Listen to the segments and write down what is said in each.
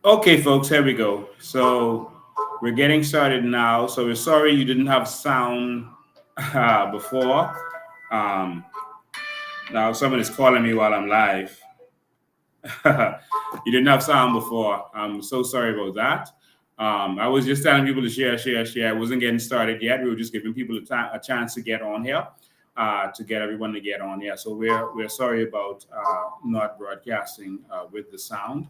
Okay, folks, here we go. So we're getting started now. So we're sorry you didn't have sound before. Um, Now someone is calling me while I'm live. You didn't have sound before. I'm so sorry about that. I was just telling people to share. I wasn't getting started yet. We were just giving people a chance to get on here, to get everyone to get on here. So we're sorry about not broadcasting with the sound.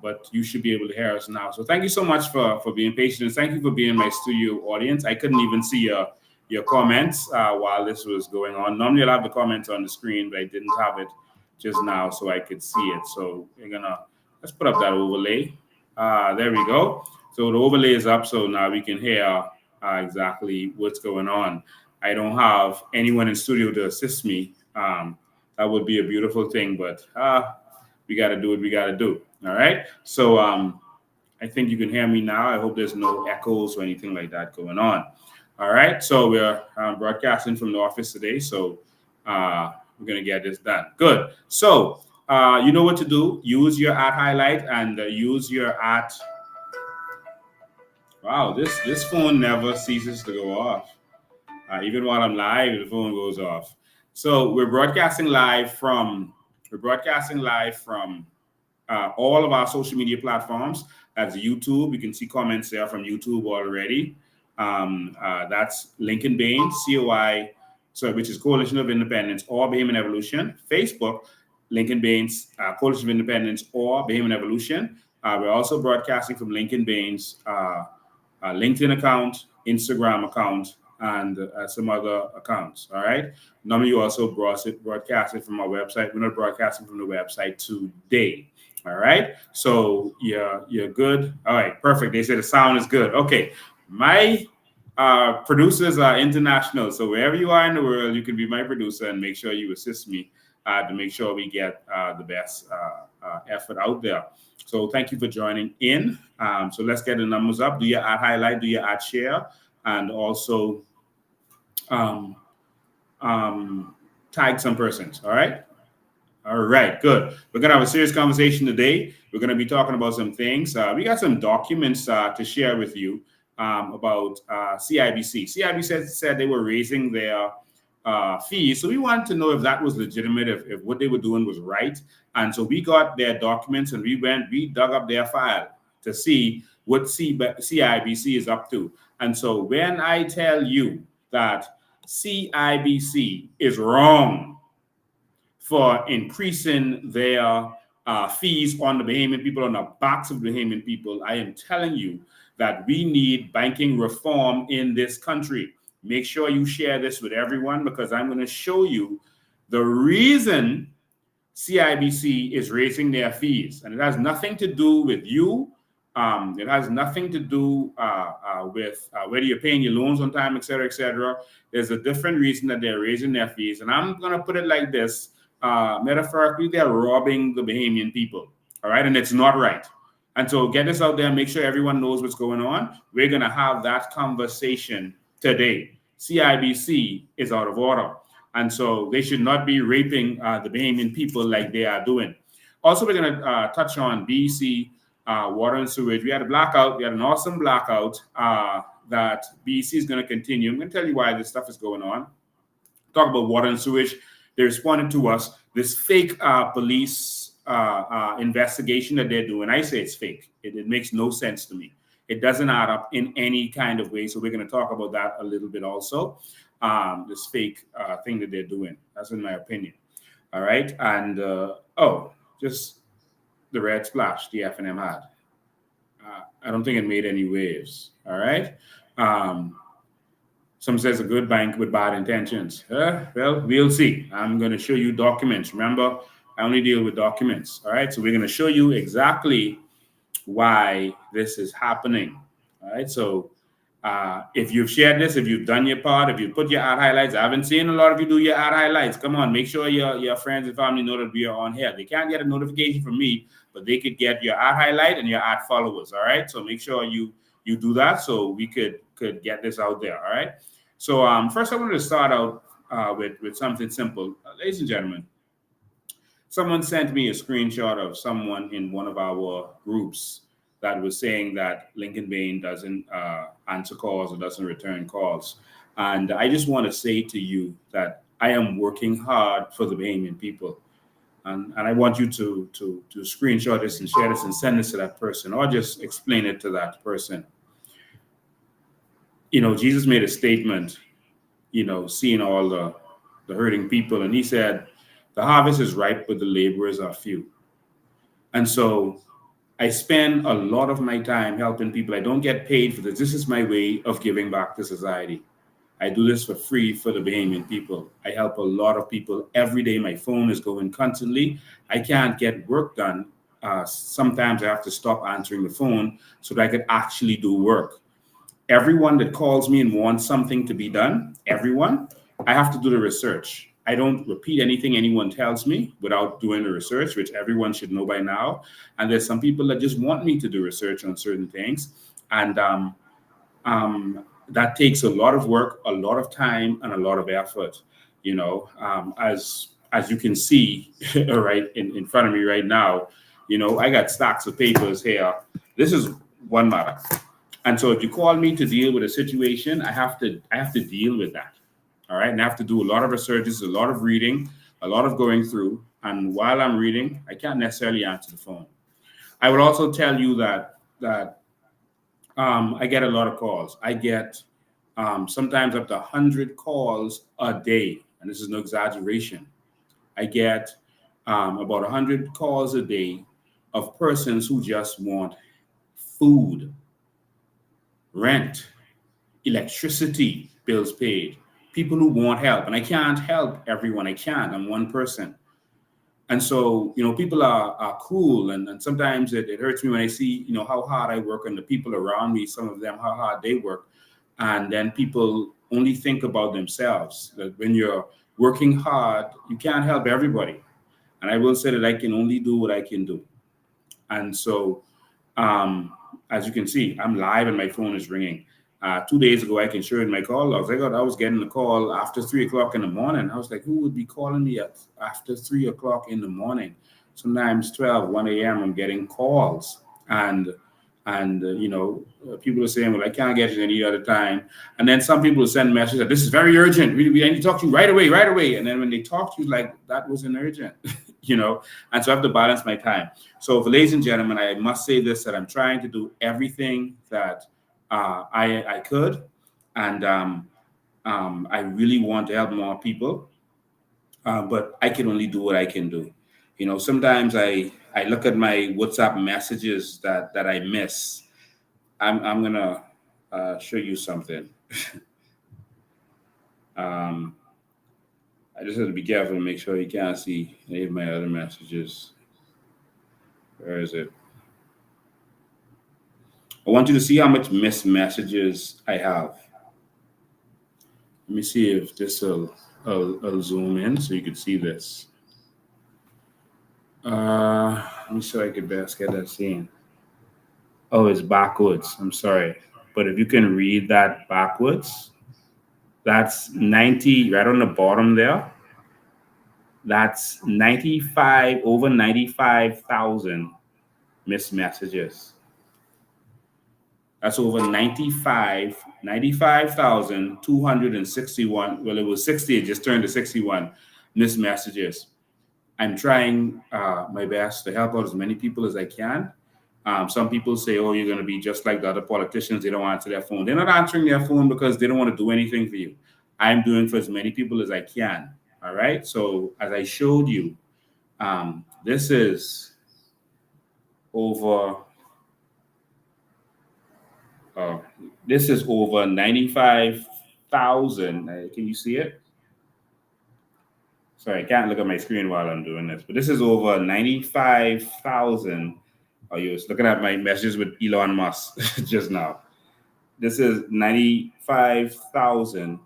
But you should be able to hear us now. So thank you so much for being patient, and thank you for being my studio audience. I couldn't even see your comments while this was going on. Normally I'll have the comments on the screen, but I didn't have it just now so I could see it. So let's put up that overlay. There we go. So the overlay is up, so now we can hear exactly what's going on. I don't have anyone in studio to assist me. That would be a beautiful thing, but we got to do what we got to do. All right. So I think you can hear me now. I hope there's no echoes or anything like that going on. All right. So we're broadcasting from the office today. So we're going to get this done. Good. So you know what to do. Use your at highlight and use your at. Wow, this phone never ceases to go off. Even while I'm live, the phone goes off. So we're broadcasting live from all of our social media platforms. That's YouTube. You can see comments there from YouTube already. That's Lincoln Bain, COI, which is Coalition of Independence or Bahamian Evolution. Facebook, Lincoln Bain's Coalition of Independence or Bahamian Evolution. We're also broadcasting from Lincoln Bain's LinkedIn account, Instagram account, and some other accounts. All right. Normally, you also broadcasting from our website. We're not broadcasting from the website today. All right. So you're good. All right. Perfect. They say the sound is good. Okay. My producers are international, so wherever you are in the world, you can be my producer and make sure you assist me to make sure we get the best effort out there. So thank you for joining in. So let's get the numbers up. Do your ad highlight, do your ad share, and also tag some persons. All right. All right, good. We're going to have a serious conversation today. We're going to be talking about some things. We got some documents to share with you about CIBC. CIBC said they were raising their fees. So we wanted to know if that was legitimate, if what they were doing was right. And so we got their documents and we dug up their file to see what CIBC is up to. And so when I tell you that CIBC is wrong for increasing their fees on the Bahamian people, on the backs of the Bahamian people, I am telling you that we need banking reform in this country. Make sure you share this with everyone because I'm going to show you the reason CIBC is raising their fees. And it has nothing to do with you. It has nothing to do with whether you're paying your loans on time, et cetera, et cetera. There's a different reason that they're raising their fees. And I'm going to put it like this. Metaphorically, they're robbing the Bahamian people. All right. And it's not right. And so get this out there and make sure everyone knows what's going on. We're going to have that conversation today. CIBC is out of order. And so they should not be raping the Bahamian people like they are doing. Also, we're going to touch on BEC, water and sewage. We had a blackout. We had an awesome blackout that BEC is going to continue. I'm going to tell you why this stuff is going on. Talk about water and sewage. They responded to us, this fake police investigation that they're doing. I say it's fake. It makes no sense to me. It doesn't add up in any kind of way. So we're going to talk about that a little bit also. This fake thing that they're doing. That's in my opinion. All right. And just the red splash the F&M had. I don't think it made any waves. All right. Some says a good bank with bad intentions. Well, we'll see. I'm going to show you documents. Remember, I only deal with documents. All right. So we're going to show you exactly why this is happening. All right. So if you've shared this, if you've done your part, if you put your ad highlights, I haven't seen a lot of you do your ad highlights. Come on, make sure your friends and family know that we are on here. They can't get a notification from me, but they could get your ad highlight and your ad followers. All right. So make sure you do that so we could get this out there. All right. So first I wanted to start out with something simple. Ladies and gentlemen, Someone sent me a screenshot of someone in one of our groups that was saying that Lincoln Bain doesn't answer calls or doesn't return calls. And I just want to say to you that I am working hard for the Bahamian people. And I want you to screenshot this and share this and send this to that person, or just explain it to that person. Jesus made a statement, seeing all the hurting people. And he said, the harvest is ripe, but the laborers are few. And so I spend a lot of my time helping people. I don't get paid for this. This is my way of giving back to society. I do this for free for the Bahamian people. I help a lot of people every day. My phone is going constantly. I can't get work done. Sometimes I have to stop answering the phone so that I can actually do work. Everyone that calls me and wants something to be done, I have to do the research. I don't repeat anything anyone tells me without doing the research, which everyone should know by now. And there's some people that just want me to do research on certain things. And that takes a lot of work, a lot of time, and a lot of effort. As you can see right in front of me right now, I got stacks of papers here. This is one matter. And so if you call me to deal with a situation, I have to deal with that. All right. And I have to do a lot of researches, a lot of reading, a lot of going through. And while I'm reading, I can't necessarily answer the phone. I would also tell you that I get a lot of calls. I get sometimes up to 100 calls a day. And this is no exaggeration. I get about 100 calls a day of persons who just want food, rent, electricity bills paid, people who want help. And I can't help everyone. I can't. I'm one person. And so, people are cruel. And sometimes it hurts me when I see, how hard I work and the people around me, some of them, how hard they work. And then people only think about themselves. That when you're working hard, you can't help everybody. And I will say that I can only do what I can do. And so, as you can see, I'm live and my phone is ringing. 2 days ago, I can show you in my call logs. I was getting a call after 3 o'clock in the morning. I was like, who would be calling me after 3 o'clock in the morning? Sometimes 12, 1 a.m., I'm getting calls. And people are saying, well, I can't get you any other time. And then some people will send messages that this is very urgent. We need to talk to you right away. And then when they talk to you, like, that wasn't urgent, And so I have to balance my time. So for ladies and gentlemen, I must say this, that I'm trying to do everything that I could. And I really want to help more people. But I can only do what I can do. Sometimes I look at my WhatsApp messages that I miss. I'm gonna show you something. I just have to be careful to make sure you can't see any of my other messages. Where is it? I want you to see how much missed messages I have. Let me see if this will zoom in so you can see this. Let me see if I can best get that seen. Oh, it's backwards. I'm sorry. But if you can read that backwards, that's 90 right on the bottom there. That's 95, over 95,000 missed messages. That's over 95,261. Well, it was 60. It just turned to 61 missed messages. I'm trying my best to help out as many people as I can. Some people say, oh, you're going to be just like the other politicians. They don't answer their phone. They're not answering their phone because they don't want to do anything for you. I'm doing for as many people as I can. All right. So as I showed you, this is over. This is over 95,000. Can you see it? Sorry, I can't look at my screen while I'm doing this, but this is over 95,000. Oh, you was looking at my messages with Elon Musk just now. This is 95,000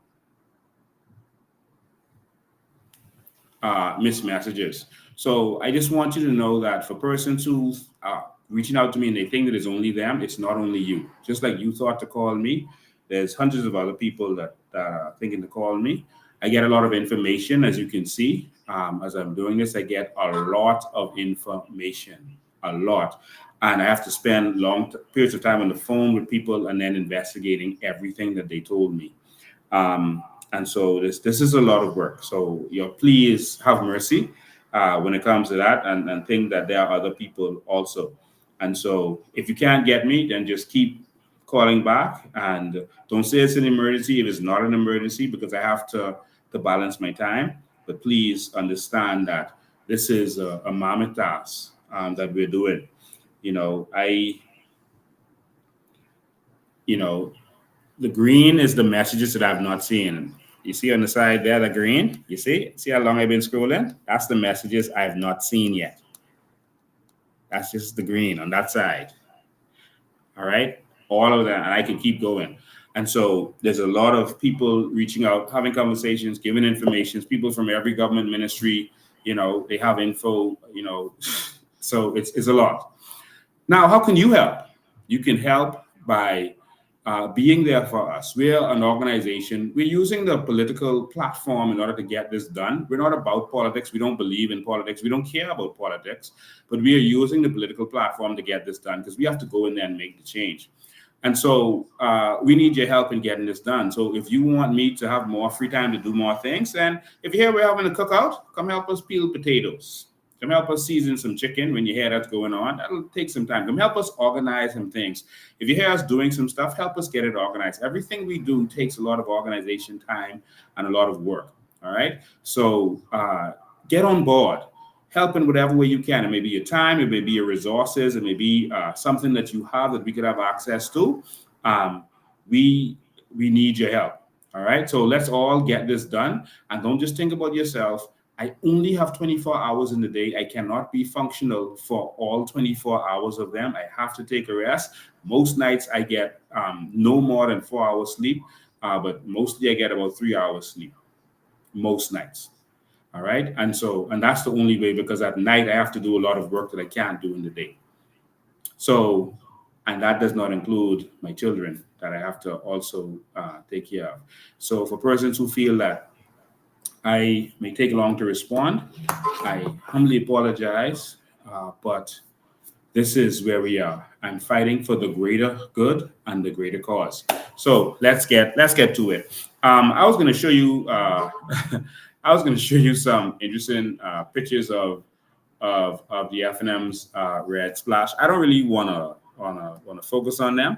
missed messages. So I just want you to know that for persons who are reaching out to me and they think that it's only them, it's not only you. Just like you thought to call me, there's hundreds of other people that are thinking to call me. I get a lot of information, as you can see. As I'm doing this, I get a lot of information, a lot. And I have to spend long periods of time on the phone with people and then investigating everything that they told me. And so this is a lot of work. So please have mercy when it comes to that, and think that there are other people also. And so if you can't get me, then just keep calling back, and don't say it's an emergency if it's not an emergency, because I have to balance my time. But please understand that this is a mammoth task that we're doing. The green is the messages that I've not seen. You see on the side there, the green, you see how long I've been scrolling? That's the messages I've not seen yet. That's just the green on that side. All right. All of that. And I can keep going. And so there's a lot of people reaching out, having conversations, giving information, people from every government ministry, they have info, so it's a lot. Now, how can you help? You can help by being there for us. We're an organization. We're using the political platform in order to get this done. We're not about politics. We don't believe in politics. We don't care about politics. But we are using the political platform to get this done, because we have to go in there and make the change. And so we need your help in getting this done. So if you want me to have more free time to do more things, then if you're here, we're having a cookout, come help us peel potatoes. Come help us season some chicken when you hear that's going on. That'll take some time. Come help us organize some things. If you hear us doing some stuff, help us get it organized. Everything we do takes a lot of organization time and a lot of work. All right. So get on board. Help in whatever way you can. It may be your time, it may be your resources, it may be something that you have that we could have access to. We need your help. All right. So let's all get this done. And don't just think about yourself. I only have 24 hours in the day. I cannot be functional for all 24 hours of them. I have to take a rest. Most nights I get no more than 4 hours sleep, but mostly I get about 3 hours sleep most nights. All right. And that's the only way, because at night I have to do a lot of work that I can't do in the day. So, and that does not include my children that I have to also take care of. So for persons who feel that I may take long to respond, I humbly apologize, but this is where we are. I'm fighting for the greater good and the greater cause. So let's get to it. I was going to show you some interesting pictures of the F&M's red splash. I don't really want to focus on them,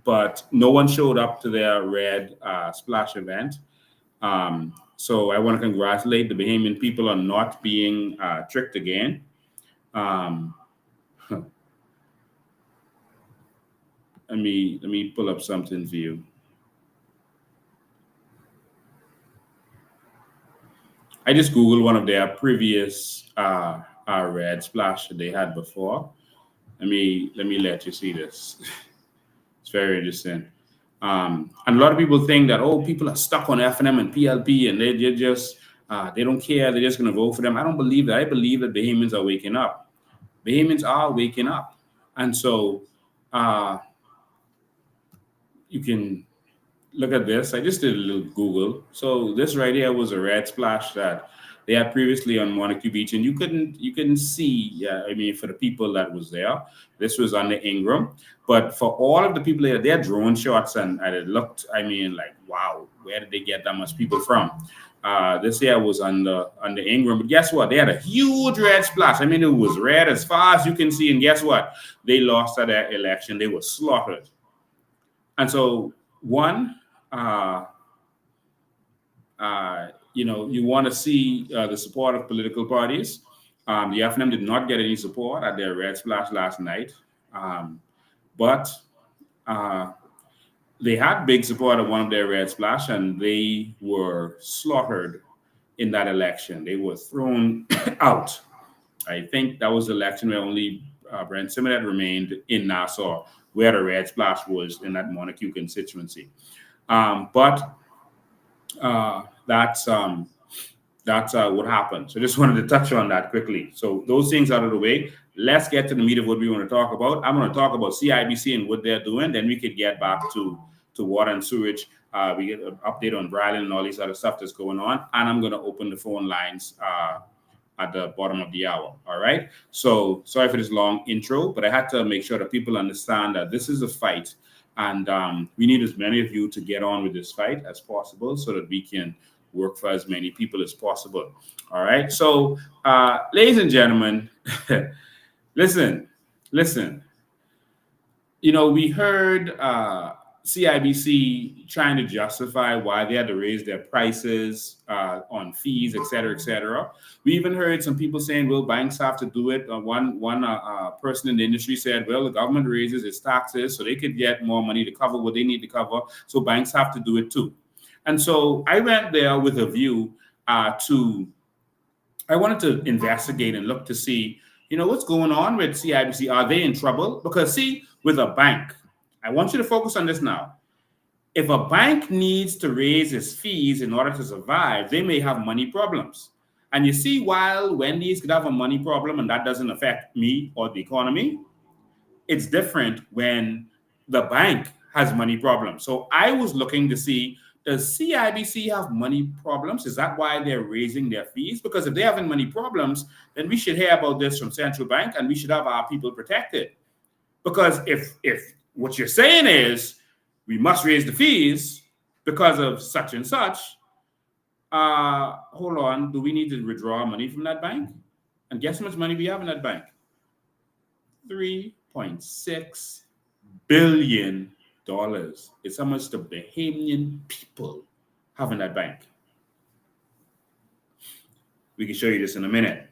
but no one showed up to their red splash event. So I want to congratulate the Bahamian people on not being tricked again. Let me pull up something for you. I just Googled one of their previous red splash that they had before. Let me let you see this. It's very interesting. And a lot of people think that, people are stuck on F&M and PLP and they just they don't care. They're just going to vote for them. I don't believe that. I believe that Bahamians are waking up. Bahamians are waking up. And so you can look at this. I just did a little Google. So this right here was a red splash that they had previously on Montague Beach, and you couldn't see. For the people that was there, this was on the Ingram. But for all of the people there, they had drone shots, and it looked. Wow, where did they get that much people from? This here was on the Ingram, but guess what? They had a huge red splash. It was red as far as you can see, and guess what? They lost at that election. They were slaughtered. And so one. You want to see the support of political parties. The F&M did not get any support at their red splash last night, but they had big support at one of their red splash, and they were slaughtered in that election. They were thrown out. I think that was the election where only Brent Simmons had remained in Nassau, where the red splash was in that Montague constituency. But that's what happened. So just wanted to touch on that quickly. So those things out of the way. Let's get to the meat of what we want to talk about. I'm going to talk about CIBC and what they're doing. Then we could get back to to water and sewage. We get an update on Bryland and all these other stuff that's going on. And I'm going to open the phone lines at the bottom of the hour. All right. So sorry for this long intro, but I had to make sure that people understand that this is a fight. And we need as many of you to get on with this fight as possible so that we can work for as many people as possible. All right. So, ladies and gentlemen, listen. You know, we heard CIBC trying to justify why they had to raise their prices on fees, et cetera, et cetera. We even heard some people saying, well, banks have to do it. One person in the industry said, well, the government raises its taxes so they could get more money to cover what they need to cover. So banks have to do it too. And so I went there with a view I wanted to investigate and look to see, you know, what's going on with CIBC. Are they in trouble? Because see, with a bank, I want you to focus on this now. If a bank needs to raise its fees in order to survive, they may have money problems. And you see, while Wendy's could have a money problem and that doesn't affect me or the economy, it's different when the bank has money problems. So I was looking to see, does CIBC have money problems? Is that why they're raising their fees? Because if they're having money problems, then we should hear about this from central bank and we should have our people protected. Because if what you're saying is we must raise the fees because of such and such, hold on, do we need to withdraw money from that bank? And guess how much money we have in that bank? $3.6 billion. It's how much the Bahamian people have in that bank. We can show you this in a minute.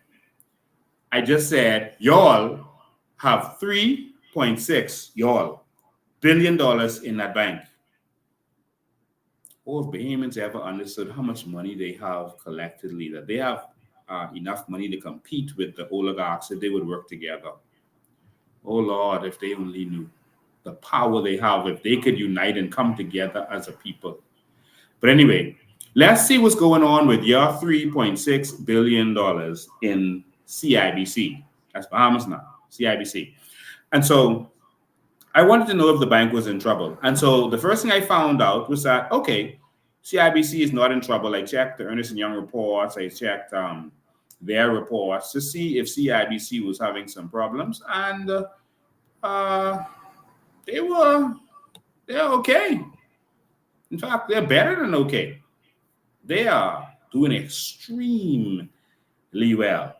I just said y'all have $3.6 billion in that bank. Or if Bahamians ever understood how much money they have collectively, that they have enough money to compete with the oligarchs if they would work together. Oh Lord, if they only knew the power they have, if they could unite and come together as a people. But anyway, let's see what's going on with your $3.6 billion in CIBC. That's Bahamas now, CIBC. And so I wanted to know if the bank was in trouble. And so the first thing I found out was that, okay, CIBC is not in trouble. I checked the Ernst & Young reports. I checked their reports to see if CIBC was having some problems. And they're okay. In fact, they're better than okay. They are doing extremely well.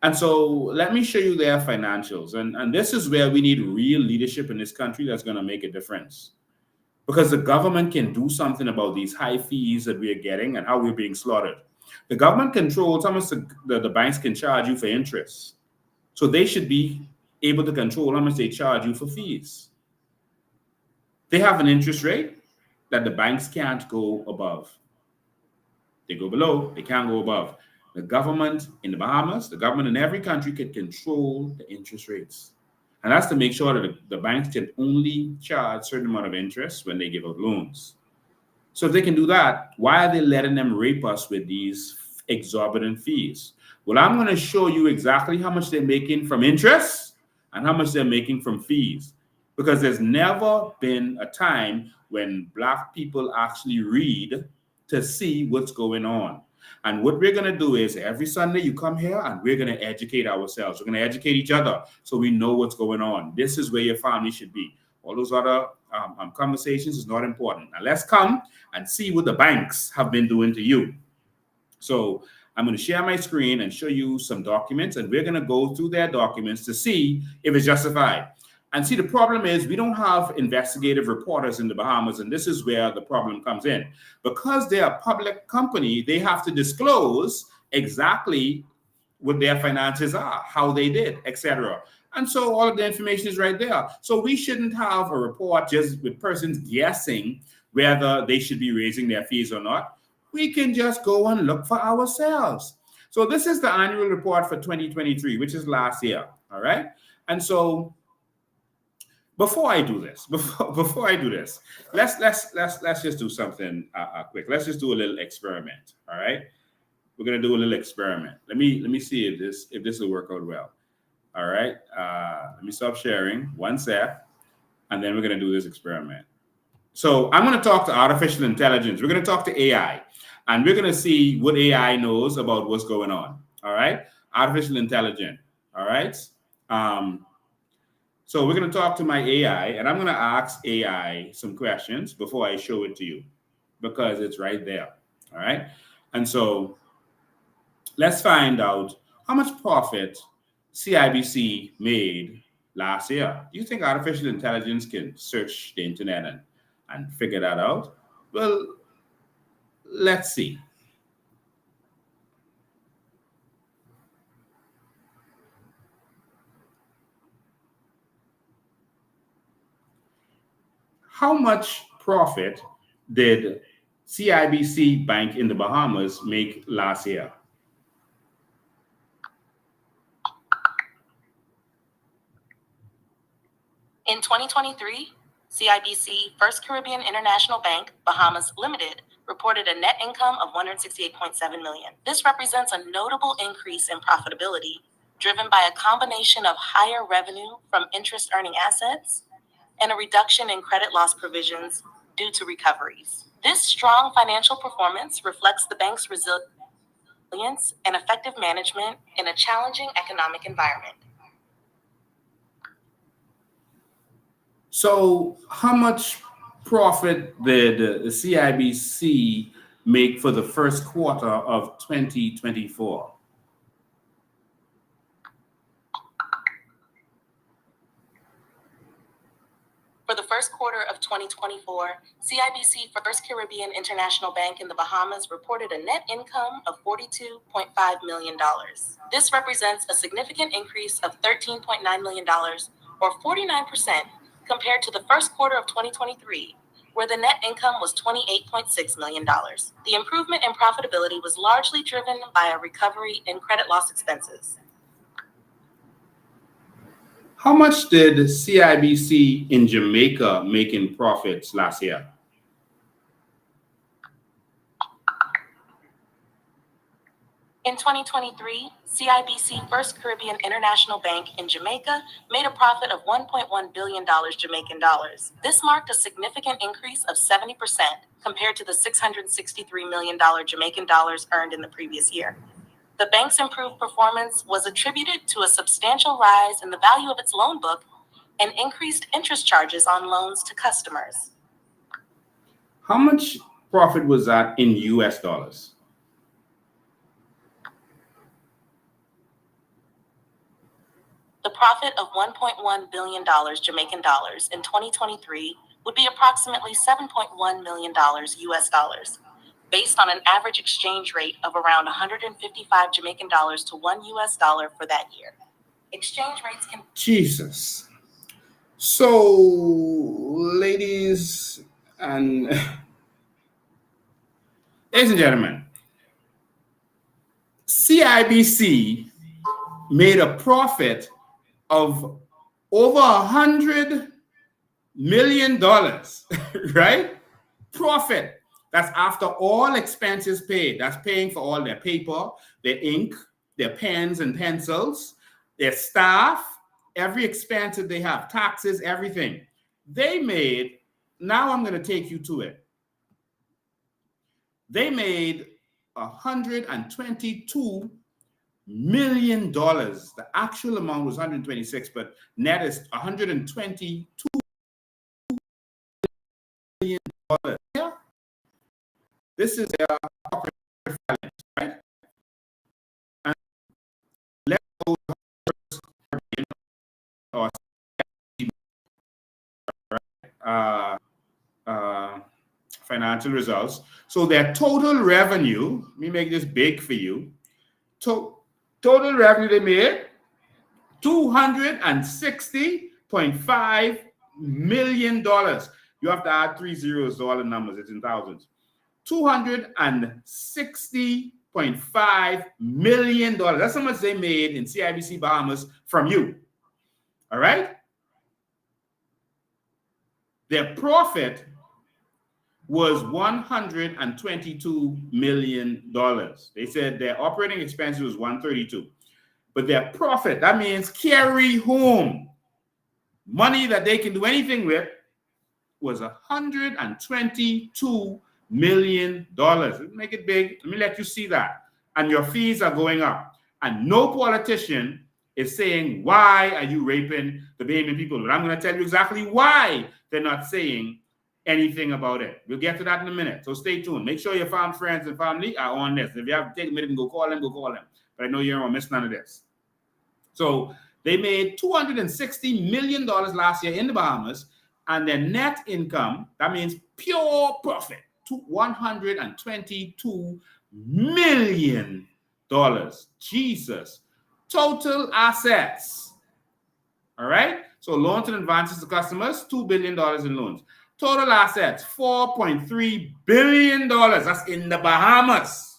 And so let me show you their financials. And this is where we need real leadership in this country that's going to make a difference. Because the government can do something about these high fees that we're getting and how we're being slaughtered. The government controls how much the banks can charge you for interest. So they should be able to control how much they charge you for fees. They have an interest rate that the banks can't go above. They go below, they can't go above. The government in the Bahamas, the government in every country can control the interest rates. And that's to make sure that the banks can only charge a certain amount of interest when they give out loans. So if they can do that, why are they letting them rape us with these exorbitant fees? Well, I'm going to show you exactly how much they're making from interest and how much they're making from fees. Because there's never been a time when Black people actually read to see what's going on. And what we're going to do is every Sunday you come here and we're going to educate ourselves. We're going to educate each other so we know what's going on. This is where your family should be. All those other conversations is not important. Now let's come and see what the banks have been doing to you. So I'm going to share my screen and show you some documents, and we're going to go through their documents to see if it's justified. And see, the problem is we don't have investigative reporters in the Bahamas, and this is where the problem comes in. Because they're a public company, they have to disclose exactly what their finances are, how they did, etc. And so all of the information is right there. So we shouldn't have a report just with persons guessing whether they should be raising their fees or not. We can just go and look for ourselves. So this is the annual report for 2023, which is last year, all right? And so before I do this, let's just do something quick. Let's just do a little experiment. All right, we're gonna do a little experiment. Let me see if this will work out well. All right, let me stop sharing 1 sec, and then we're gonna do this experiment. So I'm going to talk to artificial intelligence. We're going to talk to AI, and we're going to see what AI knows about what's going on. All right, artificial intelligence. All right. So we're going to talk to my AI, and I'm going to ask AI some questions before I show it to you, because it's right there. All right. And so let's find out how much profit CIBC made last year. Do you think artificial intelligence can search the internet and figure that out? Well, let's see. How much profit did CIBC Bank in the Bahamas make last year? In 2023, CIBC First Caribbean International Bank, Bahamas Limited, reported a net income of $168.7 million. This represents a notable increase in profitability, driven by a combination of higher revenue from interest-earning assets and a reduction in credit loss provisions due to recoveries. This strong financial performance reflects the bank's resilience and effective management in a challenging economic environment. So how much profit did the CIBC make for the first quarter of 2024? For the first quarter of 2024, CIBC First Caribbean International Bank in the Bahamas reported a net income of $42.5 million. This represents a significant increase of $13.9 million, or 49%, compared to the first quarter of 2023, where the net income was $28.6 million. The improvement in profitability was largely driven by a recovery in credit loss expenses. How much did CIBC in Jamaica make in profits last year? In 2023, CIBC First Caribbean International Bank in Jamaica made a profit of $1.1 billion Jamaican dollars. This marked a significant increase of 70% compared to the $663 million Jamaican dollars earned in the previous year. The bank's improved performance was attributed to a substantial rise in the value of its loan book and increased interest charges on loans to customers. How much profit was that in US dollars? The profit of $1.1 billion Jamaican dollars in 2023 would be approximately $7.1 million US dollars, based on an average exchange rate of around 155 Jamaican dollars to $1 US dollar for that year. Exchange rates can... Jesus. So, ladies and gentlemen, CIBC made a profit of over $100 million, right? Profit. That's after all expenses paid. That's paying for all their paper, their ink, their pens and pencils, their staff, every expense that they have, taxes, everything. They made, now I'm going to take you to it. They made $122 million. The actual amount was 126, but net is $122 million. Yeah. This is their corporate finance, right? And let's go financial results. So their total revenue, let me make this big for you. Total revenue they made $260.5 million. You have to add 3 zeros to all the numbers, it's in thousands. $260.5 million. That's how much they made in CIBC Bahamas from you. All right? Their profit was $122 million. They said their operating expenses was $132. But their profit, that means carry home money that they can do anything with, was $122 million. Make it big. Let me let you see that. And your fees are going up. And no politician is saying, why are you raping the Bahamian people? But I'm going to tell you exactly why they're not saying anything about it. We'll get to that in a minute. So stay tuned. Make sure your farm friends and family are on this. If you have to take a minute and go call them, go call them. But I know you don't want to miss none of this. So they made $260 million last year in the Bahamas, and their net income, that means pure profit, to $122 million. Jesus. Total assets. All right. So loans and advances to customers, $2 billion in loans. Total assets, $4.3 billion. That's in the Bahamas.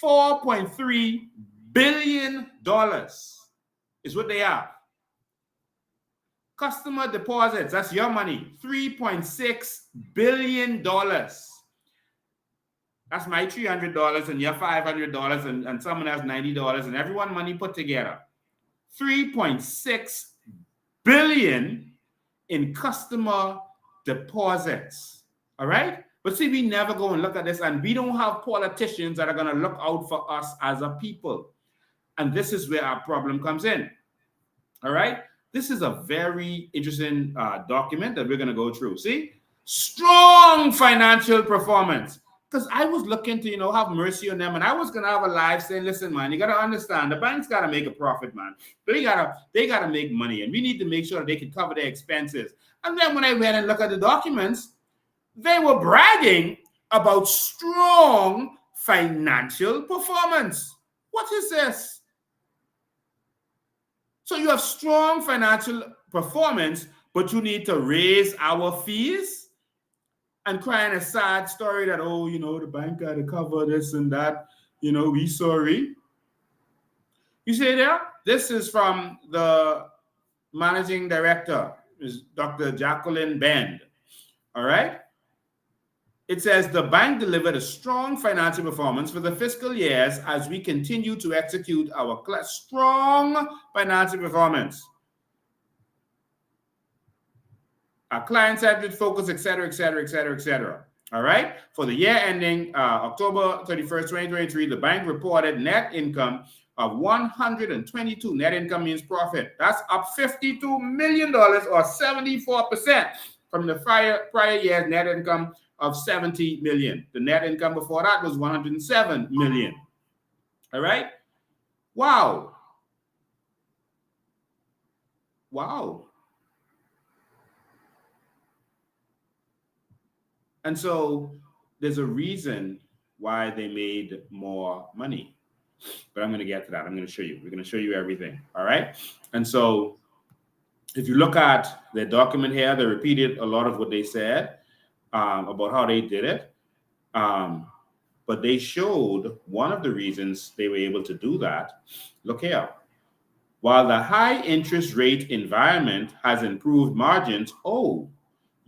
$4.3 billion is what they have. Customer deposits, that's your money, $3.6 billion. That's my $300 and your $500 and someone has $90 and everyone money put together. $3.6 billion in customer deposits. All right? But see, we never go and look at this, and we don't have politicians that are going to look out for us as a people. And this is where our problem comes in. All right? This is a very interesting document that we're going to go through. See? Strong financial performance. Because I was looking to, have mercy on them, and I was going to have a live saying, listen, man, you got to understand, the bank's got to make a profit, man. They got to make money, and we need to make sure that they can cover their expenses. And then when I went and looked at the documents, they were bragging about strong financial performance. What is this? So you have strong financial performance, but you need to raise our fees and crying a sad story that, the bank got to cover this and that, we sorry. You see there? This is from the managing director, is Dr. Jacqueline Bend. All right? It says the bank delivered a strong financial performance for the fiscal years as we continue to execute our strong financial performance. Our client-centered focus, et cetera, et cetera, et cetera, et cetera. All right? For the year ending October 31st, 2023, the bank reported net income of 122. Net income means profit. That's up $52 million or 74% from the prior year's net income of $70 million. The net income before that was $107 million. All right? Wow. Wow. And so there's a reason why they made more money. But I'm going to get to that. I'm going to show you. We're going to show you everything. All right? And so if you look at the document here, they repeated a lot of what they said about how they did it. But they showed one of the reasons they were able to do that. Look here. While the high interest rate environment has improved margins,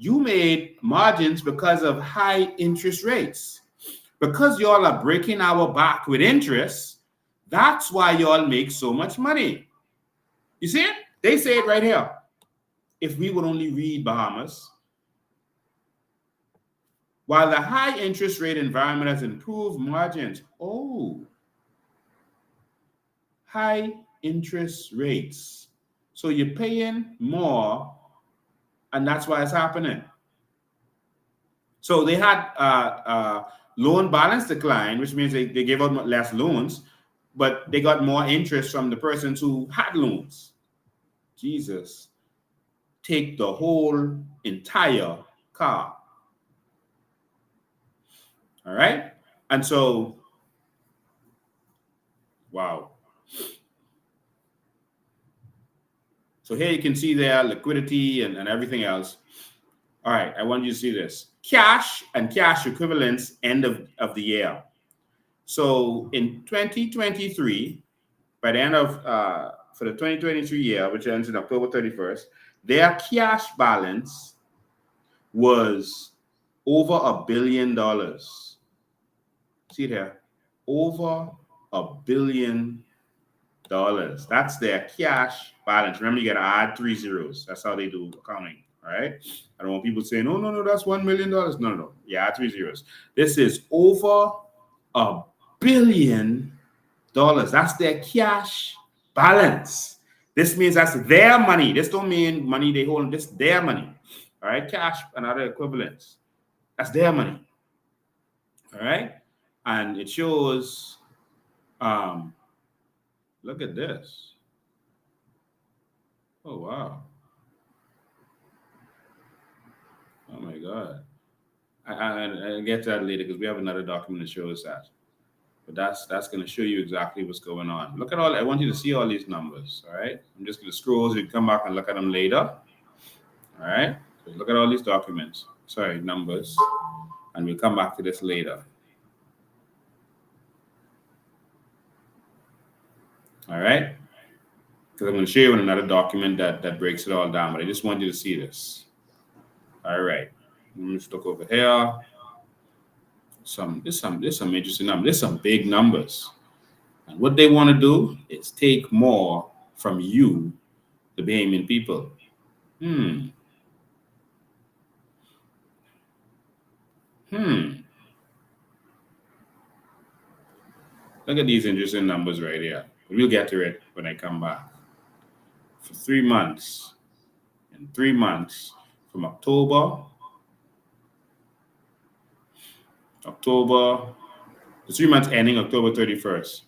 you made margins because of high interest rates. Because y'all are breaking our back with interest, that's why y'all make so much money. You see it? They say it right here. If we would only read Bahamas. While the high interest rate environment has improved margins. High interest rates. So you're paying more, and that's why it's happening. So they had loan balance decline, which means they gave out less loans, but they got more interest from the persons who had loans. Jesus. Take the whole entire car. All right? And so, wow. So here you can see there liquidity and everything else. All right, I want you to see this. Cash and cash equivalents end of the year. So in 2023, by the end of, for the 2023 year, which ends in October 31st, their cash balance was over $1 billion. See there? Over $1 billion. That's their cash balance. Remember, you got to add 3 zeros. That's how they do accounting. All right. I don't want people saying, "Oh no, that's $1 million." No. Yeah, 3 zeros. This is over $1 billion. That's their cash balance. This means that's their money. This don't mean money they hold. This their money. All right, cash and other equivalents. That's their money. All right, and it shows. Look at this. Oh wow. Oh my God. I get to that later because we have another document that shows that. But that's going to show you exactly what's going on. Look at all. I want you to see all these numbers. All right. I'm just going to scroll so you can come back and look at them later. All right. So look at all these documents. Sorry, numbers, and we'll come back to this later. All right. Because I'm going to show you another document that breaks it all down. But I just want you to see this. All right. Let me just look over here. There's some interesting numbers. There's some big numbers. And what they want to do is take more from you, the Bahamian people. Look at these interesting numbers right here. We'll get to it when I come back. For 3 months, in 3 months, from October, the 3 months ending October 31st,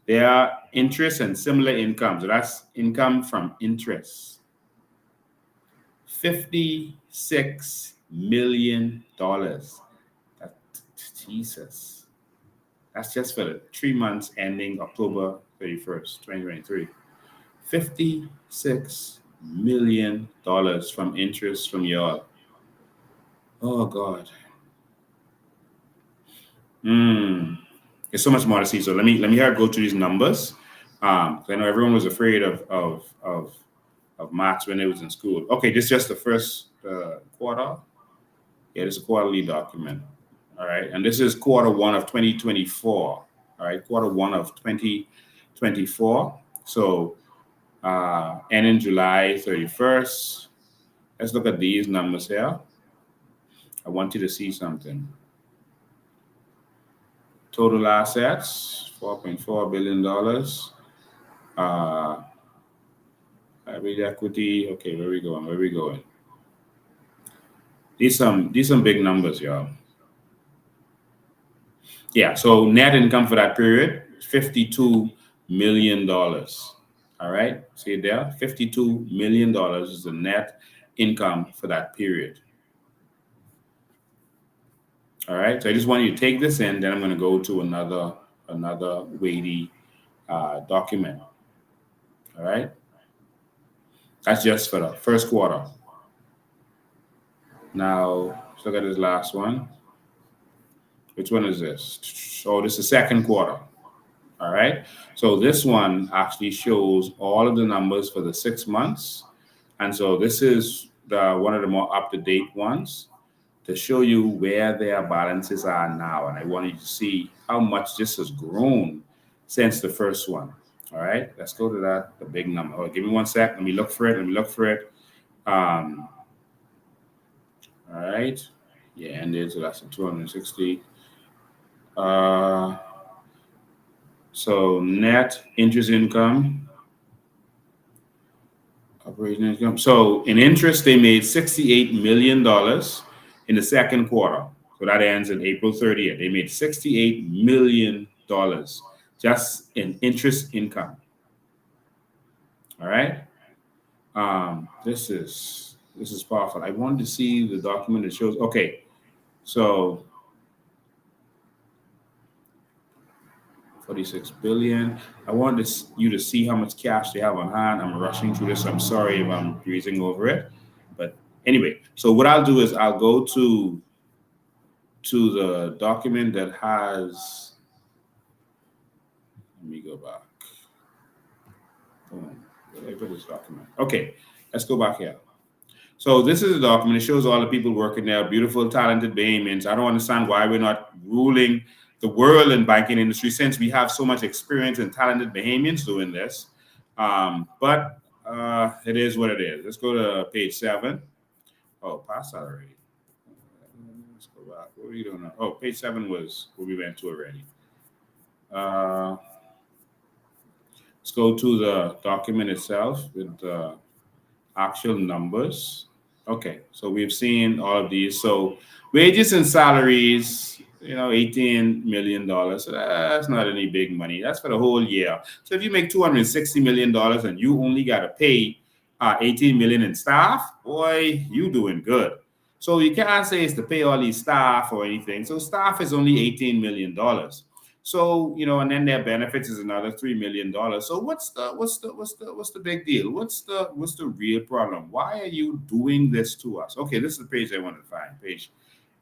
their interest and similar income. So that's income from interest. $56 million. Jesus. That's just for the 3 months ending October 31st, 2023. $56 million from interest from y'all. Oh God. There's so much more to see. So let me go through these numbers. I know everyone was afraid of maths when they was in school. Okay, this is just the first quarter. Yeah, this is a quarterly document. All right, and this is quarter one of 2024. All right, quarter one of 2024. So ending July 31st. Let's look at these numbers here. I want you to see something. Total assets, $4.4 billion. Average equity. Okay, where we going? These some big numbers, y'all. Yeah, so net income for that period, $52 million. All right, see it there? $52 million is the net income for that period. All right, so I just want you to take this in, then I'm going to go to another weighty document. All right, that's just for the first quarter. Now, let's look at this last one. Which one is this? Oh, this is the second quarter. All right, so this one actually shows all of the numbers for the 6 months. And so this is one of the more up-to-date ones to show you where their balances are now. And I want you to see how much this has grown since the first one. All right, let's go to that, the big number. Oh, give me 1 sec. Let me look for it. All right. Yeah, ended, so that's a 260. So net interest income, operating income. So in interest, they made $68 million in the second quarter. So that ends in April 30th. They made $68 million just in interest income. All right. This is powerful. I wanted to see the document that shows. Okay, so 46 billion. I wanted you to see how much cash they have on hand. I'm rushing through this. I'm sorry if I'm breezing over it. But anyway, so what I'll do is I'll go to the document that has, let me go back. Boom. Where did I put this document? Okay, let's go back here. So this is a document. It shows all the people working there, beautiful, talented Bahamians. I don't understand why we're not ruling the world in banking industry since we have so much experience and talented Bahamians doing this. But it is what it is. Let's go to page 7. Oh, past that already. Let's go back. What are we doing now? Oh, page 7 was what we went to already. Uh, let's go to the document itself with the actual numbers. Okay, so we've seen all of these. So wages and salaries, $18 million. So that's not any big money. That's for the whole year. So if you make $260 million and you only got to pay 18 million in staff, boy, you doing good. So you can't say it's to pay all these staff or anything. So staff is only $18 million. So, and then their benefits is another $3 million. So what's the big deal? What's the real problem? Why are you doing this to us? Okay, this is the page I want to find, page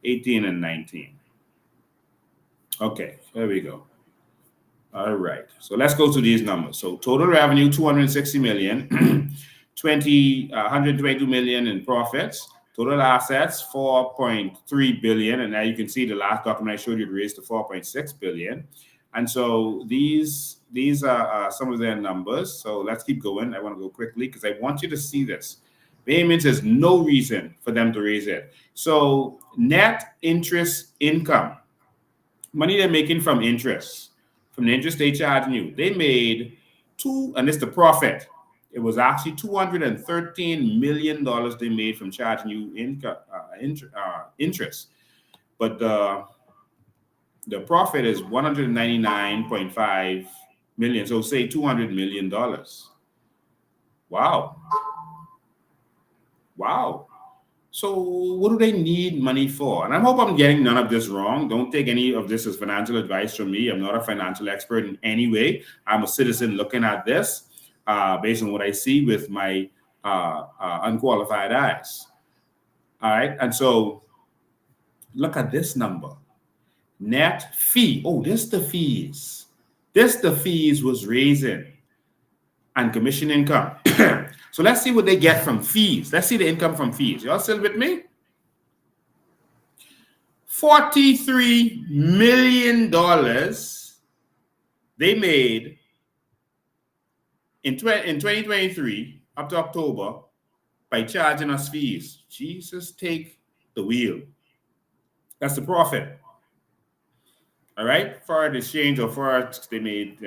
18 and 19. Okay, there we go. All right. So let's go to these numbers. So total revenue, 260 million, 122 million in profits. Total assets, 4.3 billion. And now you can see the last document I showed you raised to 4.6 billion. And so these are some of their numbers. So let's keep going. I want to go quickly because I want you to see this. Payments is no reason for them to raise it. So net interest income, money they're making from interest, from the interest they charging you, they made and it's the profit. It was actually $213 million they made from charging you interest. But the profit is 199.5 million. So say $200 million. Wow. So what do they need money for? And I hope I'm getting none of this wrong. Don't take any of this as financial advice from me. I'm not a financial expert in any way. I'm a citizen looking at this based on what I see with my unqualified eyes. All right. And so look at this number. Net fee. Oh, this the fees. This the fees was raising. And commission income. So let's see what they get from fees. Let's see the income from fees. Y'all still with me? $43 million they made in 2023 up to October by charging us fees. Jesus, take the wheel. That's the profit. All right, foreign exchange or forex, they made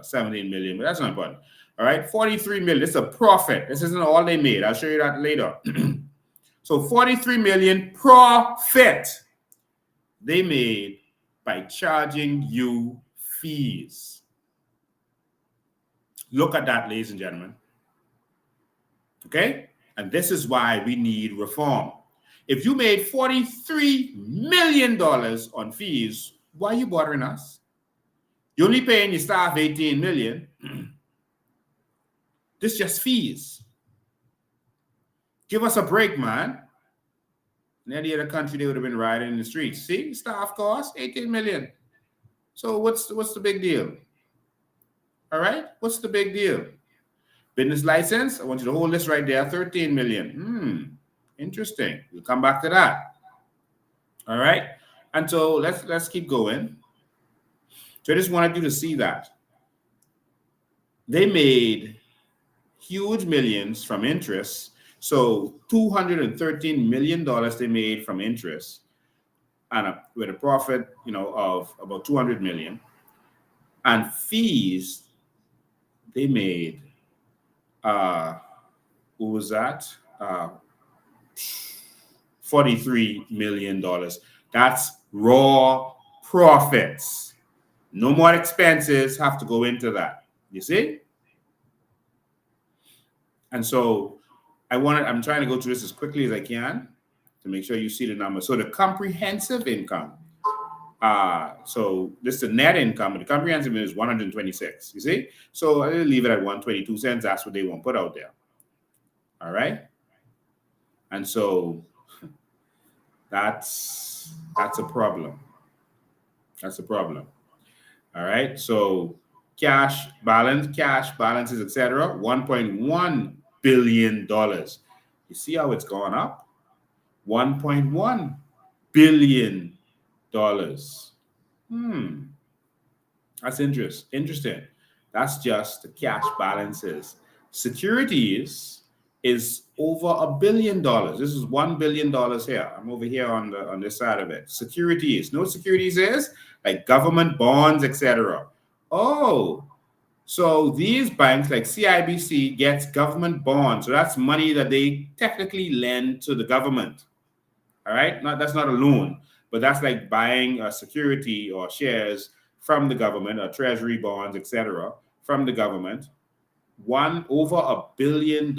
17 million, but that's not important. All right, 43 million. It's a profit. This isn't all they made. I'll show you that later. So 43 million profit they made by charging you fees. Look at that, ladies and gentlemen. Okay, and this is why we need reform. If you made $43 million on fees, why are you bothering us? You're only paying your staff 18 million. This is just fees. Give us a break, man. In any other country, they would have been riding in the streets. See, staff costs 18 million. So what's the big deal? All right, what's the big deal? Business license, I want you to hold this right there, 13 million. Interesting. We'll come back to that. All right, and so let's keep going. So I just wanted you to see that. They made huge millions from interest. So $213 million they made from interest, and with a profit, of about 200 million. And fees, they made, what was that? $43 million. That's raw profits. No more expenses have to go into that. You see? And so I'm trying to go through this as quickly as I can to make sure you see the numbers. So the comprehensive income, so this is the net income, and the comprehensive is 126. You see? So I'll leave it at 122 cents. That's what they want to put out there. All right. And so that's a problem. That's a problem. All right. So cash balances, etc. $1.1 billion. You see how it's gone up? $1.1 billion. That's interesting. That's just the cash balances. Securities is over $1 billion. This is $1 billion here. I'm over here on this side of it. Securities. No securities is like government bonds, etc. Oh, so these banks like CIBC gets government bonds. So that's money that they technically lend to the government. All right. That's not a loan, but that's like buying a security or shares from the government or treasury bonds, etc. from the government. Over $1 billion.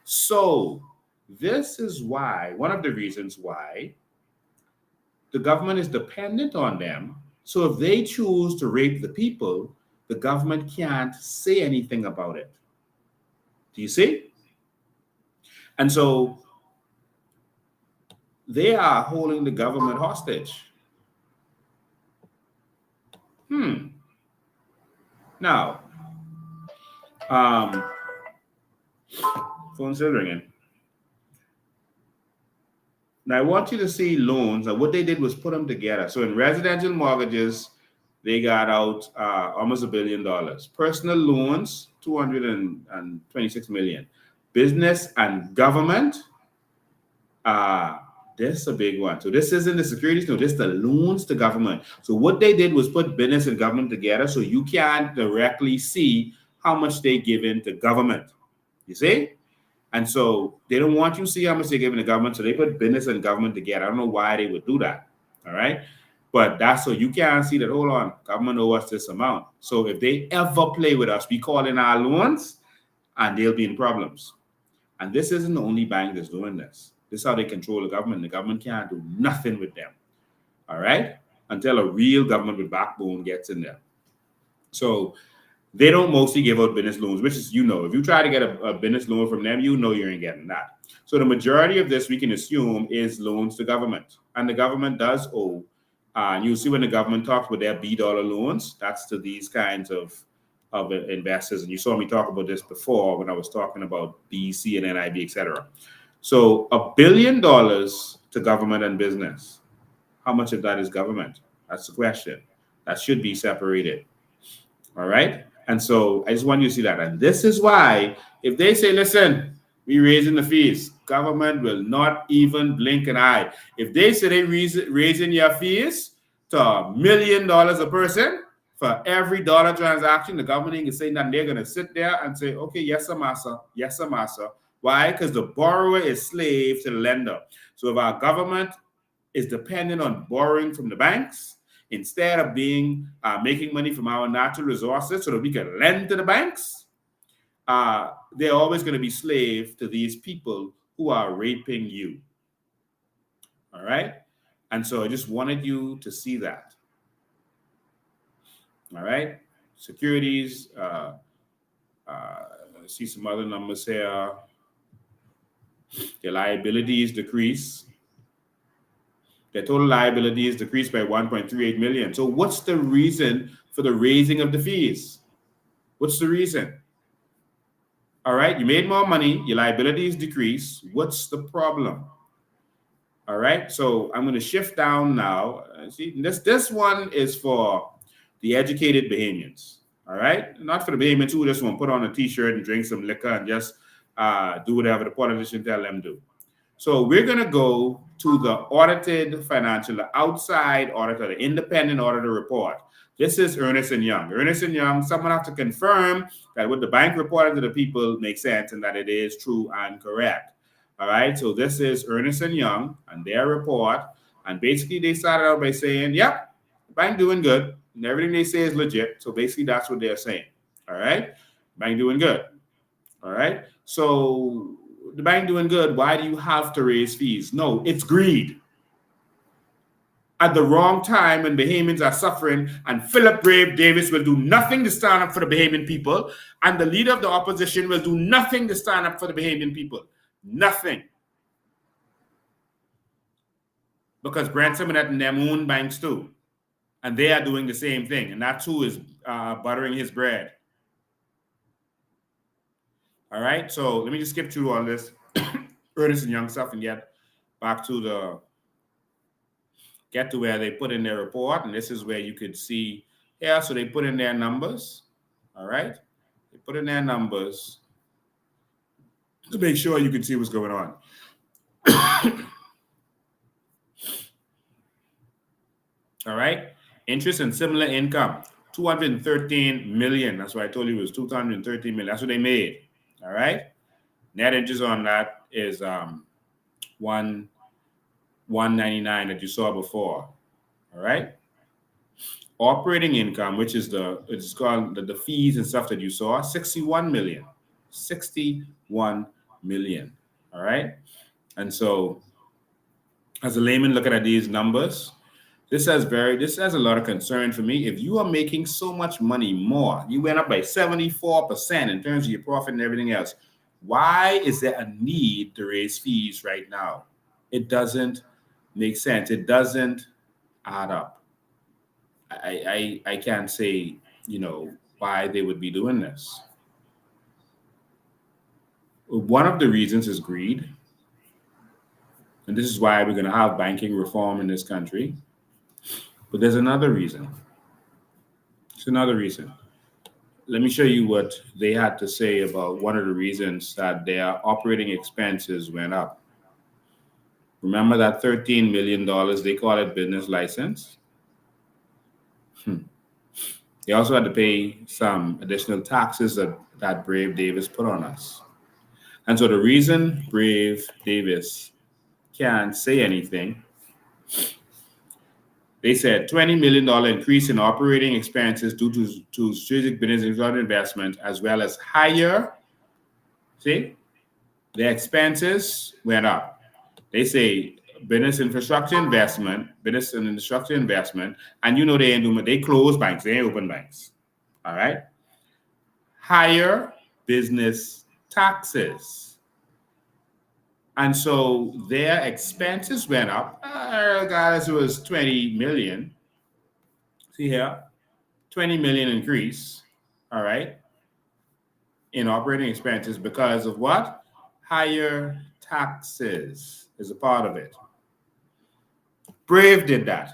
So this is why, one of the reasons why the government is dependent on them. So if they choose to rape the people, the government can't say anything about it. Do you see? And so they are holding the government hostage. Now, phone's still ringing. Now, I want you to see loans. And what they did was put them together. So in residential mortgages, they got out almost $1 billion. Personal loans, 226 million. Business and government, this is a big one. So this isn't the securities, no, this is the loans to government. So what they did was put business and government together so you can't directly see how much they give in to government. You see? And so they don't want you to see how much they give in to government. So they put business and government together. I don't know why they would do that. All right. But that's so you can't see that, hold on, government owe us this amount. So if they ever play with us, we call in our loans and they'll be in problems. And this isn't the only bank that's doing this. This is how they control the government. The government can't do nothing with them. All right. Until a real government with backbone gets in there. So they don't mostly give out business loans, which is, if you try to get a business loan from them, you ain't getting that. So the majority of this we can assume is loans to government. And the government does owe. And you'll see when the government talks about their B dollar loans, that's to these kinds of investors. And you saw me talk about this before when I was talking about BEC and NIB, etc. So $1 billion to government and business. How much of that is government? That's the question. That should be separated. All right. And so I just want you to see that. And this is why if they say, listen, we're raising the fees, government will not even blink an eye. If they say they're raising your fees to $1 million a person for every dollar transaction, the government ain't saying that. They're going to sit there and say, okay, yes, sir, massa. Yes, sir, massa. Why? Because the borrower is slave to the lender. So if our government is dependent on borrowing from the banks, instead of making money from our natural resources so that we can lend to the banks, they're always going to be slave to these people who are raping you. All right? And so I just wanted you to see that. All right? Securities, see some other numbers here. The liabilities decrease. Their total liability is decreased by 1.38 million. So what's the reason for the raising of the fees? What's the reason? All right, you made more money, your liabilities decrease. What's the problem? All right, so I'm going to shift down now. See, this one is for the educated Bahamians. All right, not for the Bahamians who just want to put on a t-shirt and drink some liquor and just do whatever the politician tell them to do. So we're going to go to the audited financial, the outside auditor, the independent auditor report. This is Ernst & Young. Ernst & Young, someone has to confirm that what the bank reported to the people makes sense and that it is true and correct. All right, so this is Ernst & Young and their report. And basically they started out by saying, yep, the bank doing good. And everything they say is legit. So basically that's what they're saying. All right, bank doing good. All right, so the bank doing good, why do you have to raise fees? No, it's greed. At the wrong time when Bahamians are suffering and Philip Brave Davis will do nothing to stand up for the Bahamian people and the leader of the opposition will do nothing to stand up for the Bahamian people. Nothing. Because Brent Simonet and them own banks too. And they are doing the same thing. And that too is buttering his bread. All right, so let me just skip through all this Ernst & Young stuff and get back to where they put in their report. And this is where you could see here. So they put in their numbers. All right, they put in their numbers. to make sure you can see what's going on. All right. Interest and similar income, 213 million. That's why I told you it was 213 million. That's what they made. All right. Net interest on that is 199 that you saw before. All right. Operating income, which is it's called the fees and stuff that you saw, 61 million. 61 million. All right. And so as a layman looking at these numbers, this has a lot of concern for me. If you are making so much money more, you went up by 74% in terms of your profit and everything else. Why is there a need to raise fees right now? It doesn't make sense. It doesn't add up. I can't say, why they would be doing this. One of the reasons is greed. And this is why we're going to have banking reform in this country. But there's another reason. It's another reason. Let me show you what they had to say about one of the reasons that their operating expenses went up. Remember that $13 million, they call it business license? They also had to pay some additional taxes that Brave Davis put on us. And so the reason Brave Davis can't say anything, they said $20 million increase in operating expenses due to strategic business investment, as well as higher, see, their expenses went up. They say business and infrastructure investment, and they close banks, they ain't open banks. All right. Higher business taxes. And so their expenses went up. Regardless, it was 20 million. See here, 20 million increase. All right. In operating expenses because of what? Higher taxes is a part of it. Brave did that.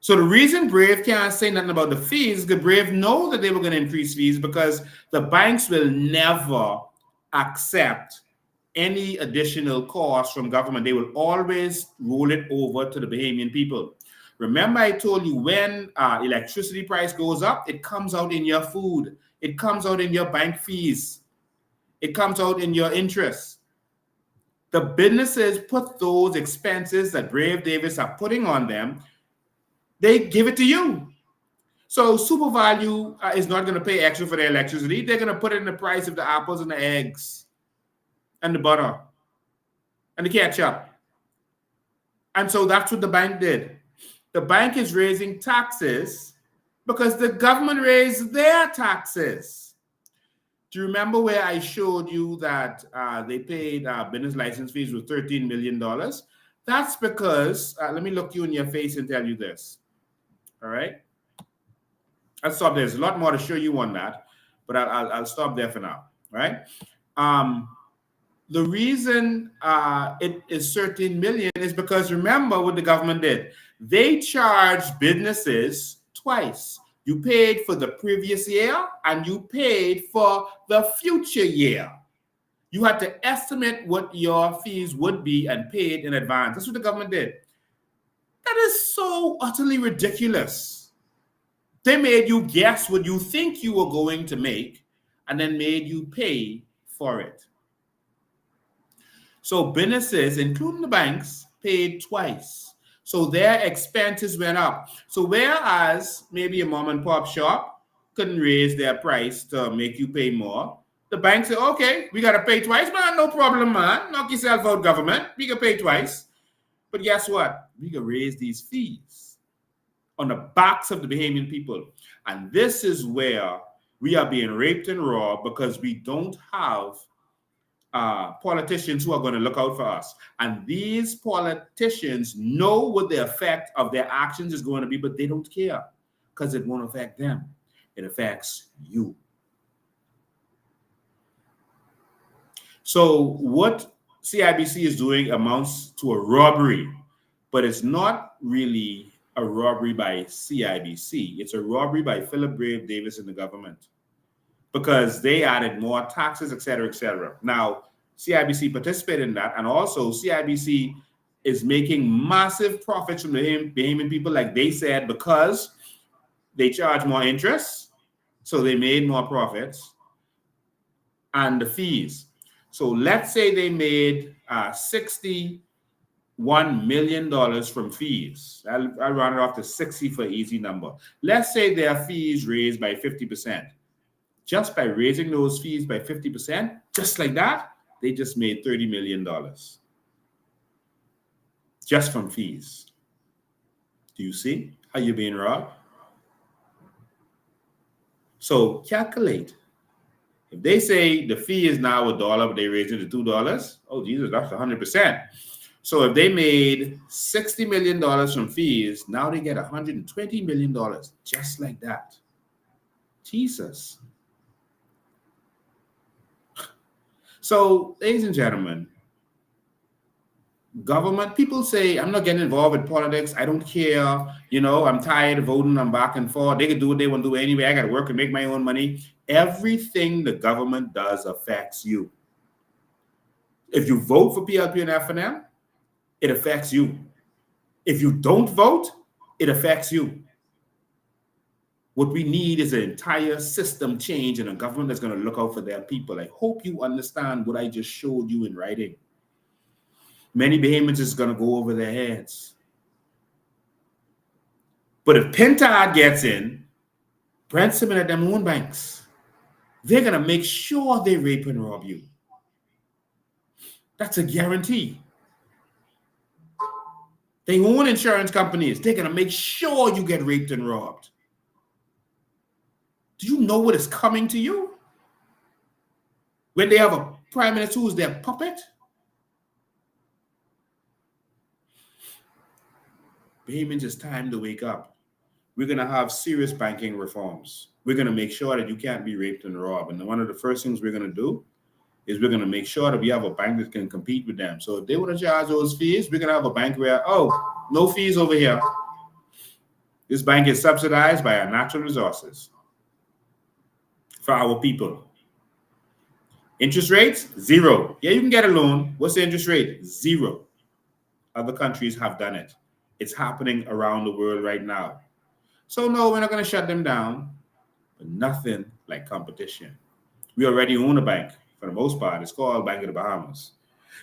So the reason Brave can't say nothing about the fees is because Brave know that they were going to increase fees because the banks will never accept any additional costs from government. They will always roll it over to the Bahamian people. Remember I told you when electricity price goes up, it comes out in your food. It comes out in your bank fees. It comes out in your interest. The businesses put those expenses that Brave Davis are putting on them, they give it to you. So Super Value is not going to pay extra for their electricity. They're going to put it in the price of the apples and the eggs and the butter and the ketchup. And so that's what the bank did. The bank is raising taxes because the government raised their taxes. Do you remember where I showed you that they paid business license fees with $13 million? That's because, let me look you in your face and tell you this. All right? I'll stop there. There's a lot more to show you on that, but I'll stop there for now. All right? The reason it is 13 million is because remember what the government did. They charged businesses twice. You paid for the previous year and you paid for the future year. You had to estimate what your fees would be and pay it in advance. That's what the government did. That is so utterly ridiculous. They made you guess what you think you were going to make and then made you pay for it. So businesses, including the banks, paid twice. So their expenses went up. So whereas maybe a mom and pop shop couldn't raise their price to make you pay more, the bank said, okay, we got to pay twice, man. No problem, man. Knock yourself out, government. We can pay twice. But guess what? We can raise these fees on the backs of the Bahamian people. And this is where we are being raped and robbed because we don't have politicians who are going to look out for us. And these politicians know what the effect of their actions is going to be, but they don't care because it won't affect them. It affects you. So what CIBC is doing amounts to a robbery, but it's not really a robbery by CIBC. It's a robbery by Philip Brave Davis and the government because they added more taxes, et cetera, et cetera. Now, CIBC participated in that. And also CIBC is making massive profits from the Bahamian people, like they said, because they charge more interest. So they made more profits. And the fees. So let's say they made $61 million from fees. I'll round it off to 60 for an easy number. Let's say their fees raised by 50%. Just by raising those fees by 50%, just like that, they just made $30 million. Just from fees. Do you see how you're being robbed? So calculate. If they say the fee is now $1, but they raised it to $2, oh Jesus, that's 100%. So if they made $60 million from fees, now they get $120 million, just like that. Jesus. So, ladies and gentlemen, government, people say, I'm not getting involved with politics. I don't care. I'm tired of voting. I'm back and forth. They can do what they want to do anyway. I got to work and make my own money. Everything the government does affects you. If you vote for PLP and FNM, it affects you. If you don't vote, it affects you. What we need is an entire system change and a government that's going to look out for their people. I hope you understand what I just showed you in writing. Many Bahamians is going to go over their heads. But if Pintard gets in, Brent Simmons at them own banks, they're going to make sure they rape and rob you. That's a guarantee. They own insurance companies. They're going to make sure you get raped and robbed. Do you know what is coming to you? When they have a prime minister who's their puppet? Bahamians, it's time to wake up. We're going to have serious banking reforms. We're going to make sure that you can't be raped and robbed. And one of the first things we're going to do is we're going to make sure that we have a bank that can compete with them. So if they want to charge those fees, we're going to have a bank where, no fees over here. This bank is subsidized by our natural resources for our people. Interest rates, 0. Yeah, you can get a loan. What's the interest rate? 0. Other countries have done it. It's happening around the world right now. So no, we're not going to shut them down, but nothing like competition. We already own a bank for the most part. It's called Bank of the Bahamas.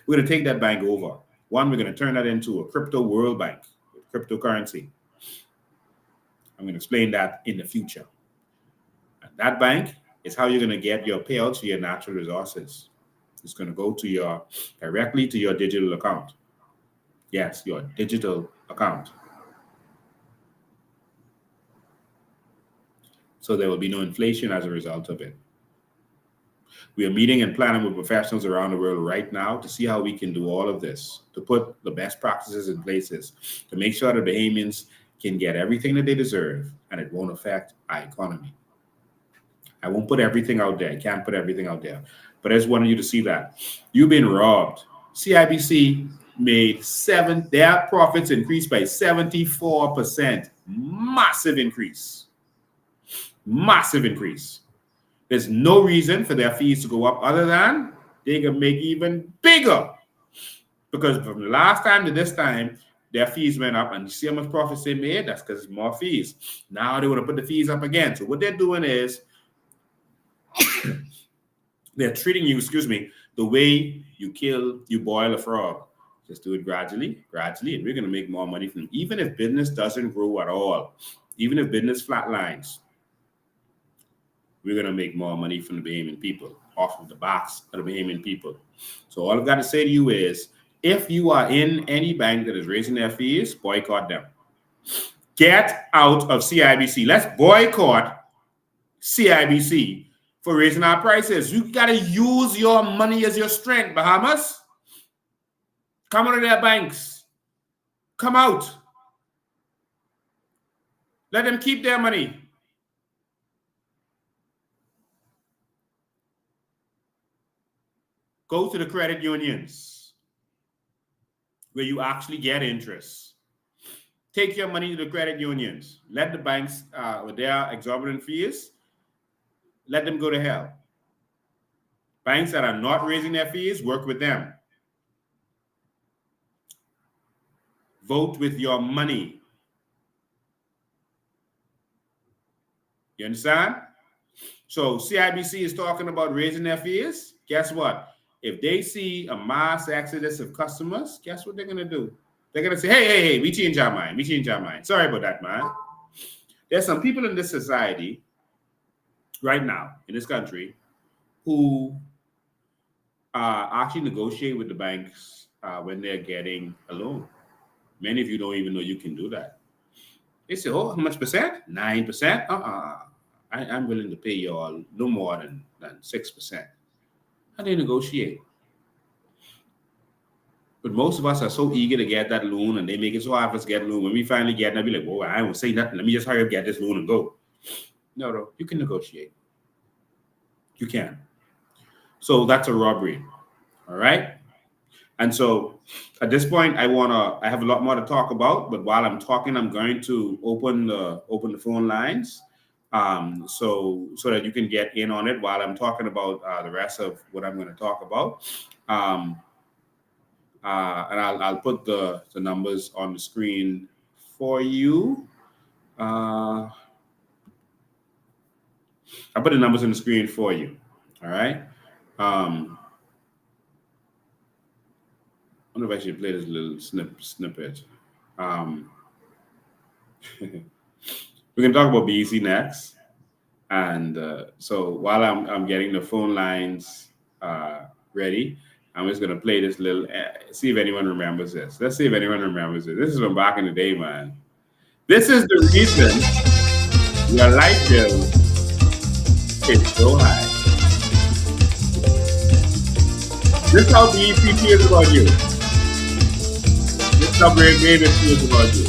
We're going to take that bank over. One, we're going to turn that into a crypto world bank with cryptocurrency. I'm going to explain that in the future. And that bank is how you're going to get your payouts for your natural resources. It's going to go to directly to your digital account. Yes, your digital account. So there will be no inflation as a result of it. We are meeting and planning with professionals around the world right now to see how we can do all of this, to put the best practices in places, to make sure that Bahamians can get everything that they deserve and it won't affect our economy. I won't put everything out there. I can't put everything out there. But I just wanted you to see that. You've been robbed. CIBC made their profits increased by 74%. Massive increase. Massive increase. There's no reason for their fees to go up other than they can make even bigger. Because from the last time to this time, their fees went up, and you see how much profits they made? That's because it's more fees. Now they want to put the fees up again. So what they're doing is they're treating you, the way you boil a frog. Just do it gradually, and we're going to make more money from them. Even if business doesn't grow at all, even if business flatlines, we're going to make more money from the Bahamian people, off of the backs of the Bahamian people. So all I've got to say to you is, if you are in any bank that is raising their fees, boycott them. Get out of CIBC. Let's boycott CIBC for raising our prices. You got to use your money as your strength, Bahamas. Come out of their banks. Come out. Let them keep their money. Go to the credit unions where you actually get interest. Take your money to the credit unions. Let the banks, with their exorbitant fees, let them go to hell. Banks that are not raising their fees, work with them. Vote with your money. You understand? So CIBC is talking about raising their fees. Guess what? If they see a mass exodus of customers, guess what they're going to do? They're going to say, hey, we change our mind. We change our mind. Sorry about that, man. There's some people in this society right now, in this country, who actually negotiate with the banks when they're getting a loan. Many of you don't even know you can do that. They say, oh, how much percent? 9%? I'm willing to pay you all no more than 6%. How do they negotiate? But most of us are so eager to get that loan, and they make it so hard for us to get a loan. When we finally get it, I'll be like, oh, I won't say nothing. Let me just hurry up, get this loan and go. No, you can negotiate. You can. So that's a robbery. All right? And so at this point, I have a lot more to talk about, but while I'm talking, I'm going to open the phone lines so that you can get in on it while I'm talking about the rest of what I'm going to talk about. And I'll put the numbers on the screen for you. I'll put the numbers on the screen for you. All right. I wonder if I should play this little snippet. We're going to talk about BEC next. And so while I'm getting the phone lines ready, I'm just going to play this little, see if anyone remembers this. Let's see if anyone remembers it. This is from back in the day, man. This is the reason your light bill is so high. This is how BEC feels about you. This is how Brave David feels about you.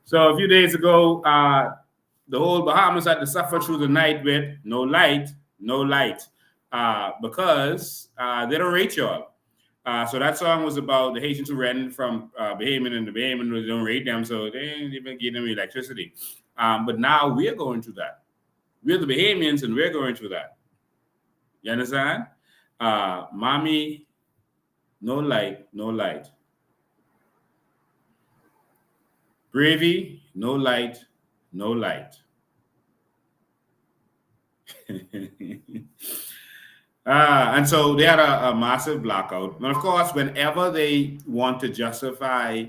So a few days ago, the whole Bahamas had to suffer through the night with no light, because they don't rate y'all. So that song was about the Haitians who ran from Bahamian, and the Bahamian don't rate them, so they ain't even give them electricity. But now we're going through that. We're the Bahamians, and we're going through that. You understand? Mommy, no light. Gravy, no light, no light. And so they had a massive blackout. And of course, whenever they want to justify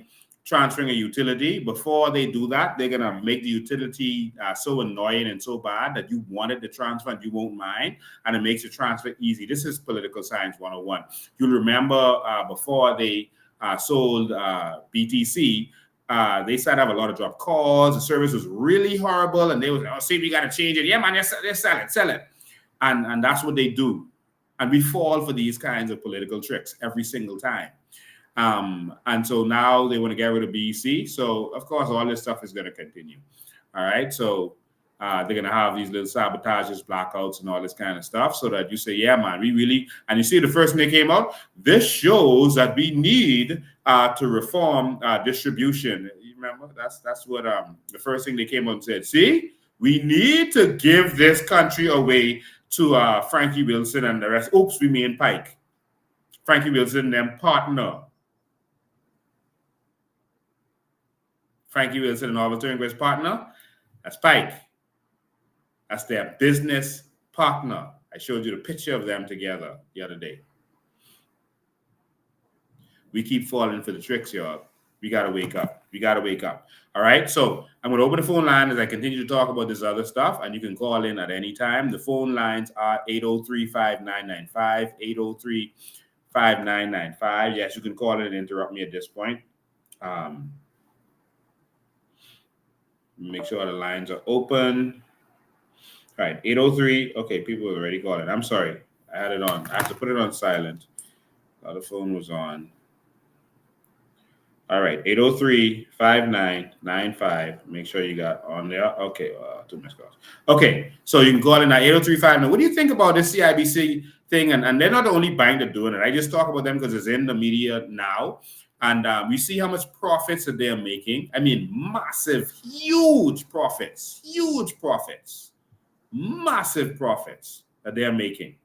transferring a utility, before they do that, they're going to make the utility so annoying and so bad that you wanted the transfer and you won't mind. And it makes the transfer easy. This is political science 101. You'll remember before they sold BTC, they started to have a lot of drop calls. The service was really horrible. And they was, oh, see, we got to change it. Yeah, man, let's sell it. And that's what they do. And we fall for these kinds of political tricks every single time. And so now they want to get rid of BEC. So, of course, all this stuff is going to continue. All right. So they're going to have these little sabotages, blackouts, and all this kind of stuff so that you say, yeah, man, we really, and you see the first thing they came out, this shows that we need to reform distribution. You remember? That's what the first thing they came out and said. See, we need to give this country away to Frankie Wilson and the rest. Oops, we mean Pike. Frankie Wilson and them partner. Frankie Wilson and Oliver Turnquist's partner, that's Pike. That's their business partner. I showed you the picture of them together the other day. We keep falling for the tricks, y'all. We got to wake up. We got to wake up. All right. So I'm going to open the phone line as I continue to talk about this other stuff, and you can call in at any time. The phone lines are 803-5995, 803-5995. Yes, you can call in and interrupt me at this point. Make sure the lines are open. All right, 803. Okay, people are already calling. I'm sorry. I had it on. I have to put it on silent. The phone was on. All right, 803-5995. Make sure you got on there. Okay, 2 missed calls. Okay, so you can call in at 803-59. What do you think about this CIBC thing? And they're not the only bank that's doing it. I just talk about them because it's in the media now. And we see how much profits that they're making. I mean, massive, huge profits, massive profits that they're making.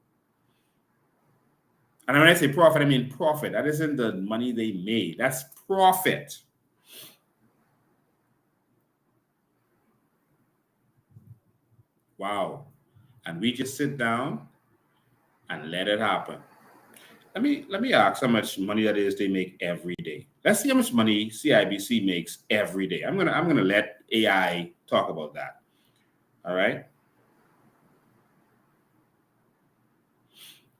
And when I say profit, I mean profit. That isn't the money they made. That's profit. Wow. And we just sit down and let it happen. Let me ask how much money that is they make every day. Let's see how much money CIBC makes every day. I'm gonna let AI talk about that. All right.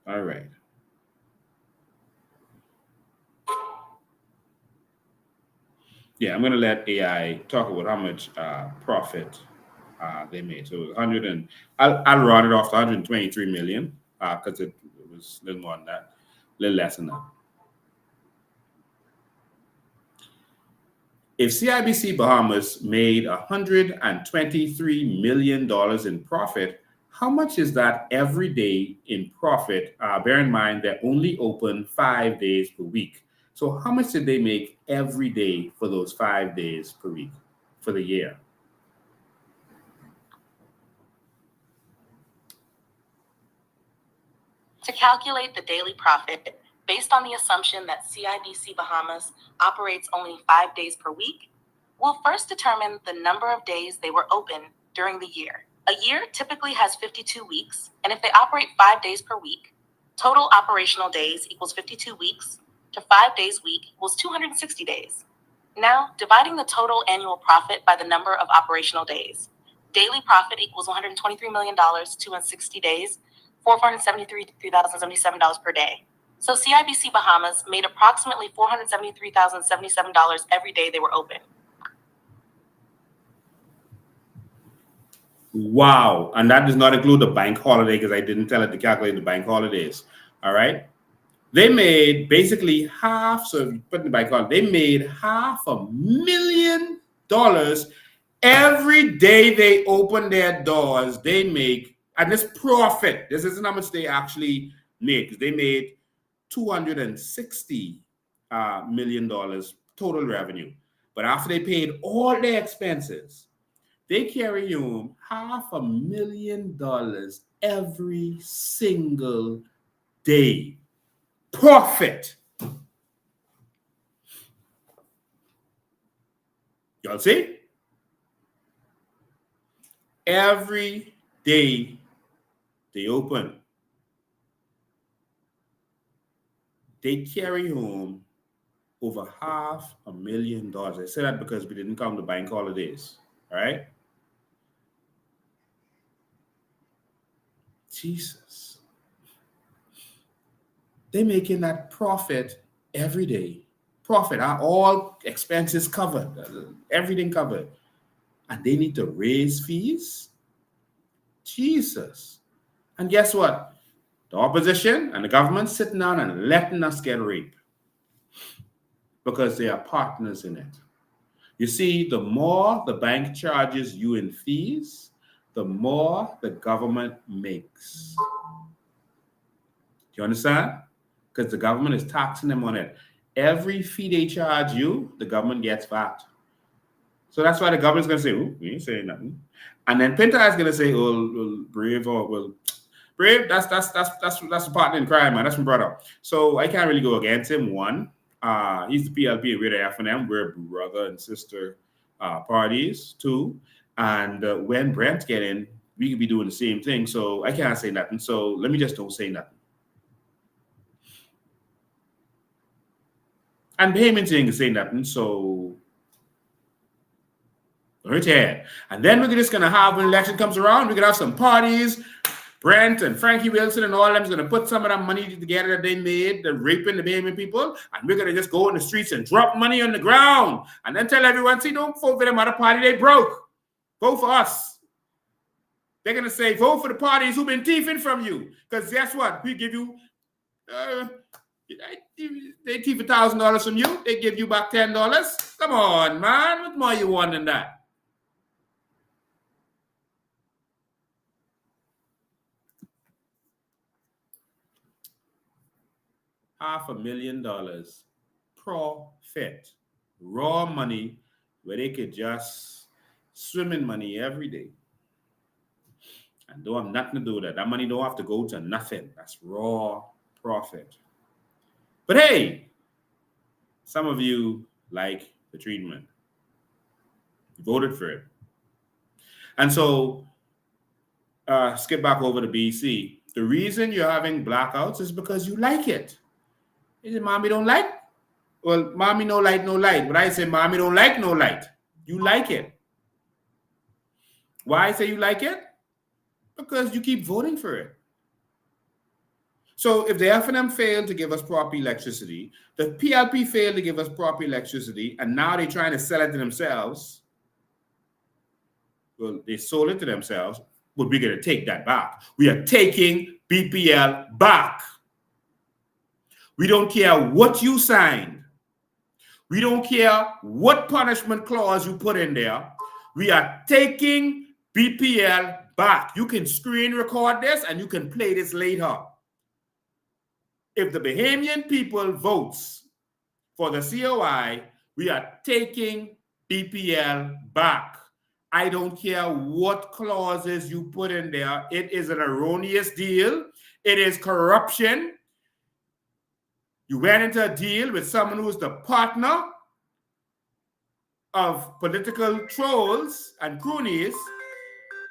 All right. Yeah, I'm gonna let AI talk about how much profit they made. So it was 100 and I'll round it off to 123 million because it was a little more than that. A little less than that. If CIBC Bahamas made $123 million in profit, how much is that every day in profit? Bear in mind they're only open 5 days per week. So how much did they make every day for those 5 days per week for the year? To calculate the daily profit, based on the assumption that CIBC Bahamas operates only 5 days per week, we'll first determine the number of days they were open during the year. A year typically has 52 weeks, and if they operate 5 days per week, total operational days equals 52 weeks to 5 days a week equals 260 days. Now, dividing the total annual profit by the number of operational days. Daily profit equals $123 million, 260 days, $473,077 per day. So CIBC Bahamas made approximately $473,077 every day they were open. Wow. And that does not include the bank holiday because I didn't tell it to calculate the bank holidays. All right. They made basically half. So if you put in the bank holiday, they made $500,000 every day they open their doors. They make, and this profit, this isn't how much they actually made because they made $260 million total revenue. But after they paid all their expenses, they carry home $500,000 every single day. Profit. Y'all see? Every day they open, they carry home over $500,000. I say that because we didn't count the bank holidays, all right? Jesus. They're making that profit every day. Profit, all expenses covered, everything covered. And they need to raise fees? Jesus. And guess what? The opposition and the government sitting down and letting us get raped because they are partners in it. You see, the more the bank charges you in fees, the more the government makes. Do you understand? Because the government is taxing them on it. Every fee they charge you, the government gets VAT. So that's why the government's going to say, oh, we ain't saying nothing. And then Pinta is going to say, oh, Brave, or well, Brave, that's a partner in crime, man. That's my brother. So I can't really go against him. One, he's the PLP and we're the F&M. We're brother and sister parties. Two, and when Brent get in, we could be doing the same thing. So I can't say nothing. So let me just don't say nothing. And Bahamians ain't saying nothing, so hurt your head. And then we're just gonna have, when election comes around, we're gonna have some parties. Brent and Frankie Wilson and all of them's gonna put some of that money together that they made, the raping the Bahamian people, and we're gonna just go in the streets and drop money on the ground and then tell everyone, see, don't vote for them other party, they broke. Vote for us. They're gonna say, vote for the parties who've been thieving from you. Because guess what? We give you they keep $1,000 from you, they give you back $10. Come on, man. What more you want than that? $500,000 profit. Raw money where they could just swim in money every day. And don't have nothing to do with that. That money don't have to go to nothing. That's raw profit. But hey, some of you like the treatment. You voted for it. And so, skip back over to BC. The reason you're having blackouts is because you like it. Is it mommy don't like? Well, mommy no light, no light. But I say mommy don't like no light. You like it. Why I say you like it? Because you keep voting for it. So if the F&M failed to give us proper electricity, the PLP failed to give us proper electricity, and now they're trying to sell it to themselves. Well, they sold it to themselves, but we're going to take that back. We are taking BPL back. We don't care what you signed. We don't care what punishment clause you put in there. We are taking BPL back. You can screen record this and you can play this later. If the Bahamian people votes for the COI, we are taking BPL back. I don't care what clauses you put in there. It is an erroneous deal. It is corruption. You went into a deal with someone who is the partner of political trolls and cronies,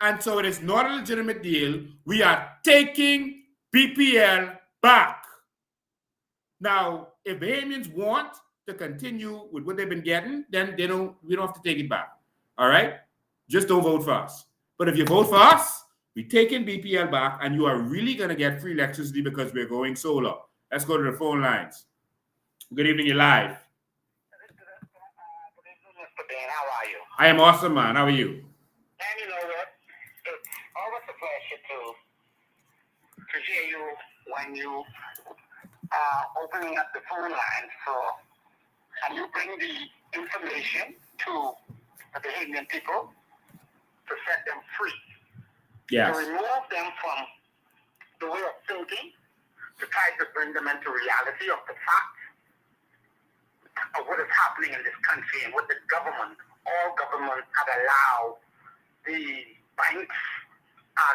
and so it is not a legitimate deal. We are taking BPL back. Now, if Bahamians want to continue with what they've been getting, then we don't have to take it back. All right? Just don't vote for us. But if you vote for us, we're taking BPL back, and you are really going to get free electricity because we're going solar. Let's go to the phone lines. Good evening, you're live. Good evening, Mr. Ben. How are you? I am awesome, man. How are you? And you know what? It's always a pleasure to hear you when you are opening up the phone line. So, and you bring the information to the Bahamian people to set them free. Yes. To remove them from the way of thinking, to try to bring them into reality of the facts of what is happening in this country and what the government, all governments have allowed the banks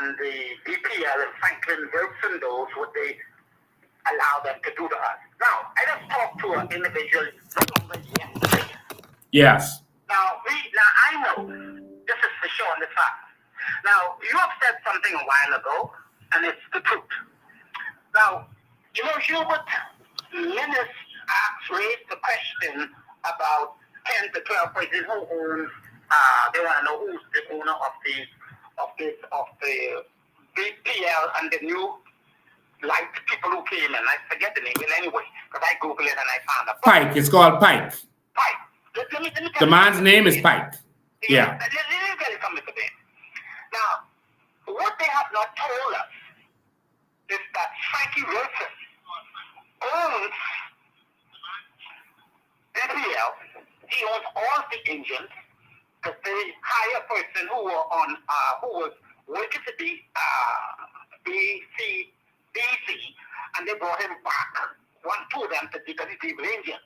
and the BPL and Franklin Wilson, those what they allow them to do to us. Now, I just talked to an individual yesterday. Yes. Now, know. This is for sure on the fact. Now, you have said something a while ago, and it's the truth. Now, Hubert Linus raised the question about 10 to 12 persons who own. They want to know who's the owner of the BPL and the new light people who came in. I forget the name, but anyway, because I googled it and I found a Pike. It's called Pike. Pike. Let me The man's name is Pike. Yeah. Let me tell you something today. Now, what they have not told us is that Frankie Wilson owns BPL. He owns all the engines because they hire a person who was working to be BEC, and they brought him back. Two of them because he did engines.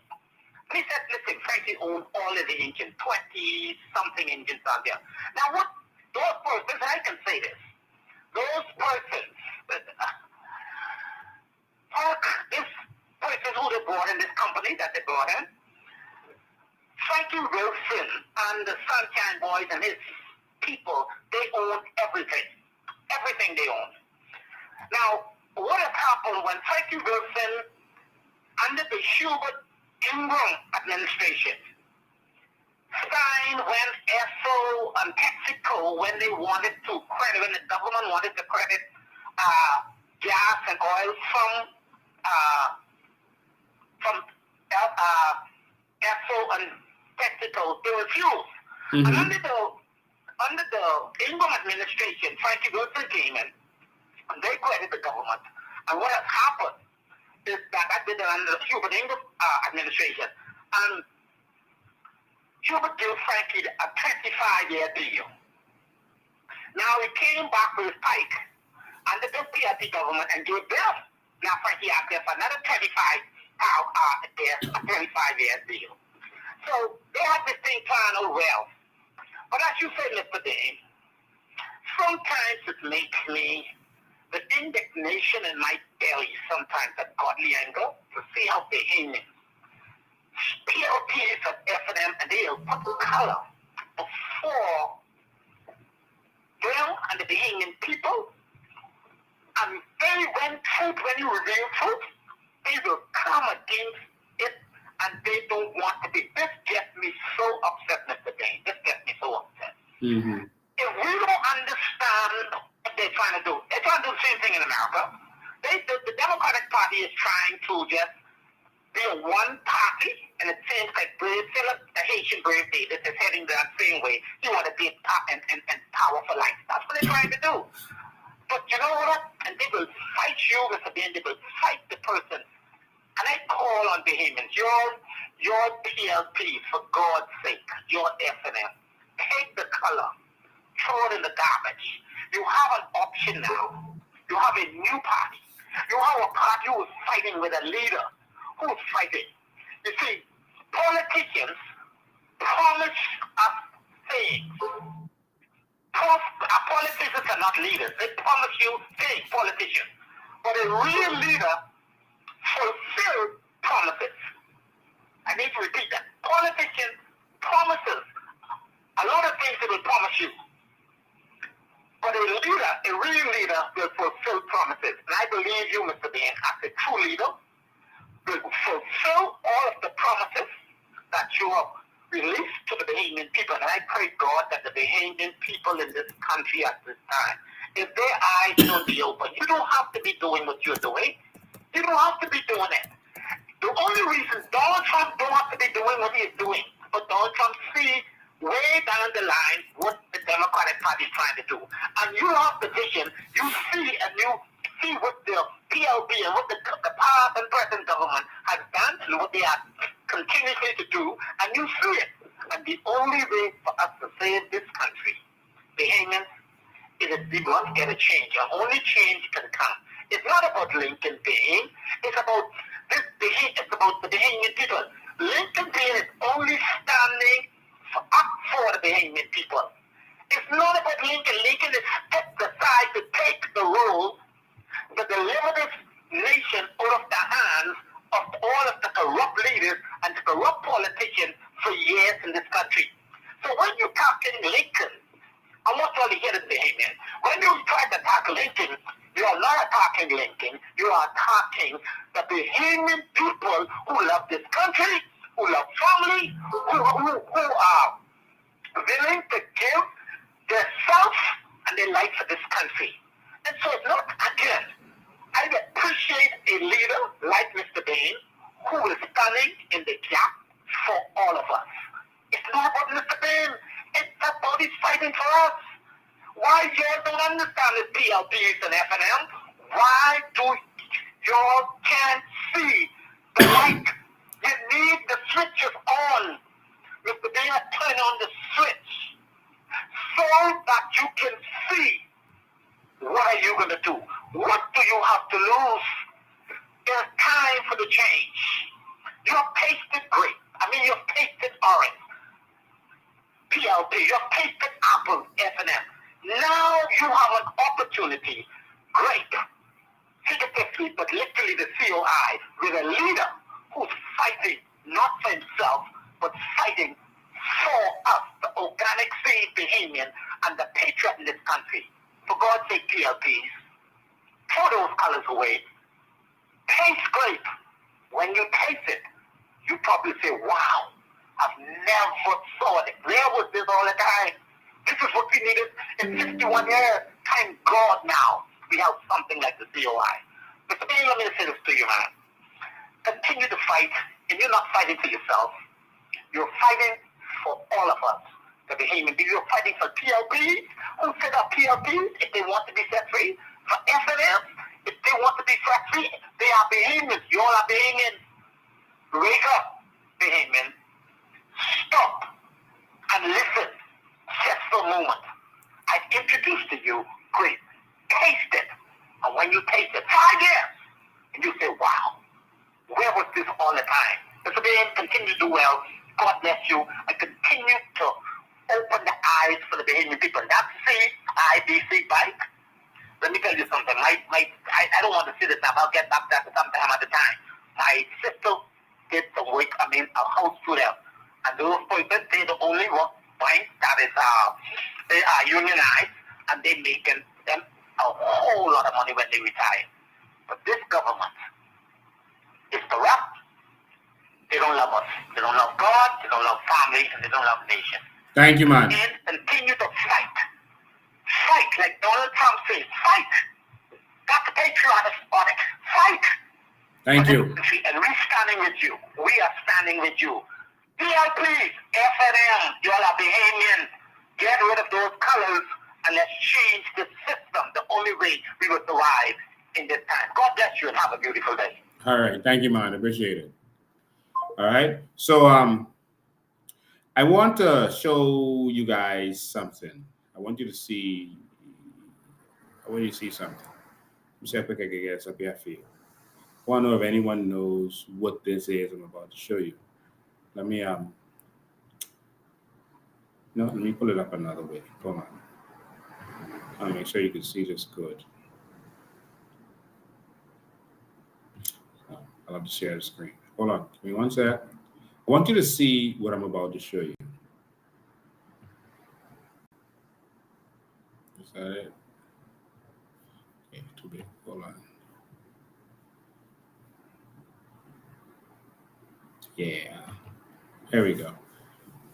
And he said, listen, Frankie owns all of the engines, 20-something engines out there. Now, what those persons, and I can say this, those persons, this person who they brought in, this company that they brought in, Frankie Wilson and the Sunshine Boys and his people, they own everything. Everything they own. Now, what has happened when Frankie Wilson, under the Hubert Ingram administration, signed when ESSO and PepsiCo, when they wanted to credit, when the government wanted to credit gas and oil from ESSO and PepsiCo, they refused. Mm-hmm. And under the Ingram administration, Frankie Wilson came in, and they credited the government. And what has happened is that did under the Hubert Ingram administration. And Hubert gave Frankie a 25-year deal. Now he came back with Pike under the PRP government and gave Bill. Now Frankie asked them for another 25-year deal. So they had this thing planned out well. But as you said, Mr. Dane, sometimes it makes me the indignation in my belly, sometimes a godly anger, to see how Bahamians, PLPs of F&M, and they'll put color before them and the Bahamian people. And when you reveal truth, they will come against it, and they don't want to be. This gets me so upset, Mr. Dane. This gets me so upset. Mm-hmm. If we don't understand what they're trying to do the same thing in America. The Democratic Party is trying to just be a one party, and it seems like Philip, the Haitian Brave Davis, is heading that same way. He want to be and power for life. That's what they're trying to do. But you know what? And they will fight you, Mr. Ben. They will fight the person. And I call on Bahamians, your PLP, for God's sake, your FNF, take the color, throw it in the garbage. You have an option now. You have a new party. You have a party who is fighting with a leader who is fighting. You see, politicians promise us things. Politicians are not leaders. They promise you things, politicians. But a real leader fulfills promises. I need to repeat that. Politicians promises a lot of things they will promise you. But a leader, a real leader, will fulfill promises. And I believe you, Mr. Bain, as a true leader, will fulfill all of the promises that you have released to the Bahamian people. And I pray, God, that the Bahamian people in this country at this time, if their eyes don't be open, you don't have to be doing what you're doing. You don't have to be doing it. The only reason Donald Trump don't have to be doing what he is doing, but Donald Trump see way down the line what the Democratic Party is trying to do. And you have the vision, you see, and you see what the PLP and what the past and present government has done and what they are continuously to do, and you see it. And the only way for us to save this country, Bahamians, is that we must get a change. And only change can come. It's not about Lincoln Bain. It's about it's about the Bahamian people. Lincoln Bain is only standing up for the Bahamian people. It's not about Lincoln. Lincoln is stepped aside to take the role to deliver this nation out of the hands of all of the corrupt leaders and the corrupt politicians for years in this country. So when you're talking Lincoln, I want you all to hear this behavior. When you try to attack Lincoln, you are not attacking Lincoln. You are attacking the Bahamian people who love this country, who love family, who are willing to give their self and their life for this country. And so it's not, again, I appreciate a leader like Mr. Bain who is standing in the gap for all of us. It's not about Mr. Bain. It's about he's fighting for us. Why y'all don't understand the PLPs and FNM? Why do y'all can't see the light? You need the switches on. Mr. Bain has turned on the switch so that you can see what are you going to do? What do you have to lose? It's time for the change. You've tasted grape. You've tasted orange. PLP, you've tasted apple, F&M. Now you have an opportunity, grape, figuratively, but literally the COI, with a leader who's fighting not for himself, but fighting for us, the organic seed Bahamian and the patriot in this country. For God's sake, PLPs, throw those colors away. Taste grape. When you taste it, you probably say, wow, I've never saw it. Where was this all the time? This is what we needed in 51 years. Thank God now we have something like the COI. Mr. Bain, let me say this to you, man. Continue to fight, and you're not fighting for yourself. You're fighting for all of us, the Bahamian people. You're fighting for PLPs, who said that PLPs, if they want to be set free, for FNF, if they want to be set free, they are Bahamians. You all are Bahamians. Wake up, Bahamian. Stop and listen just for a moment. I've introduced to you grape. Taste it. And when you taste it, 5 years, and you say, wow, where was this all the time? Mr. Bain, continue to do well. God bless you. And continue to open the eyes for the Bahamian people. That's CIBC bike. Let me tell you something. I don't want to see this now. I'll get back to that sometime at the time. My sister did some work, a house to them. And those people, they're the only one point that is, they are unionized, and they're making them a whole lot of money when they retire. But this government is corrupt. They don't love us. They don't love God. They don't love family, and they don't love nation. Thank you, man. And continue to fight. Fight, like Donald Trump says. Fight. That's patriotic. Fight. Thank you. And we're standing with you. We are standing with you. PLPs, FNM, you all are Bahamian. Get rid of those colors and let's change the system. The only way we will survive in this time. God bless you and have a beautiful day. All right. Thank you, man. Appreciate it. All right. So I want to show you guys something. I want you to see something. Let me see how quick I can get this up here for you. I want to know if anyone knows what this is I'm about to show you. Let me let me pull it up another way. Hold on. I'll make sure you can see this good. I'll have to share the screen. Hold on. Give me one sec. I want you to see what I'm about to show you. Is that it? Okay, too big. Hold on. Yeah. There we go.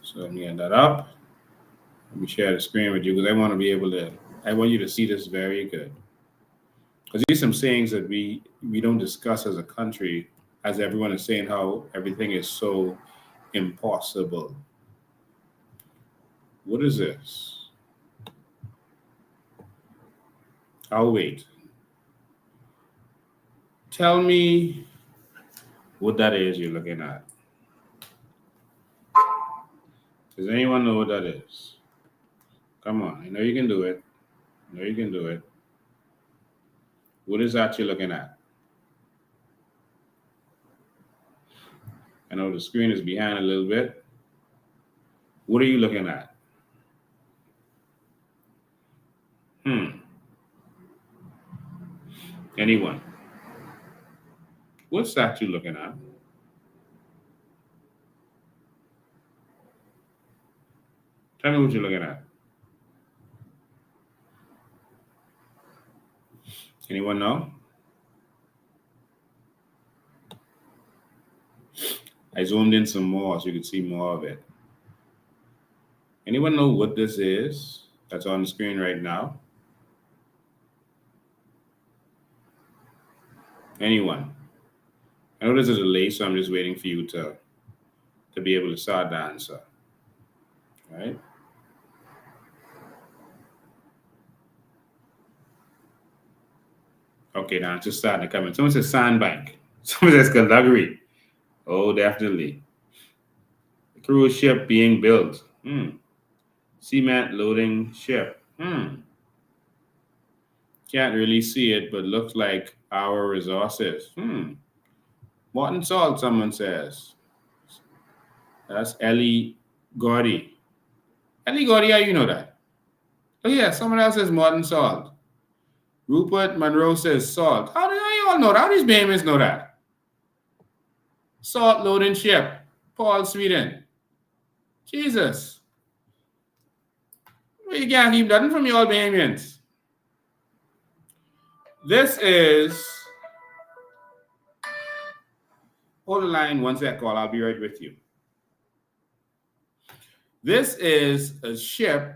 So let me get that up. Let me share the screen with you because I want you to see this very good. Because these are some sayings that we don't discuss as a country, as everyone is saying how everything is so impossible. What is this? I'll wait. Tell me what that is you're looking at. Does anyone know what that is? Come on, I know you can do it. I know you can do it. What is that you're looking at? I know the screen is behind a little bit. What are you looking at? Anyone? What's that you're looking at? Tell me what you're looking at. Anyone know? I zoomed in some more so you could see more of it. Anyone know what this is that's on the screen right now? Anyone? I know there's a delay, so I'm just waiting for you to be able to start the answer. All right? Okay, the answer's starting to come in. Someone says sandbank. Someone says Calgary. Oh, definitely. A cruise ship being built. Cement loading ship. Can't really see it, but looks like our resources. Molten salt, someone says. That's Ellie Gordy. Ellie Gordy, how you know that? Oh yeah, someone else says molten salt. Rupert Monroe says salt. How do you all know that? How do these Bahamians know that? Salt loading ship. Paul, Sweden. Jesus. Well, you can't keep nothing from you all Bahamians. This is... Hold the line one sec, call. I'll be right with you. This is a ship,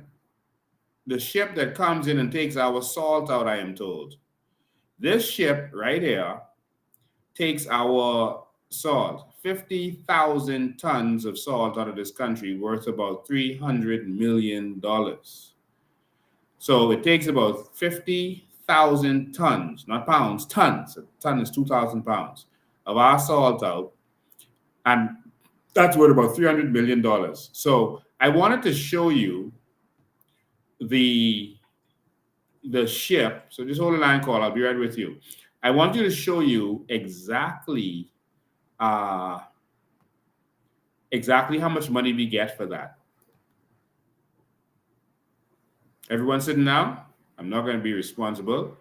the ship that comes in and takes our salt out, I am told. This ship right here takes our salt, 50,000 tons of salt out of this country, worth about $300 million. So it takes about 50,000 tons, not pounds, tons. A ton is 2,000 pounds of our salt out, and that's worth about $300 million. So I wanted to show you the ship. So just hold the line, call. I'll be right with you. I want you to show you exactly how much money we get for that. Everyone sitting down? I'm not going to be responsible.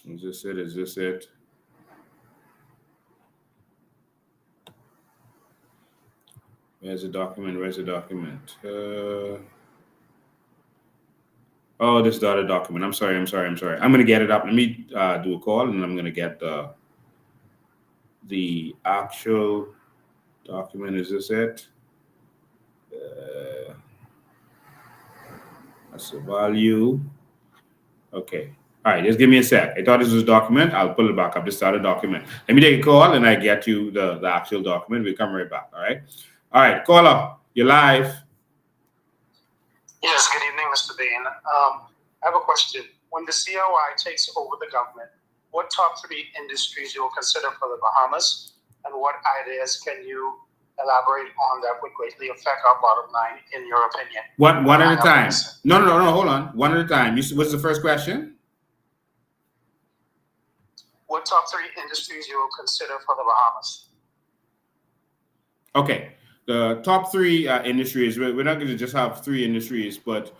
Is this it? Is this it? Where's the document? Where's the document? Oh, this is the other document. I'm sorry. I'm going to get it up. Let me do a call, and I'm going to get the actual document. Is this it? That's the value. Okay. All right, just give me a sec. I thought this was a document. I'll pull it back up. This is a document. Let me take a call, and I get you the actual document. We'll come right back. All right. All right, caller, you're live. Yes, good evening, Mr. Bain. I have a question. When the COI takes over the government, what top 3 industries you will consider for the Bahamas, and what ideas can you elaborate on that would greatly affect our bottom line, in your opinion? One at a time. No, hold on. One at a time. What's the first question? What top 3 industries you will consider for the Bahamas? Okay. The top 3 industries, we're not going to just have 3 industries, but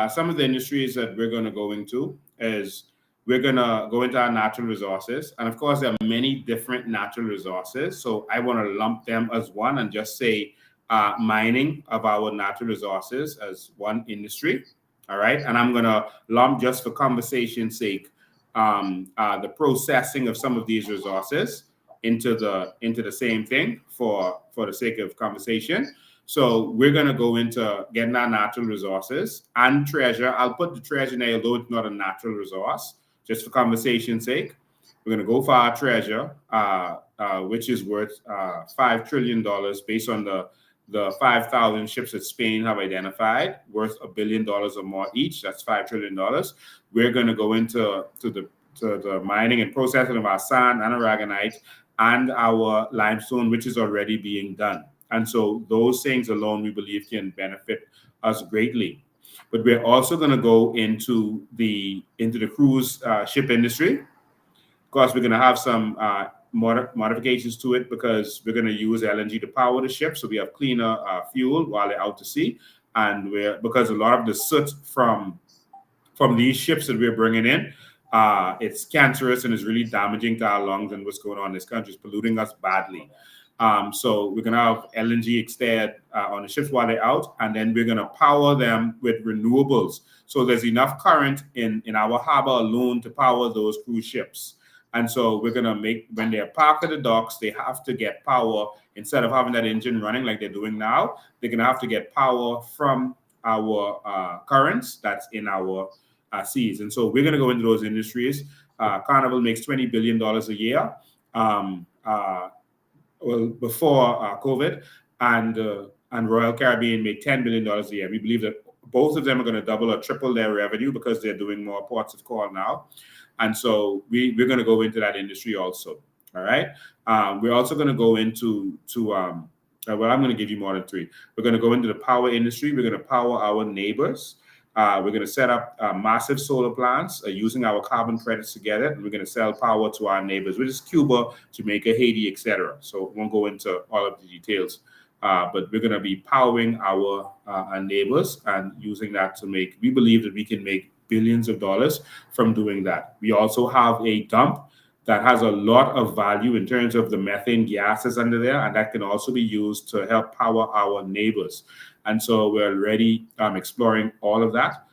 some of the industries that we're going to go into is we're going to go into our natural resources. And of course, there are many different natural resources. So I want to lump them as one and just say mining of our natural resources as one industry. All right. And I'm going to lump, just for conversation's sake, the processing of some of these resources into the same thing for the sake of conversation. So we're going to go into getting our natural resources and treasure. I'll put the treasure there, although it's not a natural resource, just for conversation's sake. We're going to go for our treasure, which is worth $5 trillion based on the 5,000 ships that Spain have identified, worth $1 billion or more each. That's $5 trillion. We're going to go into the mining and processing of our sand and aragonite and our limestone, which is already being done. And so those things alone, we believe, can benefit us greatly. But we're also going to go into the cruise ship industry. Of course, we're going to have some modifications to it because we're going to use LNG to power the ship, so we have cleaner fuel while they're out to sea. And because a lot of the soot from these ships that we're bringing in, it's cancerous and is really damaging to our lungs, and what's going on in this country is polluting us badly. So we're going to have LNG instead on the ships while they're out, and then we're going to power them with renewables. So there's enough current in our harbor alone to power those cruise ships. And so we're going to make, when they're parked at the docks, they have to get power. Instead of having that engine running like they're doing now, they're going to have to get power from our currents that's in our seas. And so we're going to go into those industries. Carnival makes $20 billion a year. Before COVID, and Royal Caribbean made $10 billion a year. We believe that both of them are going to double or triple their revenue because they're doing more ports of call now. And so we're going to go into that industry also. All right. We're also going to go into I'm going to give you more than three. We're going to go into the power industry. We're going to power our neighbors. We're going to set up massive solar plants using our carbon credits together. And we're going to sell power to our neighbors, which is Cuba, Jamaica, Haiti, etc. So we won't go into all of the details. But we're going to be powering our neighbors and using that to make, we believe that we can make billions of dollars from doing that. We also have a dump that has a lot of value in terms of the methane gases under there, and that can also be used to help power our neighbors. And so we're already exploring all of that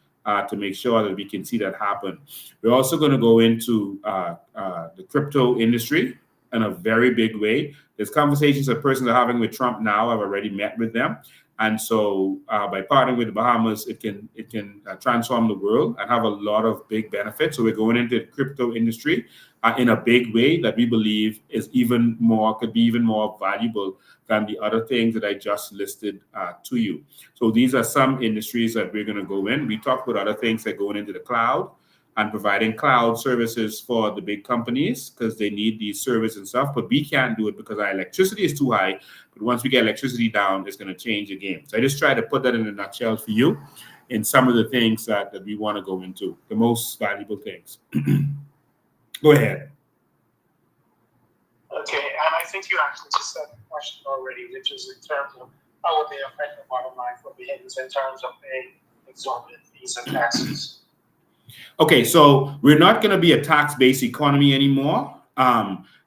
to make sure that we can see that happen. We're also going to go into the crypto industry in a very big way. There's conversations that persons are having with Trump now. I've already met with them. And so by partnering with the Bahamas, it can transform the world and have a lot of big benefits. So we're going into the crypto industry in a big way that we believe is could be even more valuable than the other things that I just listed to you. So these are some industries that we're going to go in. We talked about other things that going into the cloud and providing cloud services for the big companies because they need these services and stuff, but we can't do it because our electricity is too high. But once we get electricity down, it's going to change the game. So I just try to put that in a nutshell for you in some of the things that we want to go into, the most valuable things. Go ahead. Okay, and I think you actually just said the question already, which is in terms of how would they affect the bottom line for Bahamians in terms of paying exorbitant fees and taxes. Okay, so we're not going to be a tax-based economy anymore.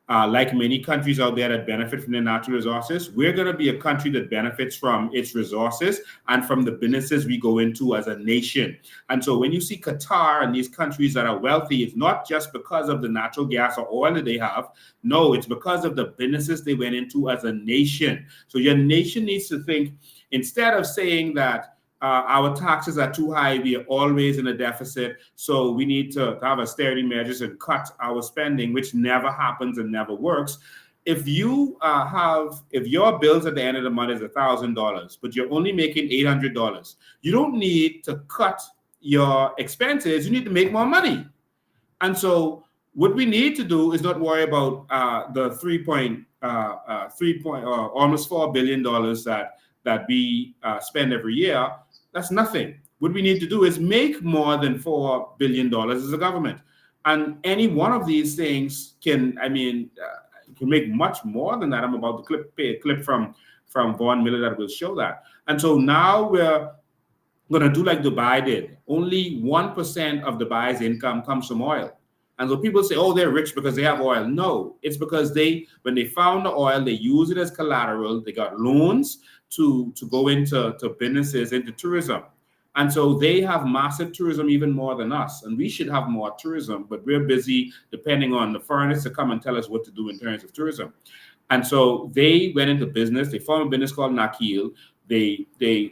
Like many countries out there that benefit from their natural resources, we're going to be a country that benefits from its resources and from the businesses we go into as a nation. And so when you see Qatar and these countries that are wealthy, it's not just because of the natural gas or oil that they have. No, it's because of the businesses they went into as a nation. So your nation needs to think, instead of saying that our taxes are too high, we are always in a deficit, so we need to have austerity measures and cut our spending, which never happens and never works. If your bills at the end of the month is $1,000, but you're only making $800, you don't need to cut your expenses, you need to make more money. And so what we need to do is not worry about the almost $4 billion that we spend every year. That's nothing. What we need to do is make more than $4 billion as a government. And any one of these things can make much more than that. I'm about to play a clip from Vaughn Miller that will show that. And so now we're going to do like Dubai did. Only 1% of Dubai's income comes from oil. And so people say, oh, they're rich because they have oil. No, it's because when they found the oil, they use it as collateral. They got loans to go into businesses, into tourism. And so they have massive tourism, even more than us. And we should have more tourism, but we're busy depending on the foreigners to come and tell us what to do in terms of tourism. And so they went into business. They formed a business called Nakil. They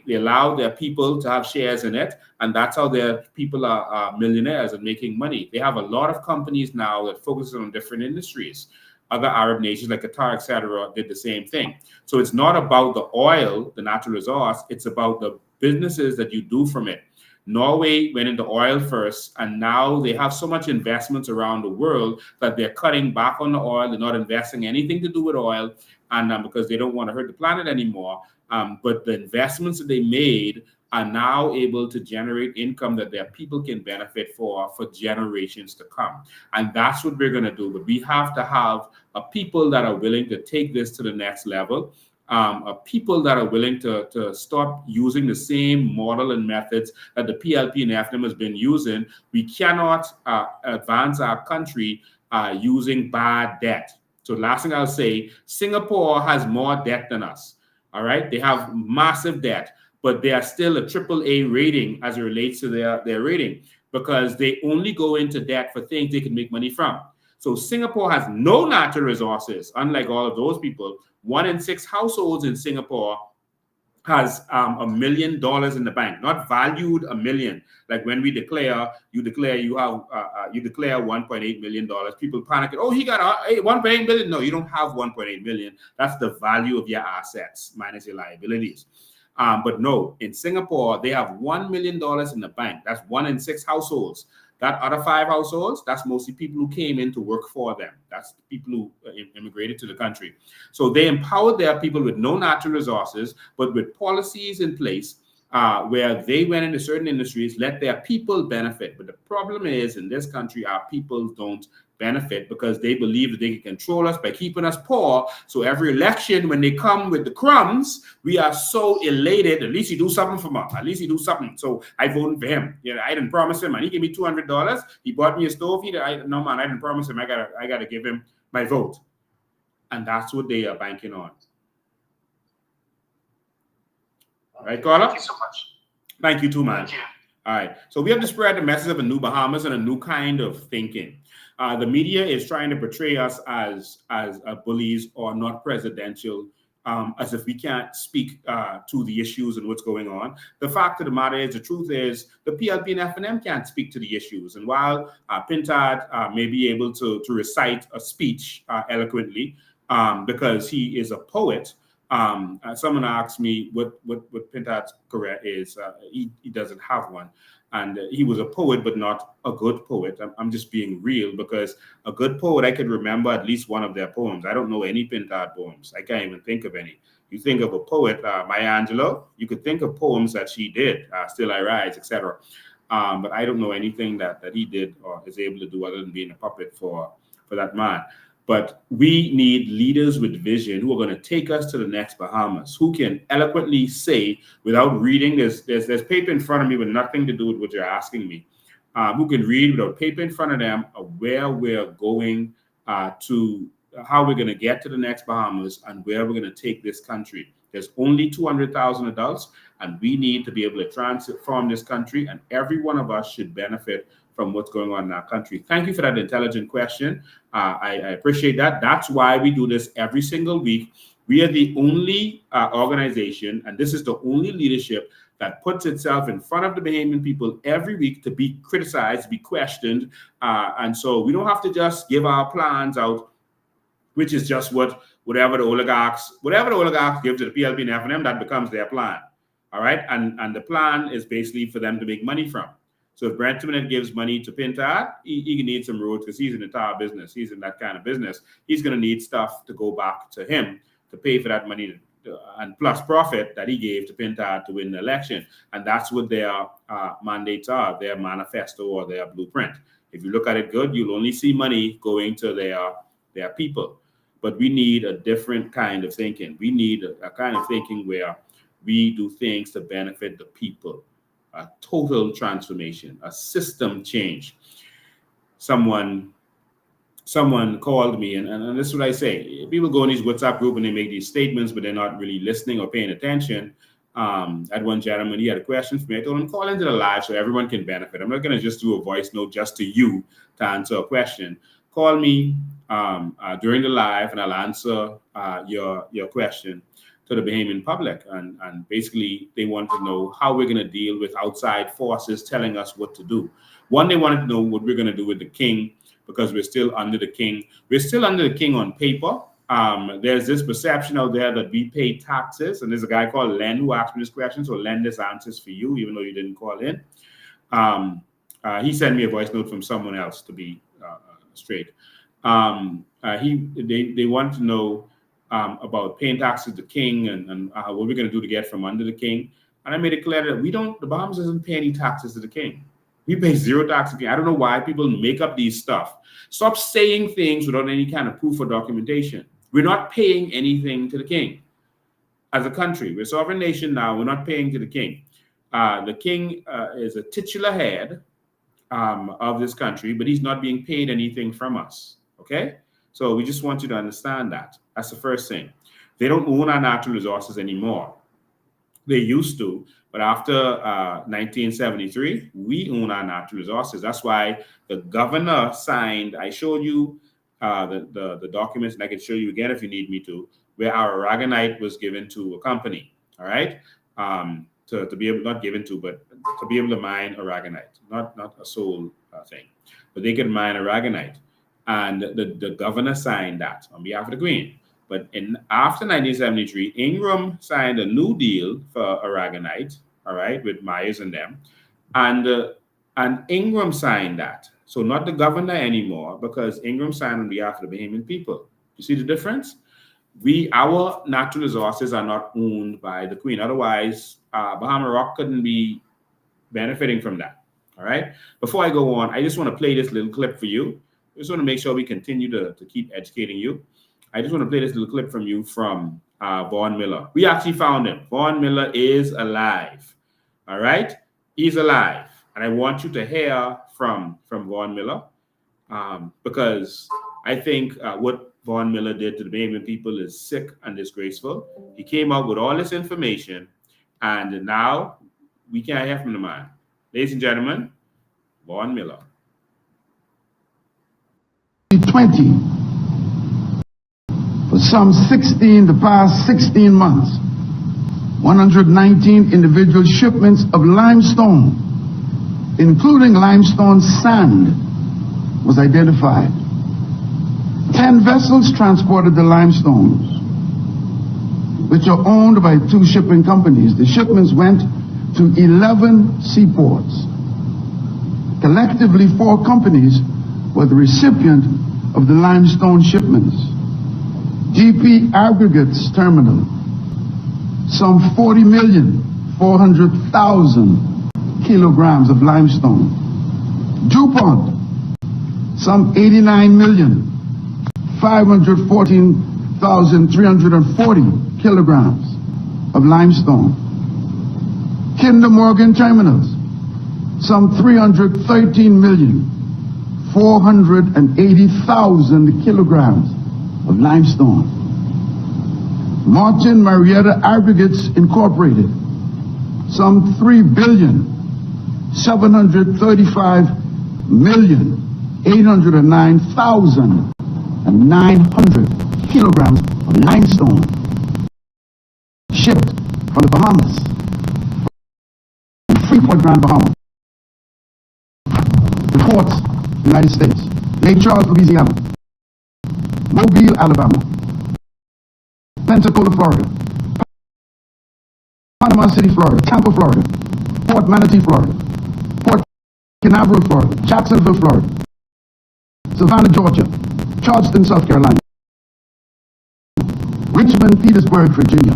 allowed their people to have shares in it, and that's how their people are millionaires and making money. They have a lot of companies now that focus on different industries. Other Arab nations like Qatar, etc., did the same thing. So it's not about the oil, the natural resource, it's about the businesses that you do from it. Norway went into oil first, and now they have so much investments around the world that they're cutting back on the oil. They're not investing anything to do with oil, and because they don't want to hurt the planet anymore. But the investments that they made are now able to generate income that their people can benefit for generations to come. And that's what we're going to do. But we have to have a people that are willing to take this to the next level, people that are willing to stop using the same model and methods that the PLP and FNM has been using. We cannot advance our country using bad debt. So the last thing I'll say, Singapore has more debt than us. All right. They have massive debt, but they are still a AAA rating as it relates to their rating because they only go into debt for things they can make money from. So Singapore has no natural resources, unlike all of those people. 1 in 6 households in Singapore has $1 million in the bank, not valued $1 million. Like when we declare, you declare 1.8 million dollars. People panic. Oh, he got 1.8 million. No, you don't have 1.8 million. That's the value of your assets minus your liabilities. But no, in Singapore they have $1 million in the bank. That's 1 in 6 households. That other 5 households, that's mostly people who came in to work for them. That's people who immigrated to the country. So they empowered their people with no natural resources, but with policies in place where they went into certain industries, let their people benefit. But the problem is, in this country, our people don't benefit because they believe that they can control us by keeping us poor. So every election, when they come with the crumbs, we are so elated. At least he do something for me. At least he do something. So I voted for him. You know, I didn't promise him, and he gave me $200. He bought me a stove. No man, I didn't promise him. I gotta give him my vote, and that's what they are banking on. All right, Carla? Thank you so much. Thank you too, man. Thank you. All right. So we have to spread the message of a new Bahamas and a new kind of thinking. The media is trying to portray us as bullies or not presidential, as if we can't speak to the issues and what's going on. The fact of the matter is, the truth is, the PLP and FNM can't speak to the issues. And while Pintard may be able to recite a speech eloquently because he is a poet, someone asked me what Pintard's career is. He doesn't have one. And he was a poet, but not a good poet. I'm just being real, because a good poet, I could remember at least one of their poems. I don't know any Pintard poems. I can't even think of any. You think of a poet, Maya Angelou, you could think of poems that she did, Still I Rise, etc. But I don't know anything that he did or is able to do other than being a puppet for that man. But we need leaders with vision who are going to take us to the next Bahamas, who can eloquently say without reading. There's paper in front of me with nothing to do with what you're asking me. Who can read without paper in front of them where we're going to, how we're going to get to the next Bahamas and where we're going to take this country. There's only 200,000 adults, and we need to be able to transform this country, and every one of us should benefit from what's going on in our country. Thank you for that intelligent question. I appreciate that. That's why we do this every single week. We are the only organization, and this is the only leadership that puts itself in front of the Bahamian people every week to be criticized, to be questioned. And so we don't have to just give our plans out, which is just whatever the oligarchs give to the PLP and FNM, that becomes their plan. All right. And the plan is basically for them to make money from. So if Brent Timonette gives money to Pintard, he needs some roads because he's in the tar business. He's in that kind of business. He's going to need stuff to go back to him to pay for that money and plus profit that he gave to Pintard to win the election. And that's what their mandates are, their manifesto or their blueprint. If you look at it good, you'll only see money going to their people. But we need a different kind of thinking. We need a kind of thinking where we do things to benefit the people. A total transformation, a system change. Someone called me, and this is what I say. People go in these WhatsApp group and they make these statements, but they're not really listening or paying attention. I had one gentleman, he had a question for me. I told him, call into the live so everyone can benefit. I'm not going to just do a voice note just to you to answer a question. Call me during the live, and I'll answer your question to the Bahamian public. And basically, they want to know how we're going to deal with outside forces telling us what to do. One, they wanted to know what we're going to do with the king, because we're still under the king. We're still under the king on paper. There's this perception out there that we pay taxes. And there's a guy called Len who asked me this question. So Len, this answers for you, even though you didn't call in. He sent me a voice note from someone else, to be straight. They want to know about paying taxes to the king and what we're going to do to get from under the king. And I made it clear that the Bahamas doesn't pay any taxes to the king. We pay zero tax to the king. I don't know why people make up these stuff. Stop saying things without any kind of proof or documentation. We're not paying anything to the king. As a country, we're a sovereign nation now. We're not paying to the king. The king is a titular head of this country, but he's not being paid anything from us. Okay? So we just want you to understand that. That's the first thing. They don't own our natural resources anymore. They used to, but after 1973, we own our natural resources. That's why the governor signed, I showed you the documents, and I can show you again if you need me to, where our aragonite was given to a company, all right? To be able, not given to, but to be able to mine aragonite, not a sole thing, but they could mine aragonite. And the governor signed that on behalf of the Queen. But after 1973, Ingram signed a new deal for aragonite, all right, with Myers and them. And Ingram signed that. So not the governor anymore, because Ingram signed on behalf of the Bahamian people. You see the difference? Our natural resources are not owned by the Queen. Otherwise, Bahama Rock couldn't be benefiting from that. All right. Before I go on, I just want to play this little clip for you. I just want to make sure we continue to keep educating you. I just want to play this little clip from you from Vaughn Miller. We actually found him. Vaughn Miller is alive. All right. He's alive. And I want you to hear from Vaughn Miller because I think what Vaughn Miller did to the Bahamian people is sick and disgraceful. He came out with all this information, and now we can't hear from the man. Ladies and gentlemen, Vaughn Miller. 20 for the past 16 months, 119 individual shipments of limestone, including limestone sand, was identified. 10 vessels transported the limestones, which are owned by 2 shipping companies. The shipments went to 11 seaports. Collectively, 4 companies were the recipient of the limestone shipments. GP Aggregates Terminal, some 40,400,000 kilograms of limestone. DuPont, some 89,514,340 kilograms of limestone. Kinder Morgan Terminals, some 313,480,000 kilograms of limestone. Martin Marietta Aggregates Incorporated, some 3,735,809,900 kilograms of limestone shipped from the Bahamas, from Freeport, Grand Bahama, the ports, United States, Lake Charles, Louisiana, Mobile, Alabama, Pensacola, Florida, Panama City, Florida, Tampa, Florida, Port Manatee, Florida, Port Canaveral, Florida, Jacksonville, Florida, Savannah, Georgia, Charleston, South Carolina, Richmond, Petersburg, Virginia.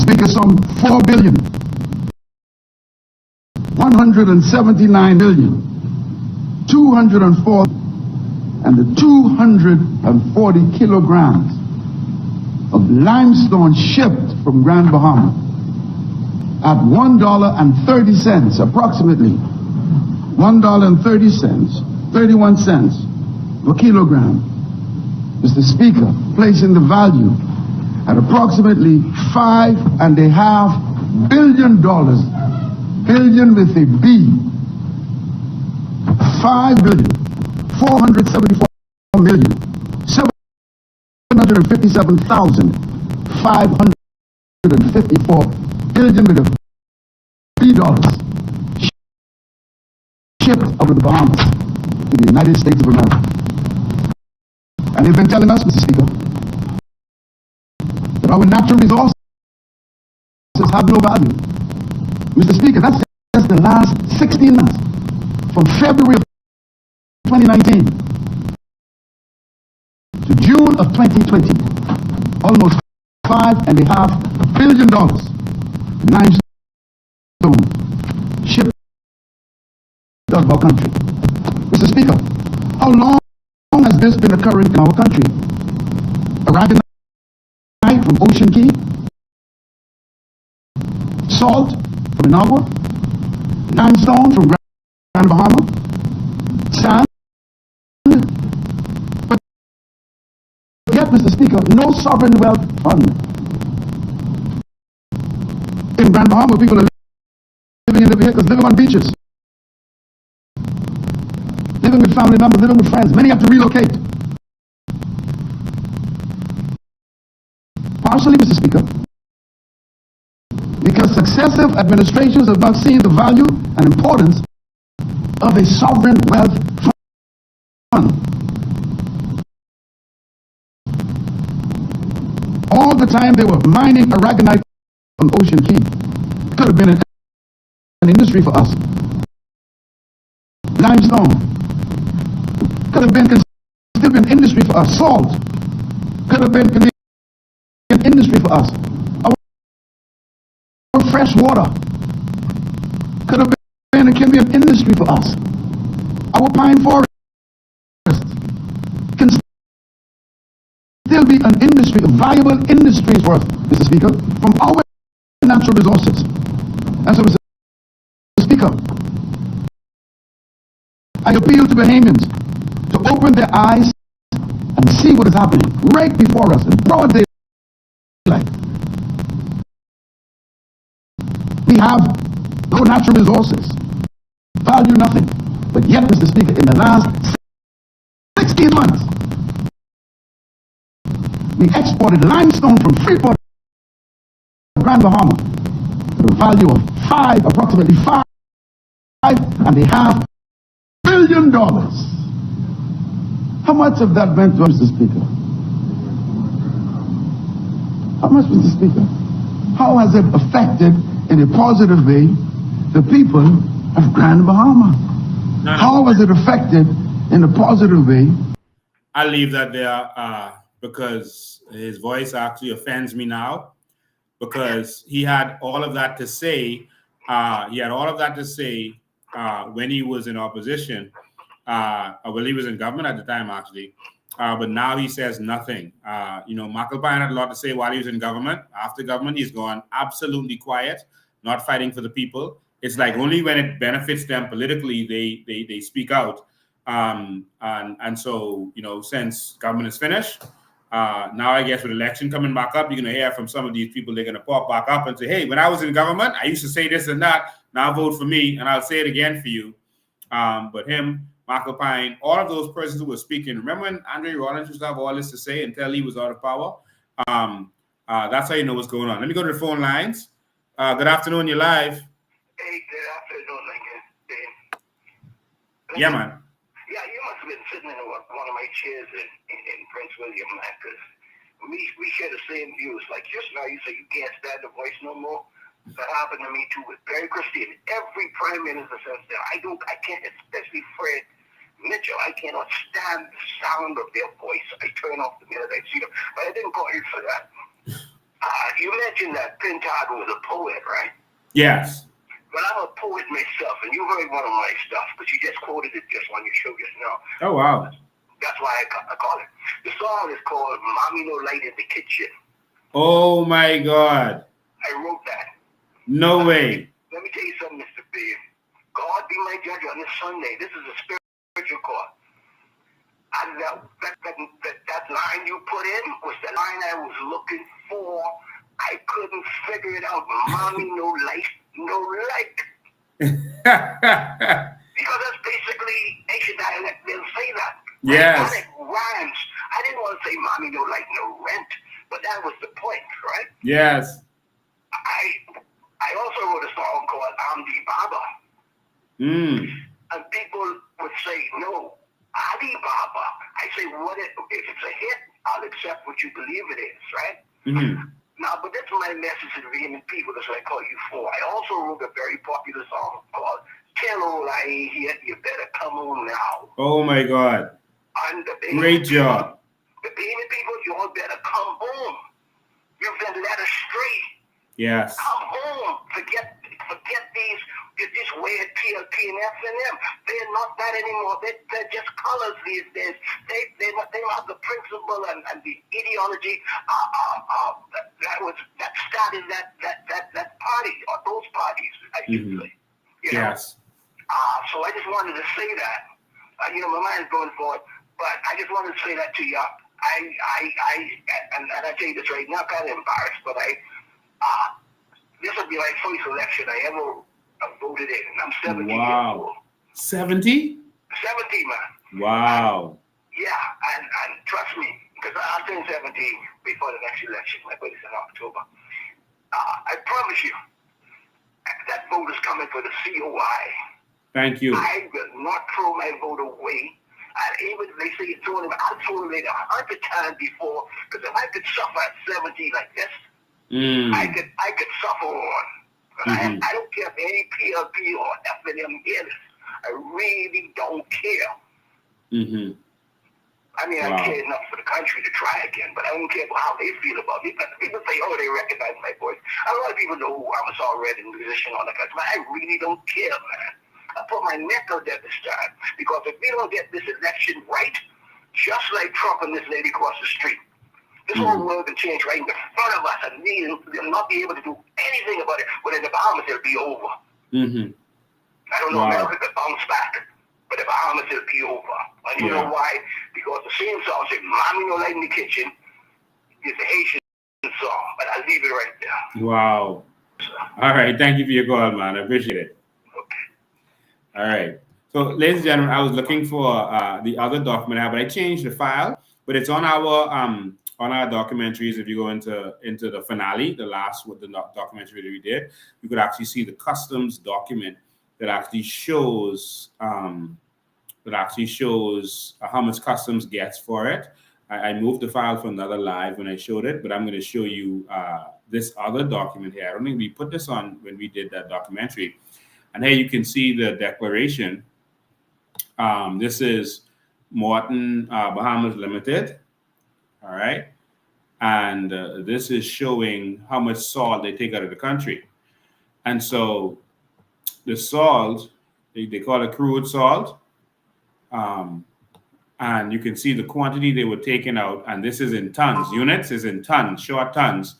Speaker, some 4,179,204 and the 240 kilograms of limestone shipped from Grand Bahama at $1.30, approximately $1.31 per kilogram. Mr. Speaker, placing the value at approximately $5.5 billion, billion with a B, 5,477,554 billion with a B dollars shipped over the Bahamas to the United States of America. And they've been telling us, Mr. Speaker, that our natural resources have no value. Mr. Speaker, that's just the last 16 months, from February of 2019 to June of 2020, almost $5.5 billion limestone shipped out of our country. Mr. Speaker, how long has this been occurring in our country? Aragonite from Ocean Key, salt from Inagua, limestone from Grand Bahama, sand yet, Mr. Speaker, no sovereign wealth fund. In Grand Bahama, people are living in the vehicles, living on beaches, living with family members, living with friends. Many have to relocate. Partially, Mr. Speaker, because successive administrations have not seen the value and importance of a sovereign wealth fund. All the time they were mining aragonite on Ocean Key. Could have been an industry for us. Limestone. Could have been still been industry for us. Salt. Could have been an industry for us. Our fresh water. Could have been, it can be an industry for us. Our pine forest can still be an industry, a viable industry for us, Mr. Speaker, from our natural resources. And so, Mr. Speaker, I appeal to Bahamians to open their eyes and see what is happening right before us in broad daylight. We have no natural resources, value nothing, but yet, Mr. Speaker, in the last 16 months, we exported limestone from Freeport, Grand Bahama, to the value of approximately $5.5 billion. How much of that went to us, Mr. Speaker? How much, Mr. Speaker? How has it affected in a positive way the people of Grand Bahama? How has it affected in a positive way? I'll leave that there because his voice actually offends me now, because he had all of that to say. When he was in opposition. Well, he was in government at the time, actually. But now he says nothing. McAlpine had a lot to say while he was in government. After government, he's gone absolutely quiet, not fighting for the people. It's like only when it benefits them politically, they speak out. And so, since government is finished, now I guess with election coming back up, you're going to hear from some of these people. They're going to pop back up and say, hey, when I was in government, I used to say this and that. Now vote for me, and I'll say it again for you. But him, McAlpine, all of those persons who were speaking. Remember when Andre Rollins used to have all this to say until he was out of power? That's how you know what's going on. Let me go to the phone lines. Good afternoon, you're live. Hey, good afternoon, Lincoln. Yeah, man. Yeah, you must have been sitting in one of my chairs in Prince William, man, because we share the same views. Like just now, you say you can't stand the voice no more. That happened to me too with Barry Christine. Every prime minister since then, I can't, especially Fred Mitchell, I cannot stand the sound of their voice. I turn off the minute I see them. But I didn't call you for that. You mentioned that Pintard was a poet, right? Yes. But I'm a poet myself, and you heard one of my stuff, because you just quoted it just on your show just now. Oh, wow. That's why I call it. The song is called Mommy No Light in the Kitchen. Oh, my God. I wrote that. No way. Let me tell you something, Mr. B. God be my judge on this Sunday. This is a spiritual court. And that line you put in was the line I was looking for. I couldn't figure it out. Mommy, no light, no light. Because that's basically Asian dialect. They'll say that. Yes. Right? It rhymes. I didn't want to say mommy, no light, no rent. But that was the point, right? Yes. I also wrote a song called Amdi Baba. And people would say, no, Ali Baba. I say, if it's a hit, I'll accept what you believe it is, right? Mm-hmm. Now, but that's my message to the vehement people. That's what I call you for. I also wrote a very popular song called Tell All I Ain't Here, You Better Come On Now. Oh, my God. And Great job. The vehement people, you all better come home. You've been led astray. Yes. Come home. Forget these weird PLP and F&M. They're not that anymore. They're just colors these days. They have the principle and the ideology that started that party or those parties, I should say. Yes. So I just wanted to say that. My mind's going forward, but I just wanted to say that to you and I tell you this right now, I'm kind of embarrassed, but this will be my first election I ever voted in. I'm 70 years old. 70? 70, man. Wow. And trust me, because I'll turn 70 before the next election. My birthday's in October. I promise you, that vote is coming for the COI. Thank you. I will not throw my vote away. And even they say you're throwing it, I'll throw it 100 times before. Because if I could suffer at 70 like this, I could suffer on. I don't care if any PLP or FNM is. I really don't care. I mean, I care enough for the country to try again, but I don't care about how they feel about me. But people say, oh, they recognize my voice. A lot of people know who I was already in musician on the country. I really don't care, man. I put my neck out there this time, because if we don't get this election right, just like Trump and this lady across the street, this whole world will change right in front of us, and they'll not be able to do anything about it. But in the Bahamas, it'll be over. I don't know, America could bounce back, but the Bahamas, it'll be over. And you know why? Because the same song said, Mommy No Light in the Kitchen is a Haitian song, but I'll leave it right there. Wow. All right. Thank you for your call, man. I appreciate it. All right. So, ladies and gentlemen, I was looking for the other document, but I changed the file. But it's on our documentaries. If you go into the finale, the last with the documentary that we did, you could actually see the customs document that actually shows how much customs gets for it. I moved the file from another live when I showed it, but I'm going to show you this other document here. I don't think we put this on when we did that documentary. And here you can see the declaration. This is Morton Bahamas Limited. All right. And this is showing how much salt they take out of the country. And so the salt, they call it crude salt. And you can see the quantity they were taking out. And this is in tons. Units is in tons, short tons.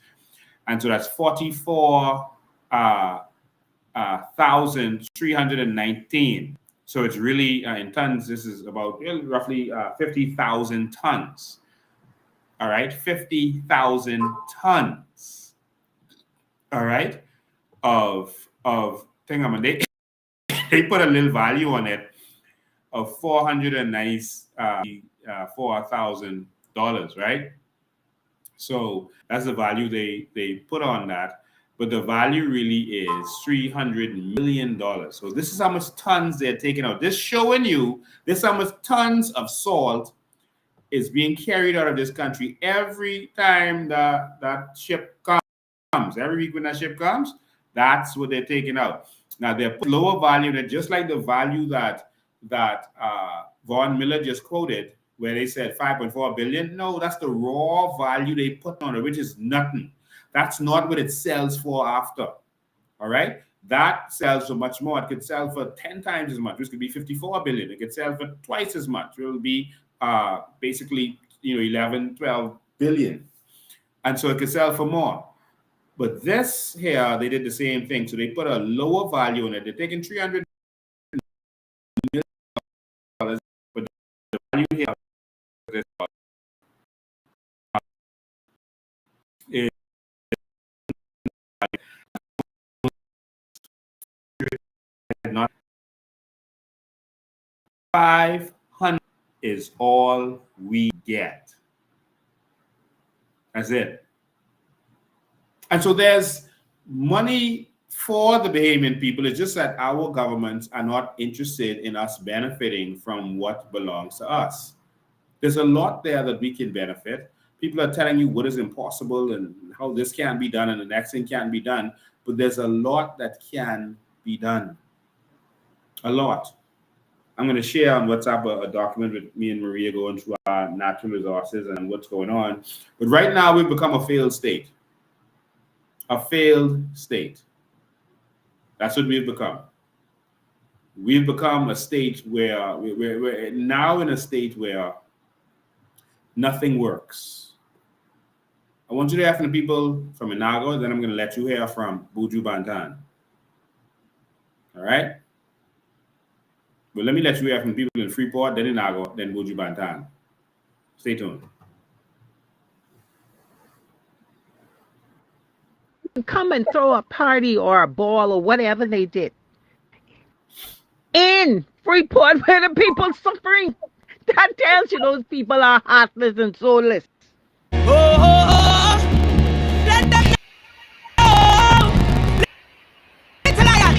And so that's 44,319. So it's really in tons. This is about roughly 50,000 tons. All right, 50,000 tons. All right, of thing. They put a little value on it of $494,000, right? So that's the value they put on that. But the value really is $300 million. So this is how much tons they're taking out. This showing you this how much tons of salt is being carried out of this country every time that ship comes. Every week when that ship comes, that's what they're taking out. Now they're lower value than just like the value that Vaughn Miller just quoted, where they said 5.4 billion. No, that's the raw value they put on it, which is nothing. That's not what it sells for after. All right. That sells for much more. It could sell for 10 times as much, which could be 54 billion. It could sell for twice as much. It will be basically 11, 12 billion. And so it could sell for more. But this here, they did the same thing. So they put a lower value on it. They're taking $300 million, but the value here is not 500 is all we get. That's it. And so there's money for the Bahamian people. It's just that our governments are not interested in us benefiting from what belongs to us. There's a lot there that we can benefit. People are telling you what is impossible and how this can't be done and the next thing can't be done. But there's a lot that can be done. A lot. I'm going to share on WhatsApp a document with me and Maria going through our natural resources and what's going on. But right now we've become a failed state. A failed state. That's what we've become. We've become a state where we're now in a state where nothing works. I want you to hear from the people from Inago, then I'm going to let you hear from Buju Banton. All right? But let me let you hear from people in Freeport, then Inago, then Buju Banton. Stay tuned. come and throw a party or a ball or whatever they did in Freeport where the people suffering. That tells you those people are heartless and soulless. Let them know. Little lion.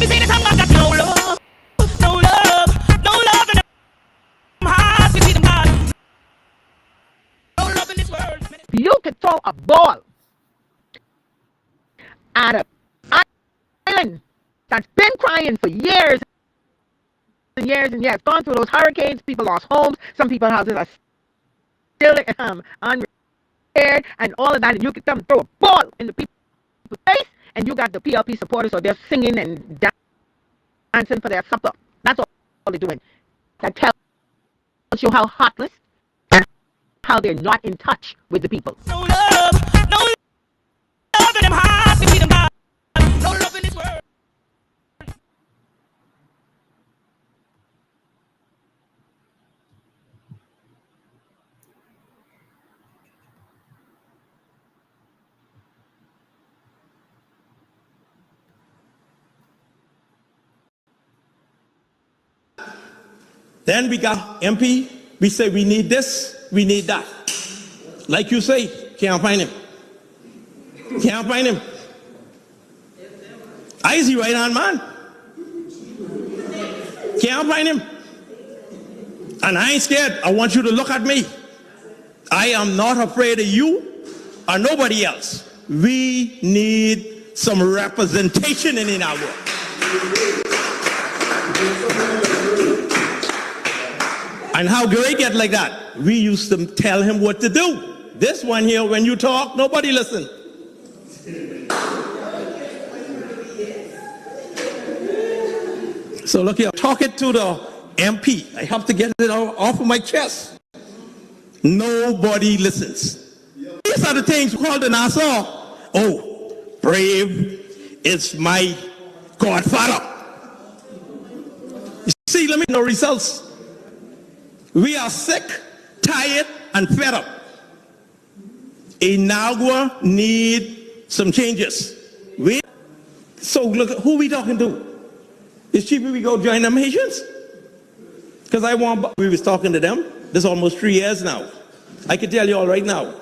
You see the tongue got no love, no love, no love in them hearts. You see them God. No love in this world. You could throw a ball at an island that's been crying for years and years and years, gone through those hurricanes, people lost homes, some people's houses are still unrepaired, and all of that, and you could come throw a ball in the people's face, and you got the PLP supporters, or they're singing and dancing for their supper. That's all they're doing. That tells you how heartless and how they're not in touch with the people. No love in them hearts. You see them God. No love in this world. Then we got MP. We say we need this, we need that. Like you say, can't find him. Can't find him. I is he right on, man. Can't find him. And I ain't scared. I want you to look at me. I am not afraid of you or nobody else. We need some representation in Inagua. And how great get like that? We used to tell him what to do. This one here, when you talk, nobody listen. So look here, talk it to the MP. I have to get it off of my chest. Nobody listens. These are the things called in Nassau. Oh, Brave is my godfather. You see, let me know results. We are sick, tired, and fed up. Inagua need some changes. So look, who we talking to? It's cheaper we go join them Haitians? Because we was talking to them. This is almost 3 years now. I can tell you all right now,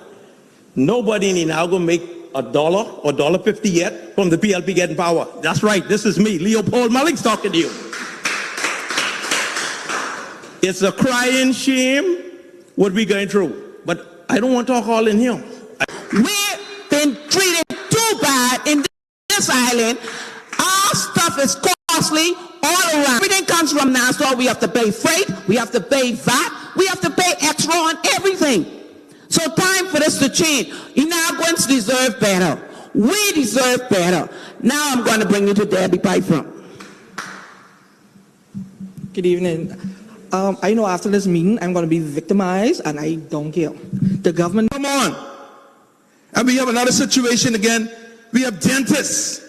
nobody in Inagua make $1 or $1.50 yet from the PLP getting power. That's right, this is me, Leopold Mullings, talking to you. It's a crying shame what we're going through. But I don't want to talk all in here. We've been treated too bad in this island. Our stuff is costly all around. Everything comes from Nassau. We have to pay freight. We have to pay VAT. We have to pay extra on everything. So time for this to change. Inaguans deserve better. We deserve better. Now I'm going to bring you to Debbie Piper. Good evening. I know after this meeting I'm going to be victimized, and I don't care. The government... Come on. And we have another situation again. We have dentists.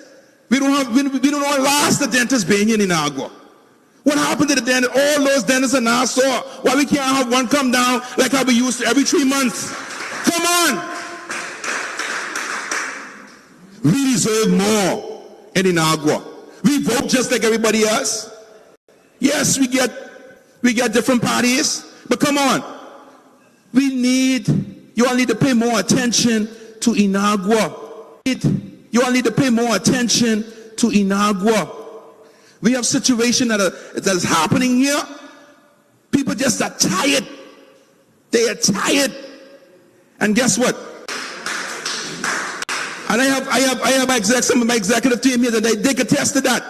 We don't last the dentists being in Inagua. What happened to the dentist? All those dentists in Nassau. Why we can't have one come down like how we used to every 3 months? Come on. We deserve more in Inagua. We vote just like everybody else. Yes, we get different parties, but come on. You all need to pay more attention to Inagua. You all need to pay more attention to Inagua. We have situation that is happening here. People just are tired. They are tired. And guess what? And I have some of my executive team here that they could attest to that.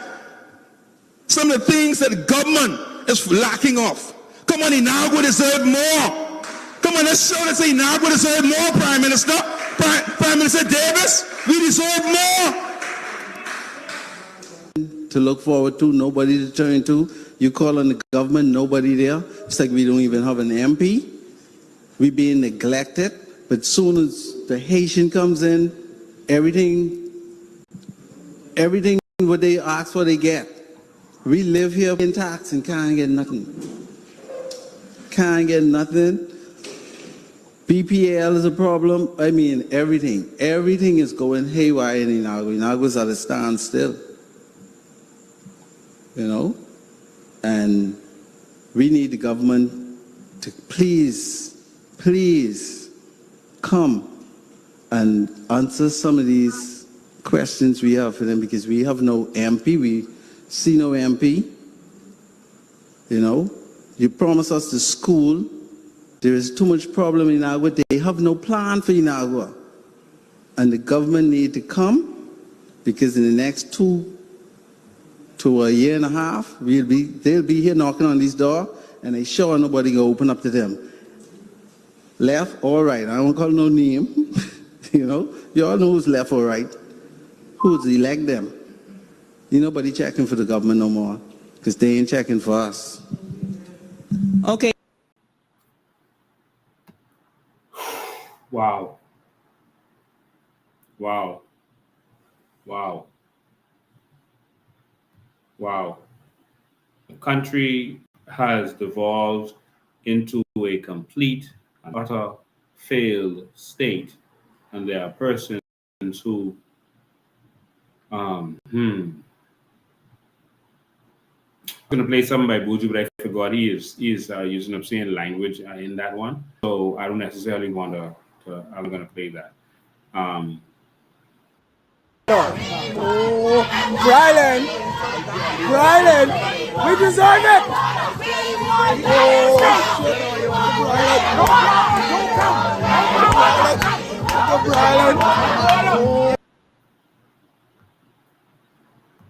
Some of the things that the government is lacking off. Come on, Inagua deserve more. Come on, let's show that say Inagua deserve more, Prime Minister. Prime Minister Davis, we deserve more. To look forward to, nobody to turn to. You call on the government, nobody there. It's like we don't even have an MP. We being neglected. But soon as the Haitian comes in, everything what they ask for, they get. We live here in tax and can't get nothing. Can't get nothing. BPL is a problem. I mean, everything is going haywire in Inagua. Inagua's at a standstill, you know, and we need the government to please come and answer some of these questions we have for them, because we have no MP. We see no MP. You know, you promise us the school. There is too much problem in Inagua. They have no plan for Inagua. And the government need to come, because in the next 2 to a year and a half, they'll be here knocking on this door, and they sure nobody gonna open up to them. Left or right, I don't call no name. You know, you all know who's left or right. Who's elect them? You nobody checking for the government no more, because they ain't checking for us. Okay. Wow. The country has devolved into a complete and utter failed state, and there are persons who I'm going to play something by Buju, but I forgot he is using obscene language in that one, so I don't necessarily want to I'm going to play that. Brylan, we deserve it.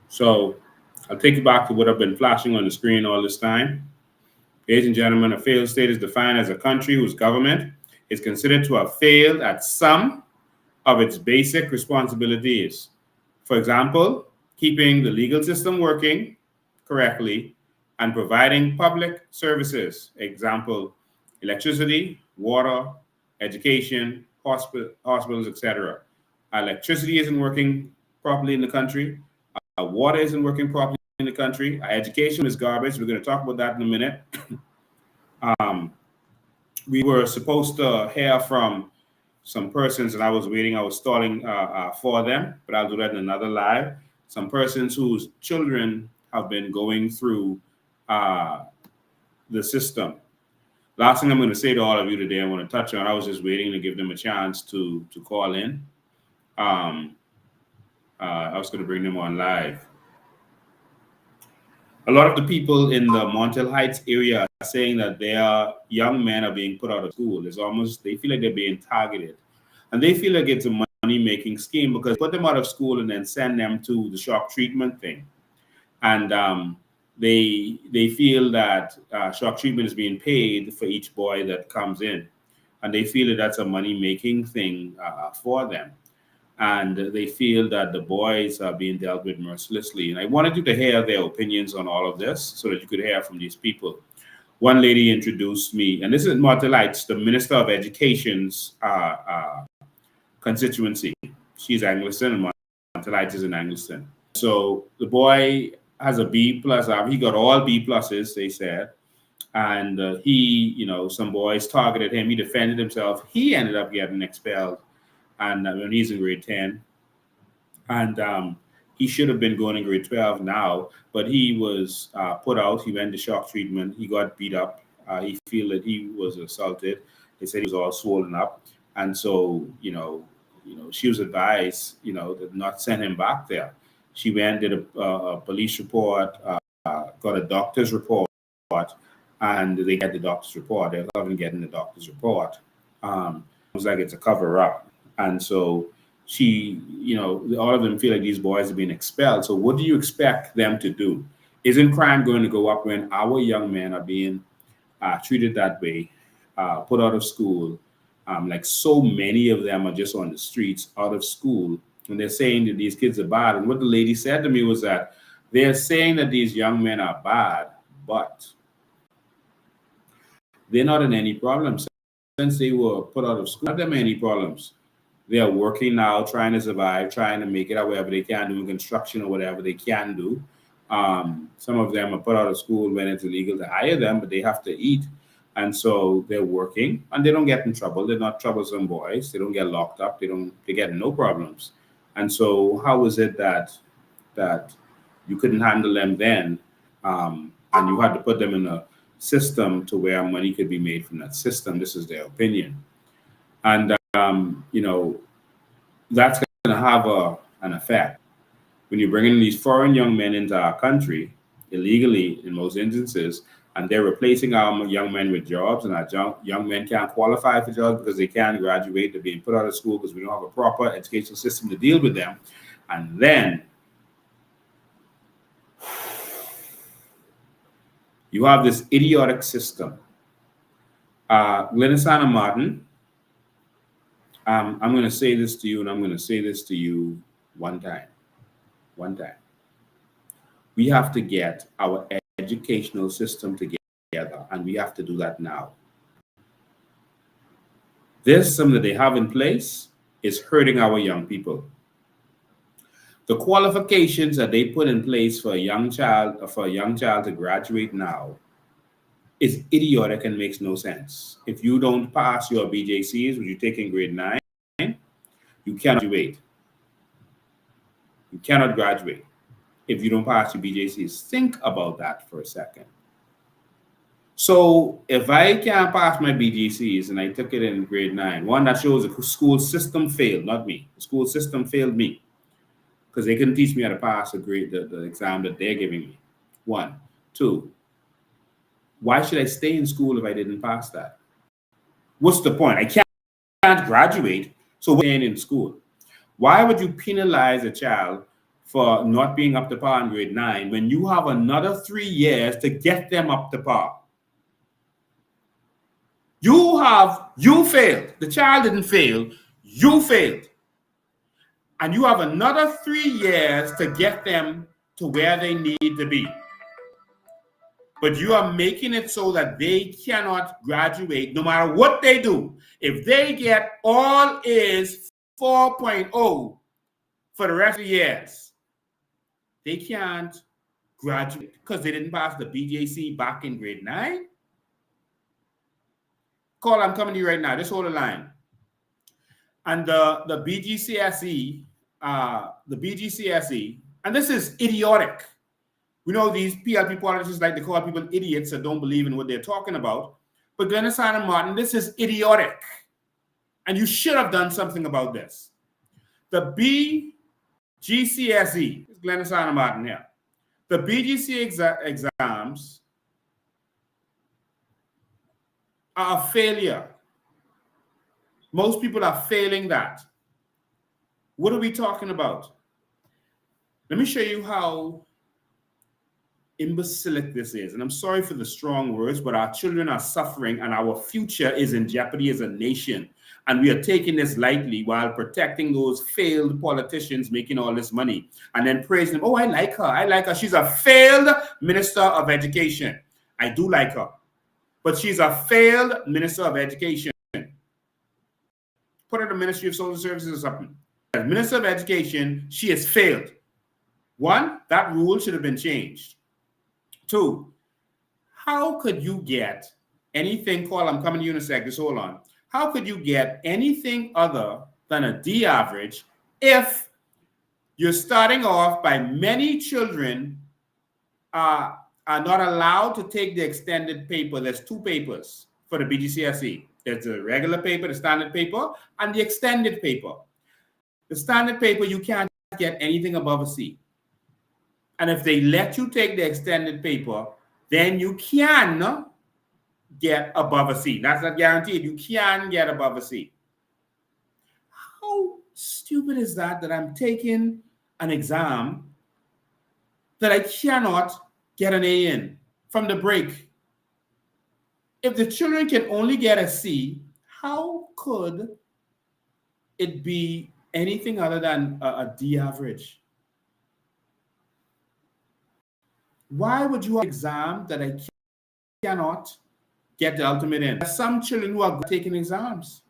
So I'll take you back to what I've been flashing on the screen all this time. Ladies and gentlemen, a failed state is defined as a country whose government is considered to have failed at some of its basic responsibilities. For example, keeping the legal system working correctly and providing public services. Example, electricity, water, education, hospitals, etc. Electricity isn't working properly in the country. Water isn't working properly in the country. Education is garbage. We're going to talk about that in a minute. We were supposed to hear from some persons, and I was stalling for them, but I'll do that in another live. Some persons whose children have been going through the system. Last thing I'm going to say to all of you today, I want to touch on, I was just waiting to give them a chance to call in. I was going to bring them on live. A lot of the people in the Montel Heights area are saying that their young men are being put out of school. It's almost, they feel like they're being targeted. And they feel like it's a money-making scheme, because they put them out of school and then send them to the shock treatment thing. And they feel that shock treatment is being paid for each boy that comes in. And they feel that that's a money-making thing for them. And they feel that the boys are being dealt with mercilessly. And I wanted you to hear their opinions on all of this so that you could hear from these people. One lady introduced me, and this is Montel Heights, the Minister of Education's constituency. She's Anglican, and Montel Heights is an Anglican. So the boy has a B+. He got all B+, they said. And he, you know, some boys targeted him. He defended himself. He ended up getting expelled. And when he's in grade 10, and he should have been going in grade 12 now, but he was put out. He went to shock treatment. He got beat up. He feel that he was assaulted. They said he was all swollen up, and so you know, she was advised, to not send him back there. She went, did a police report, got a doctor's report, and they get the doctor's report. They're not even getting the doctor's report. It was like it's a cover-up. And so she, all of them feel like these boys are being expelled. So what do you expect them to do? Isn't crime going to go up when our young men are being treated that way, put out of school? Like so many of them are just on the streets, out of school, and they're saying that these kids are bad. And what the lady said to me was that they're saying that these young men are bad, but they're not in any problems. Since they were put out of school, not them any problems. They are working now, trying to survive, trying to make it out wherever they can, doing construction or whatever they can do. Some of them are put out of school when it's illegal to hire them, but they have to eat. And so they're working and they don't get in trouble. They're not troublesome boys. They don't get locked up. They get no problems. And so how is it that you couldn't handle them then, and you had to put them in a system to where money could be made from that system? This is their opinion. And, that's going to have an effect. When you bring in these foreign young men into our country, illegally in most instances, and they're replacing our young men with jobs, and our young men can't qualify for jobs because they can't graduate. They're being put out of school because we don't have a proper educational system to deal with them. And then you have this idiotic system. Glennis Anna Martin, I'm going to say this to you, and I'm going to say this to you one time. We have to get our educational system together, and we have to do that now. This system that they have in place is hurting our young people. The qualifications that they put in place for a young child to graduate now is idiotic and makes no sense. If you don't pass your BJCs, which you take in grade 9, you cannot graduate. You cannot graduate if you don't pass your BJCs. Think about that for a second. So if I can't pass my BJCs and I took it in grade 9, one, that shows the school system failed, not me. The school system failed me because they couldn't teach me how to pass the exam that they're giving me. 1. 2, why should I stay in school if I didn't pass that? What's the point? I can't graduate, so we're staying in school. Why would you penalize a child for not being up to par in grade 9 when you have another 3 years to get them up to par? You failed. The child didn't fail. You failed. And you have another 3 years to get them to where they need to be. But you are making it so that they cannot graduate no matter what they do. If they get all A's 4.0 for the rest of the years, they can't graduate because they didn't pass the BJC back in grade 9. Call, I'm coming to you right now. Just hold the line. And the BGCSE, and this is idiotic. We know these PLP politicians like to call people idiots that don't believe in what they're talking about. But Glennis Anna Martin, this is idiotic. And you should have done something about this. The BGCSE, Glennis Anna Martin here. The BGC exams are a failure. Most people are failing that. What are we talking about? Let me show you how imbecilic this is. And I'm sorry for the strong words, but our children are suffering and our future is in jeopardy as a nation. And we are taking this lightly while protecting those failed politicians making all this money and then praising them. Oh, I like her. She's a failed minister of education. I do like her. But she's a failed minister of education. Put her in the Ministry of Social Services or something. As Minister of Education, she has failed. 1, that rule should have been changed. 2, how could you get anything called, I'm coming to you in a sec, just hold on. How could you get anything other than a D average if you're starting off by many children are not allowed to take the extended paper? There's 2 papers for the BGCSE. There's the regular paper, the standard paper, and the extended paper. The standard paper, you can't get anything above a C. And if they let you take the extended paper, then you can get above a C. That's not guaranteed. You can get above a C. How stupid is that I'm taking an exam that I cannot get an A in from the break? If the children can only get a C, how could it be anything other than a D average? Why would you have an exam that I cannot get the ultimate in? There's some children who are taking exams.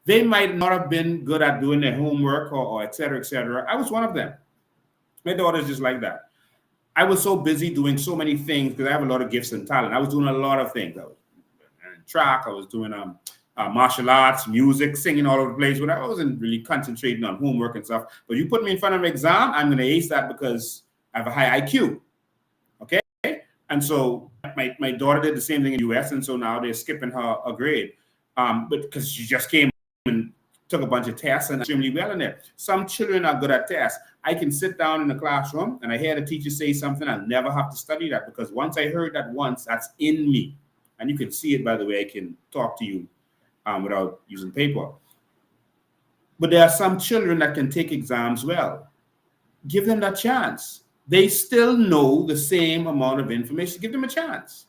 They might not have been good at doing their homework or et cetera, et cetera. I was one of them. My daughter's just like that. I was so busy doing so many things because I have a lot of gifts and talent. I was doing a lot of things. I was track. I was doing martial arts, music, singing all over the place. But I wasn't really concentrating on homework and stuff. But you put me in front of an exam, I'm going to ace that because I have a high IQ. Okay? And so my daughter did the same thing in the US. And so now they're skipping her a grade. But because she just came and took a bunch of tests and extremely well in there. Some children are good at tests. I can sit down in the classroom and I hear the teacher say something. I'll never have to study that because once I heard that once, that's in me. And you can see it by the way I can talk to you without using paper. But there are some children that can take exams well. Give them that chance. They still know the same amount of information. Give them a chance.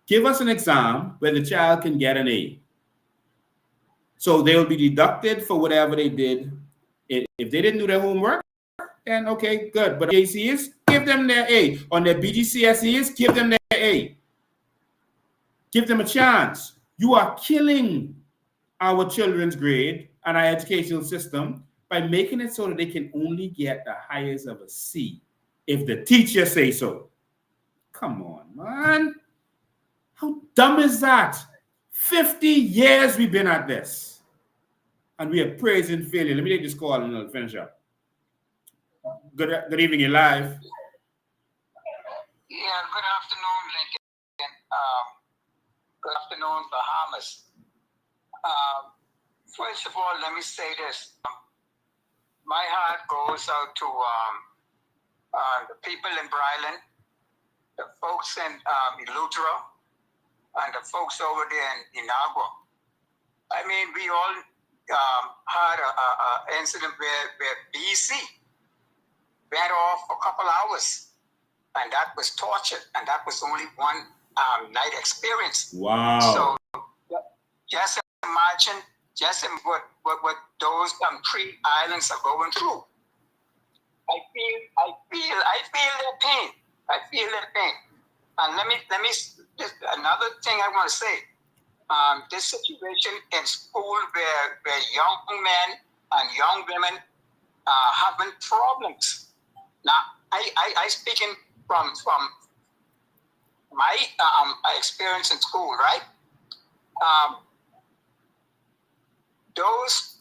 Give us an exam where the child can get an A. So they'll be deducted for whatever they did. If they didn't do their homework, then okay, good. But ACs, give them their A. On their BGCSEs, give them their A. Give them a chance. You are killing our children's grade and our educational system by making it so that they can only get the highest of a C if the teacher say so. Come on, man. How dumb is that? 50 years we've been at this. And we are praising failure. Let me take this call and I'll finish up. Good evening, you're live. Yeah, good afternoon, Lincoln. Good afternoon, Bahamas. First of all, let me say this. My heart goes out to the people in Bryland, the folks in Eleuthera, and the folks over there in Inagua. I mean, we all had an incident where BEC went off for a couple hours, and that was torture, and that was only one night experience. Wow. So just imagine what those 3 islands are going through. I feel their pain. I feel their pain. And let me just another thing I want to say. This situation in school where young men and young women having problems. Now, I speaking from my experience in school, right? Those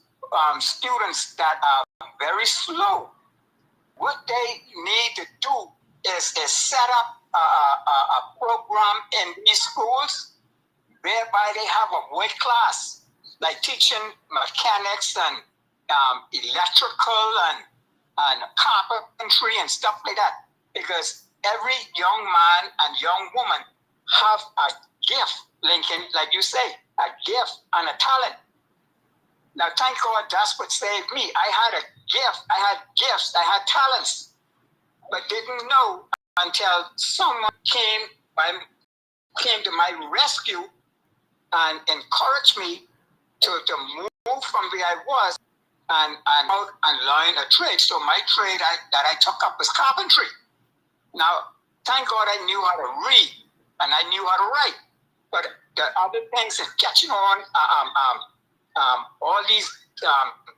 students that are very slow, what they need to do is set up a program in these schools whereby they have a weight class, like teaching mechanics and electrical and carpentry and stuff like that. Because every young man and young woman have a gift, Lincoln, like you say, a gift and a talent. Now, thank God that's what saved me. I had a gift, I had gifts, I had talents, but didn't know until someone came to my rescue and encouraged me to move from where I was and learn a trade. So my trade that I took up was carpentry. Now, thank God I knew how to read and I knew how to write. But the other things is catching on, all these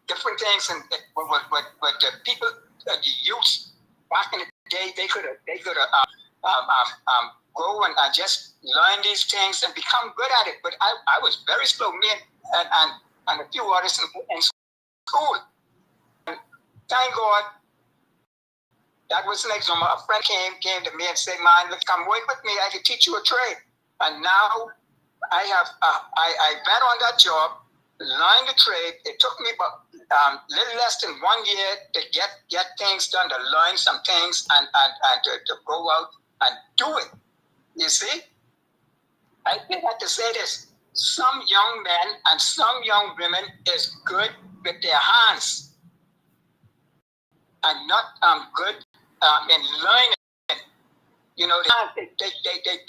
different things, and what the people, the youth back in the day, they could go and just learn these things and become good at it. But I was very slow, me and a few others in school. And thank God that was an example. A friend came to me and said, "Man, look, come work with me. I can teach you a trade." And now I went on that job, learned the trade. It took me about little less than 1 year to get things done, to learn some things and to go out and do it. You see? I think I have to say this. Some young men and some young women is good with their hands and not good in learning. You know, they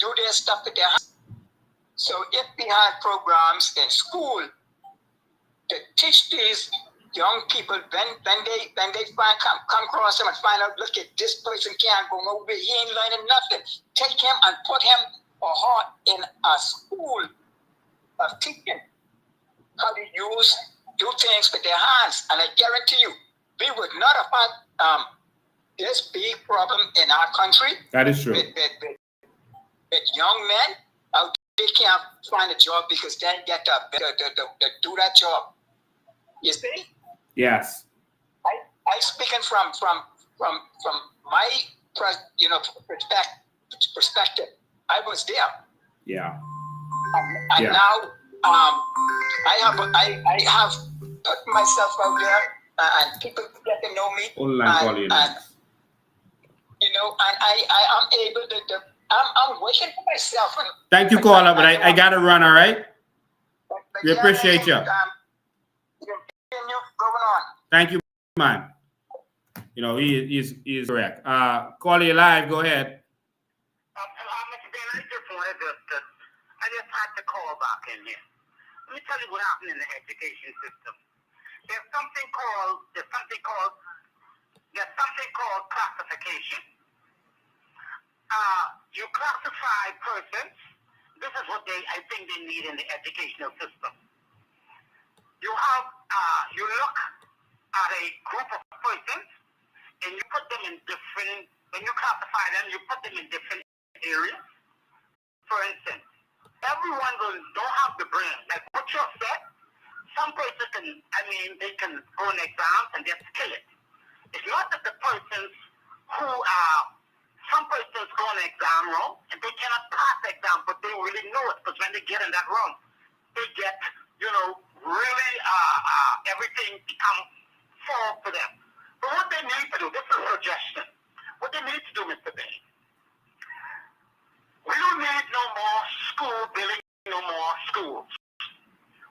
do their stuff with their hands. So if we had programs in school to teach these young people when they come across them and find out, look, at this person can't go nowhere, he ain't learning nothing. Take him and put him or her in a school of teaching how to do things with their hands. And I guarantee you, we would not have had this big problem in our country. That is true. With young men out they can't find a job because they get to do that job. You see? Yes. I speaking from my perspective. I was there. Yeah. And now I have put myself out there, and people get to know me. And I am able to. I'm wishing for myself. Thank you, caller, but I gotta run. All right. We appreciate you. Thank you, man. You know, he is correct. Call you live. Go ahead. I just had to call back in here. Let me tell you what happened in the education system. There's something called classification. You classify persons. This is what I think they need in the educational system. You have you look at a group of persons and you put them in different. When you classify them, you put them in different areas. For instance, everyone don't have the brain. Like what you said, some persons they can run exams and just kill it. It's not that the persons who some persons go an exam wrong and they cannot pass the exam, but they really know it because when they get in that wrong, they get, really everything becomes fall for them. But what they need to do, this is a suggestion. What they need to do, Mr. Bay, we don't need no more school building, no more schools.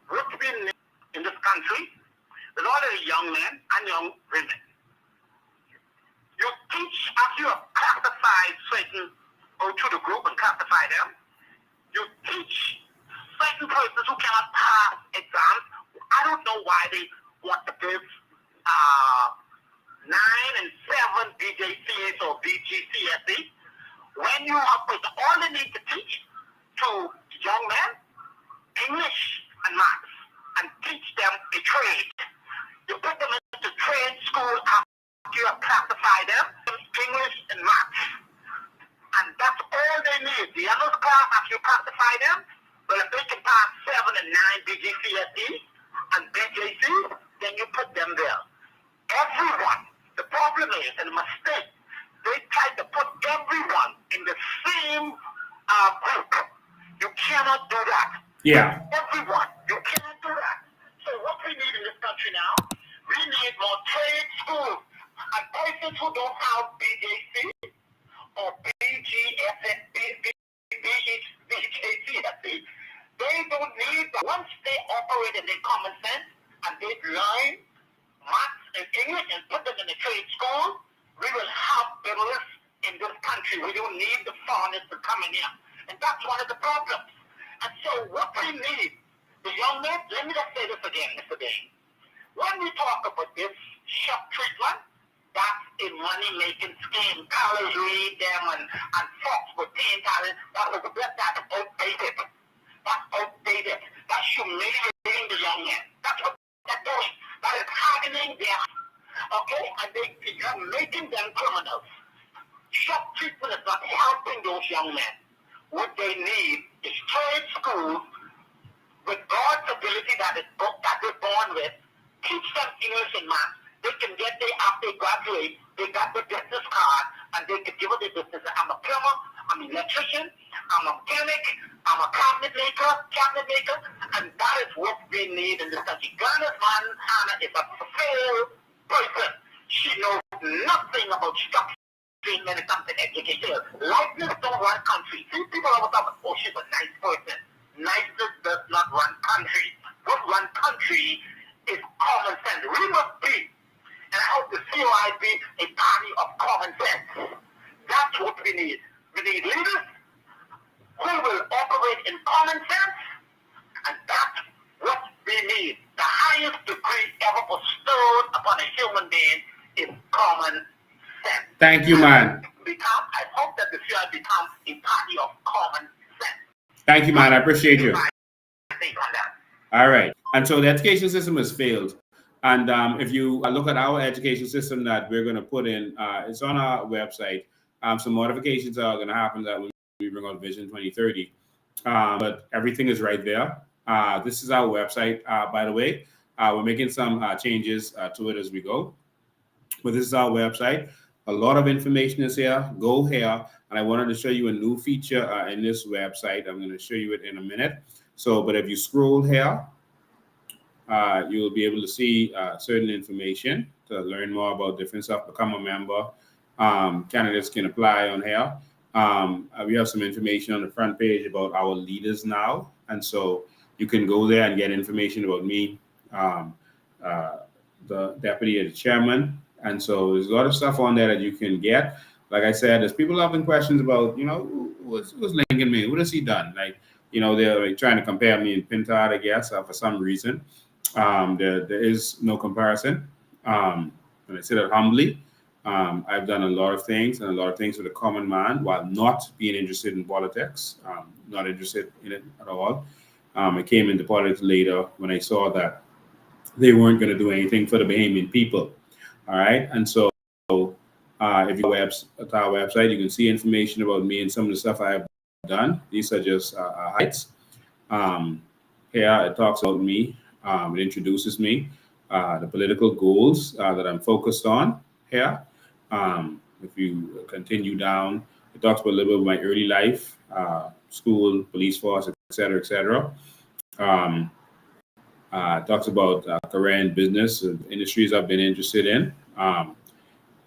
What we need in this country is all the young men and young women. You teach, after you have classified certain, go to the group and classify them, you teach certain persons who cannot pass exams. I don't know why they want to give 9 and 7 BJCs or BGCSE. When you have all they need to teach to young men, English and maths, and teach them a trade. You put them into trade school after you have classified them, English and maths. And that's all they need. The other class, after you classify them, well, if they can pass 7 and 9 BGCSE and BJC, then you put them there. Everyone. The problem is, and the mistake, they try to put everyone in the same group. You cannot do that. Yeah. Everyone. You cannot do that. So what we need in this country now, we need more trade schools. And persons who don't have BJC or BGCSE, they don't need that. Once they operate in their common sense and they learn maths and English and put them in a trade school, we will have business in this country. We don't need the foreigners to come in here. And that's one of the problems. And so what we need, the young men, let me just say this again, Mr. Bain. When we talk about this shock treatment, that's a money-making scheme. College read them and Fox for $10,000. That's outdated. That's outdated. That's humiliating the young men. That's what they're doing. That is hardening their, okay? And they're making them criminals. Shock treatment is not helping those young men. What they need is trade schools with God's ability that they're born with. Teach them English and math. They can get there after they graduate. They got the business card, and they can give it their business. I'm a plumber. I'm an electrician. I'm a mechanic. I'm a cabinet maker, and that is what we need in this country. Ghana's man, Hannah, is a failed person. She knows nothing about structure when it comes to education. License don't run country. See, people always talk, oh, she's a nice person. Niceness does not run country. What run country is common sense. We must be, and I hope the COI be a party of common sense. That's what we need. We need leaders who will operate in common sense, and that's what we need. The highest degree ever bestowed upon a human being is common sense. Thank you, man. I hope that the COI becomes a party of common sense. Thank you, man. I appreciate you. All right. And so the education system has failed. And if you look at our education system that we're going to put in, it's on our website. Some modifications are going to happen that when we bring out Vision 2030. but everything is right there. This is our website, by the way. We're making some changes to it as we go. But this is our website. A lot of information is here. Go here. And I wanted to show you a new feature in this website. I'm going to show you it in a minute. So, but if you scroll here, you will be able to see certain information to learn more about different stuff, become a member. Candidates can apply on here. We have some information on the front page about our leaders now. And so you can go there and get information about me, the deputy and the chairman. And so there's a lot of stuff on there that you can get. Like I said, there's people having questions about, what's Lincoln mean? What has he done? Like, they're like trying to compare me and Pintard, I guess, for some reason. There is no comparison. And I say that humbly. I've done a lot of things and a lot of things for the common man while not being interested in politics, not interested in it at all. I came into politics later when I saw that they weren't going to do anything for the Bahamian people. All right. And so if you go at our website, you can see information about me and some of the stuff I have done. These are just highlights. Here it talks about me. It introduces me, the political goals that I'm focused on here. If you continue down, it talks about a little bit of my early life, school, police force, et cetera, et cetera. It talks about career in business, industries I've been interested in.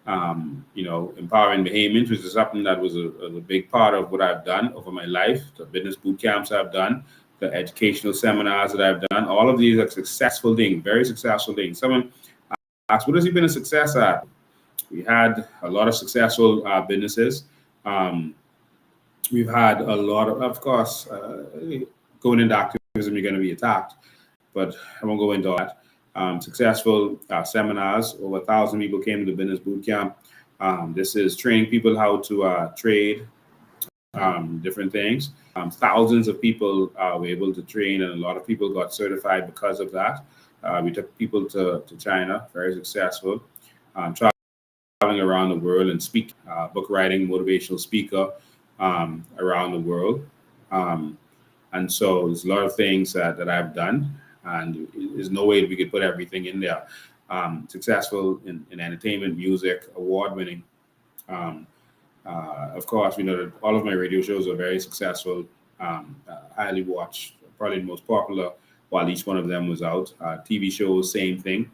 Empowering Bahamians, which is something that was a big part of what I've done over my life, the business boot camps I've done, the educational seminars that I've done. All of these are successful things, very successful things. Someone asked, what has he been a success at? We had a lot of successful businesses. We've had a lot of course, going into activism, you're going to be attacked, but I won't go into that. Successful seminars. Over 1,000 people came to the business boot camp. This is training people how to trade different things. Thousands of people were able to train, and a lot of people got certified because of that. We took people to China, very successful. Traveling around the world and speak, book writing, motivational speaker around the world. And so there's a lot of things that I've done. And there's no way we could put everything in there. Successful in entertainment, music, award-winning. Of course, we know that all of my radio shows are very successful, highly watched, probably the most popular while each one of them was out. TV shows, same thing.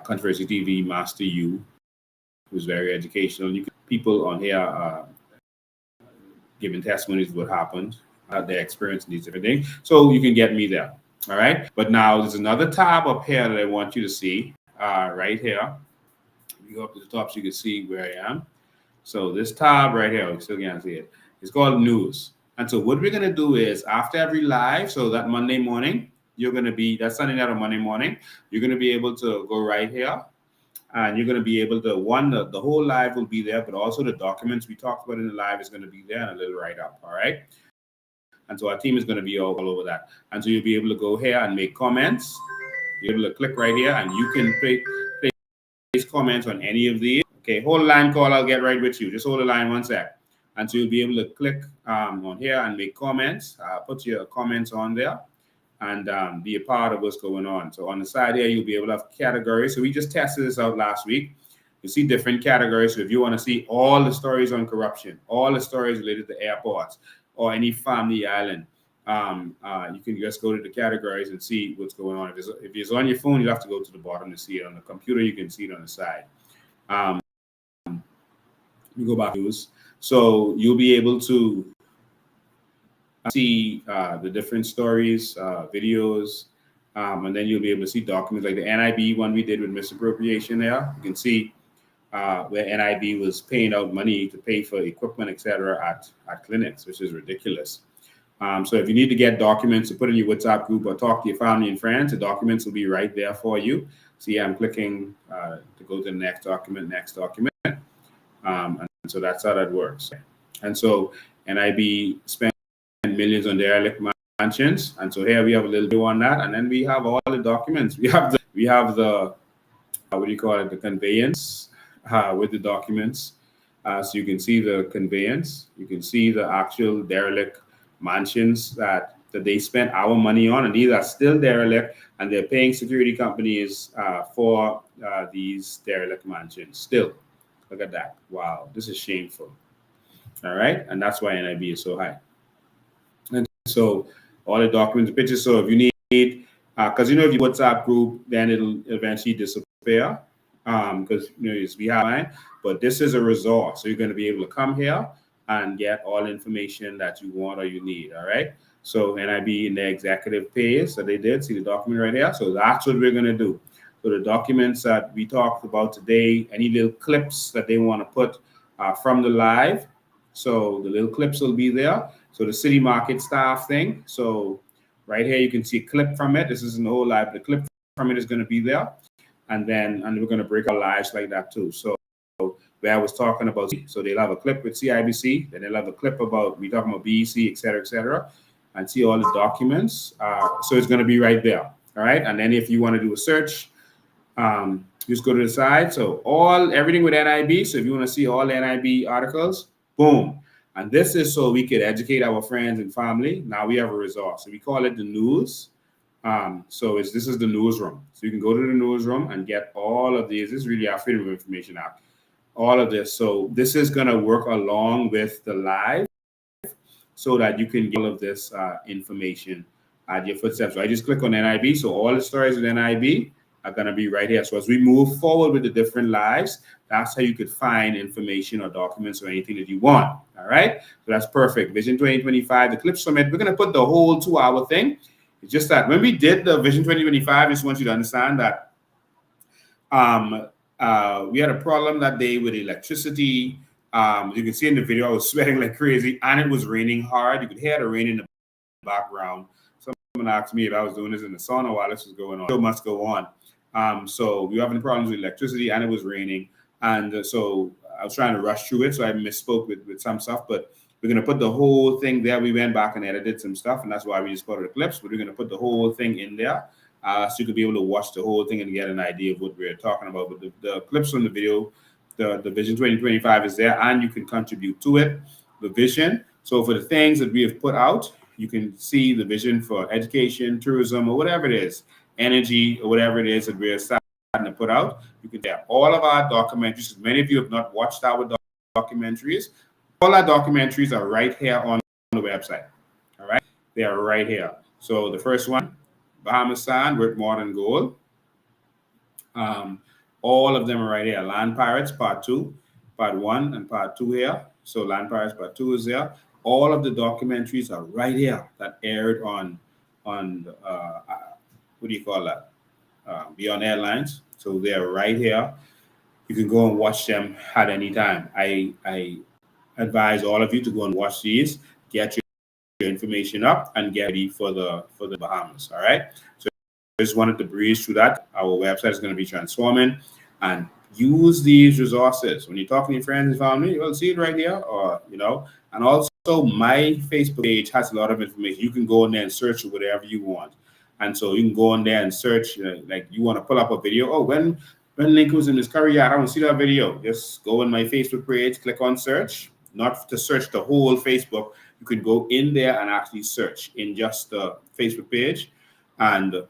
Controversy TV, Master You, was very educational. People on here giving testimonies of what happened, their experience in these different things. So you can get me there. All right. But now there's another tab up here that I want you to see right here. You go up to the top so you can see where I am. So this tab right here, you still can't see it. It's called News. And so what we're going to do is after every live, so that Monday morning, that's Sunday night or Monday morning, you're going to be able to go right here. And you're going to be able to, the whole live will be there, but also the documents we talked about in the live is going to be there and a little write-up. All right. And so our team is going to be all over that. And so you'll be able to go here and make comments. You're able to click right here and you can place comments on any of these. Okay, hold the line, call. I'll get right with you. Just hold the line one sec. And so you'll be able to click on here and make comments. Put your comments on there and be a part of what's going on. So on the side here, you'll be able to have categories. So we just tested this out last week. You see different categories. So if you want to see all the stories on corruption, all the stories related to airports, or any family island, you can just go to the categories and see what's going on. If it's on your phone, you have to go to the bottom to see it. On the computer, you can see it on the side. You go back to news. So you'll be able to see the different stories, videos, and then you'll be able to see documents like the NIB one we did with misappropriation there. You can see where NIB was paying out money to pay for equipment, etc., at clinics, which is ridiculous. So if you need to get documents to put in your WhatsApp group or talk to your family and friends, the documents will be right there for you. See, I'm clicking to go to the next document. And so that's how that works. And so NIB spent millions on derelict mansions. And so here we have a little bit on that. And then we have all the documents. We have the what do you call it? The conveyance with the documents. So you can see the conveyance. You can see the actual derelict mansions that they spent our money on, and these are still derelict, and they're paying security companies for these derelict mansions still. Look at that. Wow, this is shameful. All right, and that's why NIB is so high. And so all the documents, pictures. So if you need, because if you WhatsApp group, then it'll eventually disappear. Because it's behind. But this is a resort, so you're going to be able to come here and get all information that you want or you need. All right. So NIB in the executive page, so they did see the document right here. So that's what we're going to do. So the documents that we talked about today, any little clips that they want to put from the live. So the little clips will be there. So the city market staff thing. So right here, you can see a clip from it. This isn't the whole live. The clip from it is going to be there. And we're going to break our lives like that too. So where I was talking about, so they'll have a clip with CIBC, then they'll have a clip about, we talking about BEC, et cetera, and see all the documents. So it's going to be right there. All right. And then if you want to do a search, just go to the side. So everything with NIB. So if you want to see all the NIB articles, boom. And this is so we could educate our friends and family. Now we have a resource. So we call it the news. So this is the newsroom. So you can go to the newsroom and get all of these. This is really our Freedom of Information Act. All of this. So this is going to work along with the live so that you can get all of this information at your footsteps. So I just click on NIB. So all the stories with NIB are going to be right here. So as we move forward with the different lives, that's how you could find information or documents or anything that you want. All right. So that's perfect. Vision 2025, the Clip Summit. We're going to put the whole 2-hour thing. It's just that when we did the Vision 2025, I just want you to understand that we had a problem that day with electricity. You can see in the video, I was sweating like crazy, and it was raining hard. You could hear the rain in the background. Someone asked me if I was doing this in the sauna while this was going on. It still must go on. So we were having problems with electricity, and it was raining. And so I was trying to rush through it, so I misspoke with some stuff. But we're going to put the whole thing there. We went back and edited some stuff, and that's why we just put the clips. But we're going to put the whole thing in there. So you could be able to watch the whole thing and get an idea of what we're talking about. But the clips from the video, the Vision 2025 is there, and you can contribute to it, the vision. So for the things that we have put out, you can see the vision for education, tourism, or whatever it is, energy, or whatever it is that we're starting to put out. You can get all of our documentaries. Many of you have not watched our documentaries. All our documentaries are right here on the website. All right, they are right here. So the first one, Bahamas Sand with Modern Gold. All of them are right here. Land Pirates Part 2, Part 1, and Part 2 here. So Land Pirates Part 2 is there. All of the documentaries are right here that aired on what do you call that? Beyond Airlines. So they're right here. You can go and watch them at any time. I advise all of you to go and watch these, get your information up, and get ready for the Bahamas. All right. So I just wanted to breeze through that. Our website is going to be transforming, and use these resources when you're talking to your friends and family. You'll see it right here, or and also my Facebook page has a lot of information. You can go in there and search for whatever you want, and so you can go in there and search. Like you want to pull up a video. Oh, when Lincoln was in his career, I don't see that video. Just go in my Facebook page, click on search. Not to search the whole Facebook. You can go in there and actually search in just the Facebook page, and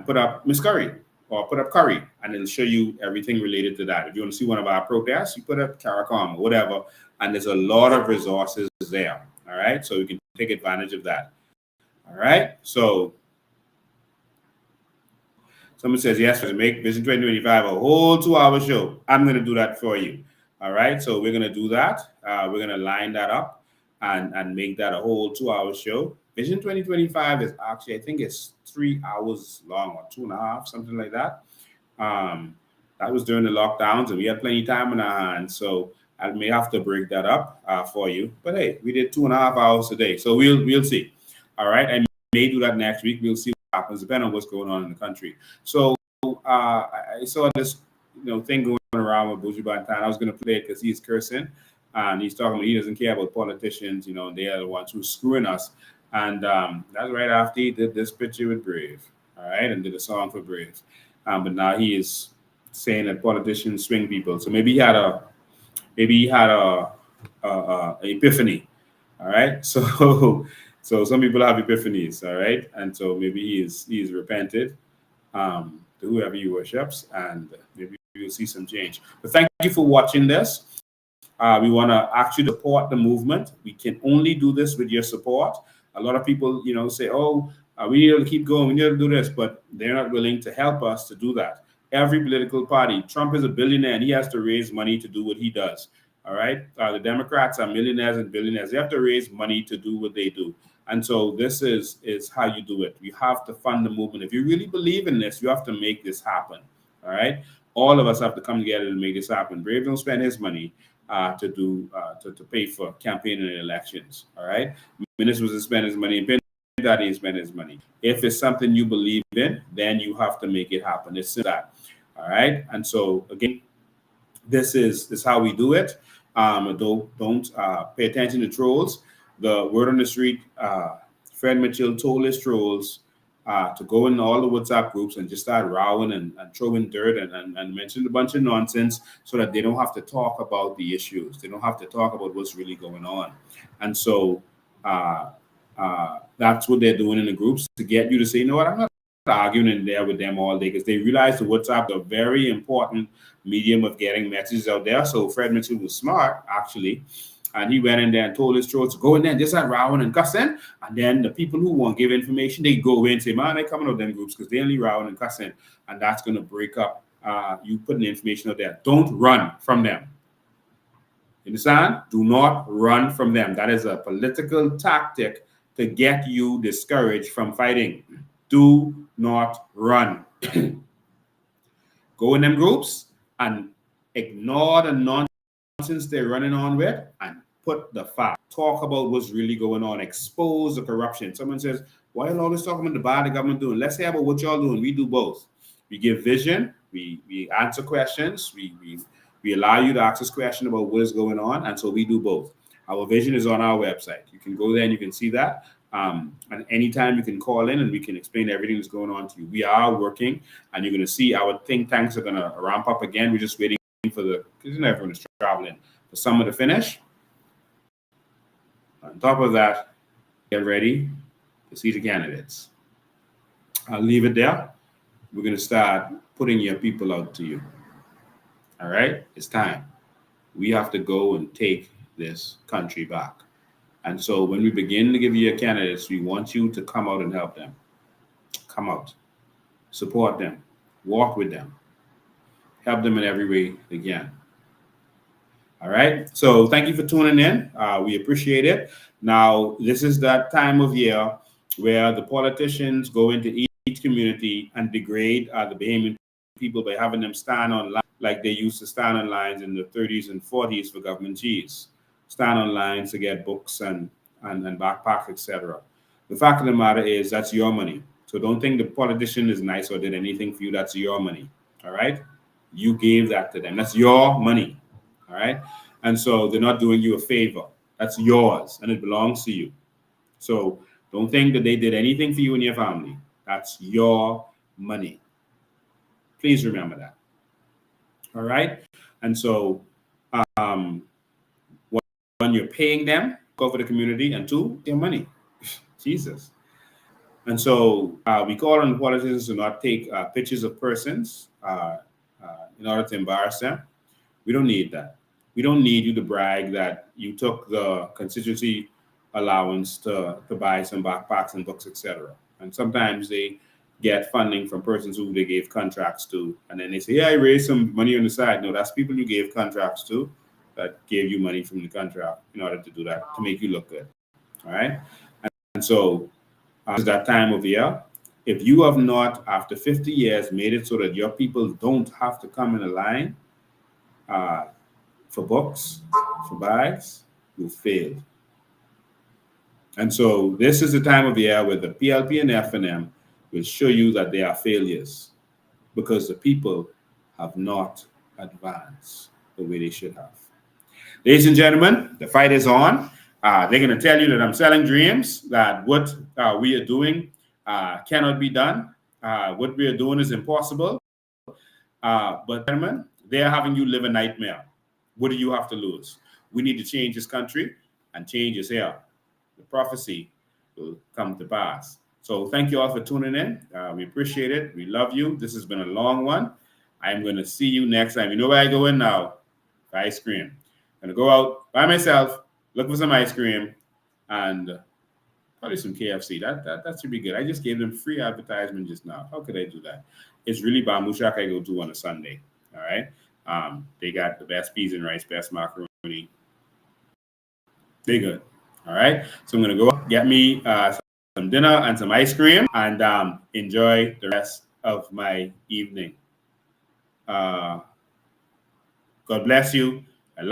put up Miss Curry or put up Curry, and it'll show you everything related to that. If you want to see one of our protests, you put up CARICOM or whatever, and there's a lot of resources there. All right, so you can take advantage of that. All right, so someone says yes, to make Vision 2025 a whole 2-hour show. I'm going to do that for you. All right, so we're going to do that. We're going to line that up and make that a whole 2-hour show. Vision 2025 is actually, I think it's 3 hours long or 2.5, something like that. That was during the lockdowns, and we had plenty of time on our hands. So I may have to break that up for you. But hey, we did 2.5 hours today, so we'll see. All right, I may do that next week. We'll see what happens, depending on what's going on in the country. So I saw this thing going around with Buju Banton. I was going to play it because he's cursing, and he's talking about he doesn't care about politicians. They are the ones who's screwing us. And that's right after he did this picture with Brave, all right, and did a song for Brave. But now he is saying that politicians swing people. So maybe he had a epiphany, All right. So so some people have epiphanies. All right. And so maybe he is repented to whoever he worships, and maybe you'll see some change. But thank you for watching this. We want to actually support the movement. We can only do this with your support. A lot of people, say, "Oh, we need to keep going. We need to do this," but they're not willing to help us to do that. Every political party, Trump is a billionaire, and he has to raise money to do what he does. All right, the Democrats are millionaires and billionaires. They have to raise money to do what they do, and so this is how you do it. You have to fund the movement. If you really believe in this, you have to make this happen. All right, all of us have to come together to make this happen. Brave don't spend his money to pay for campaigning and elections. All right, Minister was to spend his money, and Daddy spend his money. If it's something you believe in, then you have to make it happen. It's that. All right, and so again, this is how we do it. Don't pay attention to trolls. The word on the street, Fred Mitchell told his trolls to go in all the WhatsApp groups and just start rowing and throwing dirt and mention a bunch of nonsense so that they don't have to talk about the issues. They don't have to talk about what's really going on. And so that's what they're doing in the groups to get you to say, you know what, I'm not arguing in there with them all day, because they realize the WhatsApp is a very important medium of getting messages out there. So Fred Mitchell was smart, actually, and he went in there and told his trolls to go in there and just start rowing and cussing. And then the people who won't give information, they go in and say, man, they coming out of them groups because they only rowing and cussing. And that's going to break up you putting the information out there. Don't run from them. You understand? Do not run from them. That is a political tactic to get you discouraged from fighting. Do not run. Go in them groups and ignore the nonsense they're running on with and put the fact. Talk about what's really going on. Expose the corruption. Someone says, why are you always talking about the bad the government doing? Let's hear about what y'all doing. We do both. We give vision. We answer questions. We allow you to ask us questions about what is going on. And so we do both. Our vision is on our website. You can go there and you can see that. And anytime you can call in and we can explain everything that's going on to you. We are working, and you're going to see our think tanks are going to ramp up again. We're just waiting for because everyone is traveling, for summer to finish. On top of that, get ready to see the candidates. I'll leave it there. We're going to start putting your people out to you. All right? It's time. We have to go and take this country back. And so when we begin to give you your candidates, we want you to come out and help them. Come out. Support them. Walk with them. Help them in every way they can. All right? So thank you for tuning in. We appreciate it. Now, this is that time of year where the politicians go into each community and degrade the Bahamian people by having them stand on lines like they used to stand on lines in the 30s and 40s for government cheese. Stand on lines to get books and backpacks, etc. The fact of the matter is that's your money. So don't think the politician is nice or did anything for you. That's your money. All right? You gave that to them. That's your money. All right? And so they're not doing you a favor. That's yours and it belongs to you. So don't think that they did anything for you and your family. That's your money. Please remember that. All right? And so one, you're paying them, go for the community, and two, their money. Jesus. And so we call on politicians to not take pictures of persons in order to embarrass them. We don't need that. We don't need you to brag that you took the constituency allowance to buy some backpacks and books, etc. And sometimes they get funding from persons who they gave contracts to, and then they say, yeah, I raised some money on the side. No, that's people you gave contracts to that gave you money from the contract in order to do that, to make you look good. All right? And so it's that time of year. If you have not, after 50 years, made it so that your people don't have to come in a line for books, for bags, you failed. And so this is the time of year where the PLP and FNM will show you that they are failures because the people have not advanced the way they should have. Ladies and gentlemen, the fight is on. They're going to tell you that I'm selling dreams, that what we are doing cannot be done. What we are doing is impossible. But gentlemen, they are having you live a nightmare. What do you have to lose? We need to change this country, and change is here. the prophecy will come to pass. So thank you all for tuning in. We appreciate it. We love you. This has been a long one. I'm going to see you next time. You know where I go in now? For ice cream. I'm going to go out by myself, look for some ice cream, and probably some KFC. That should be good. I just gave them free advertisement just now. How could I do that? It's really Bamboo Shack I go to on a Sunday. All right. They got the best peas and rice, best macaroni. They're good. All right. So I'm going to go get me some dinner and some ice cream and enjoy the rest of my evening. God bless you. I love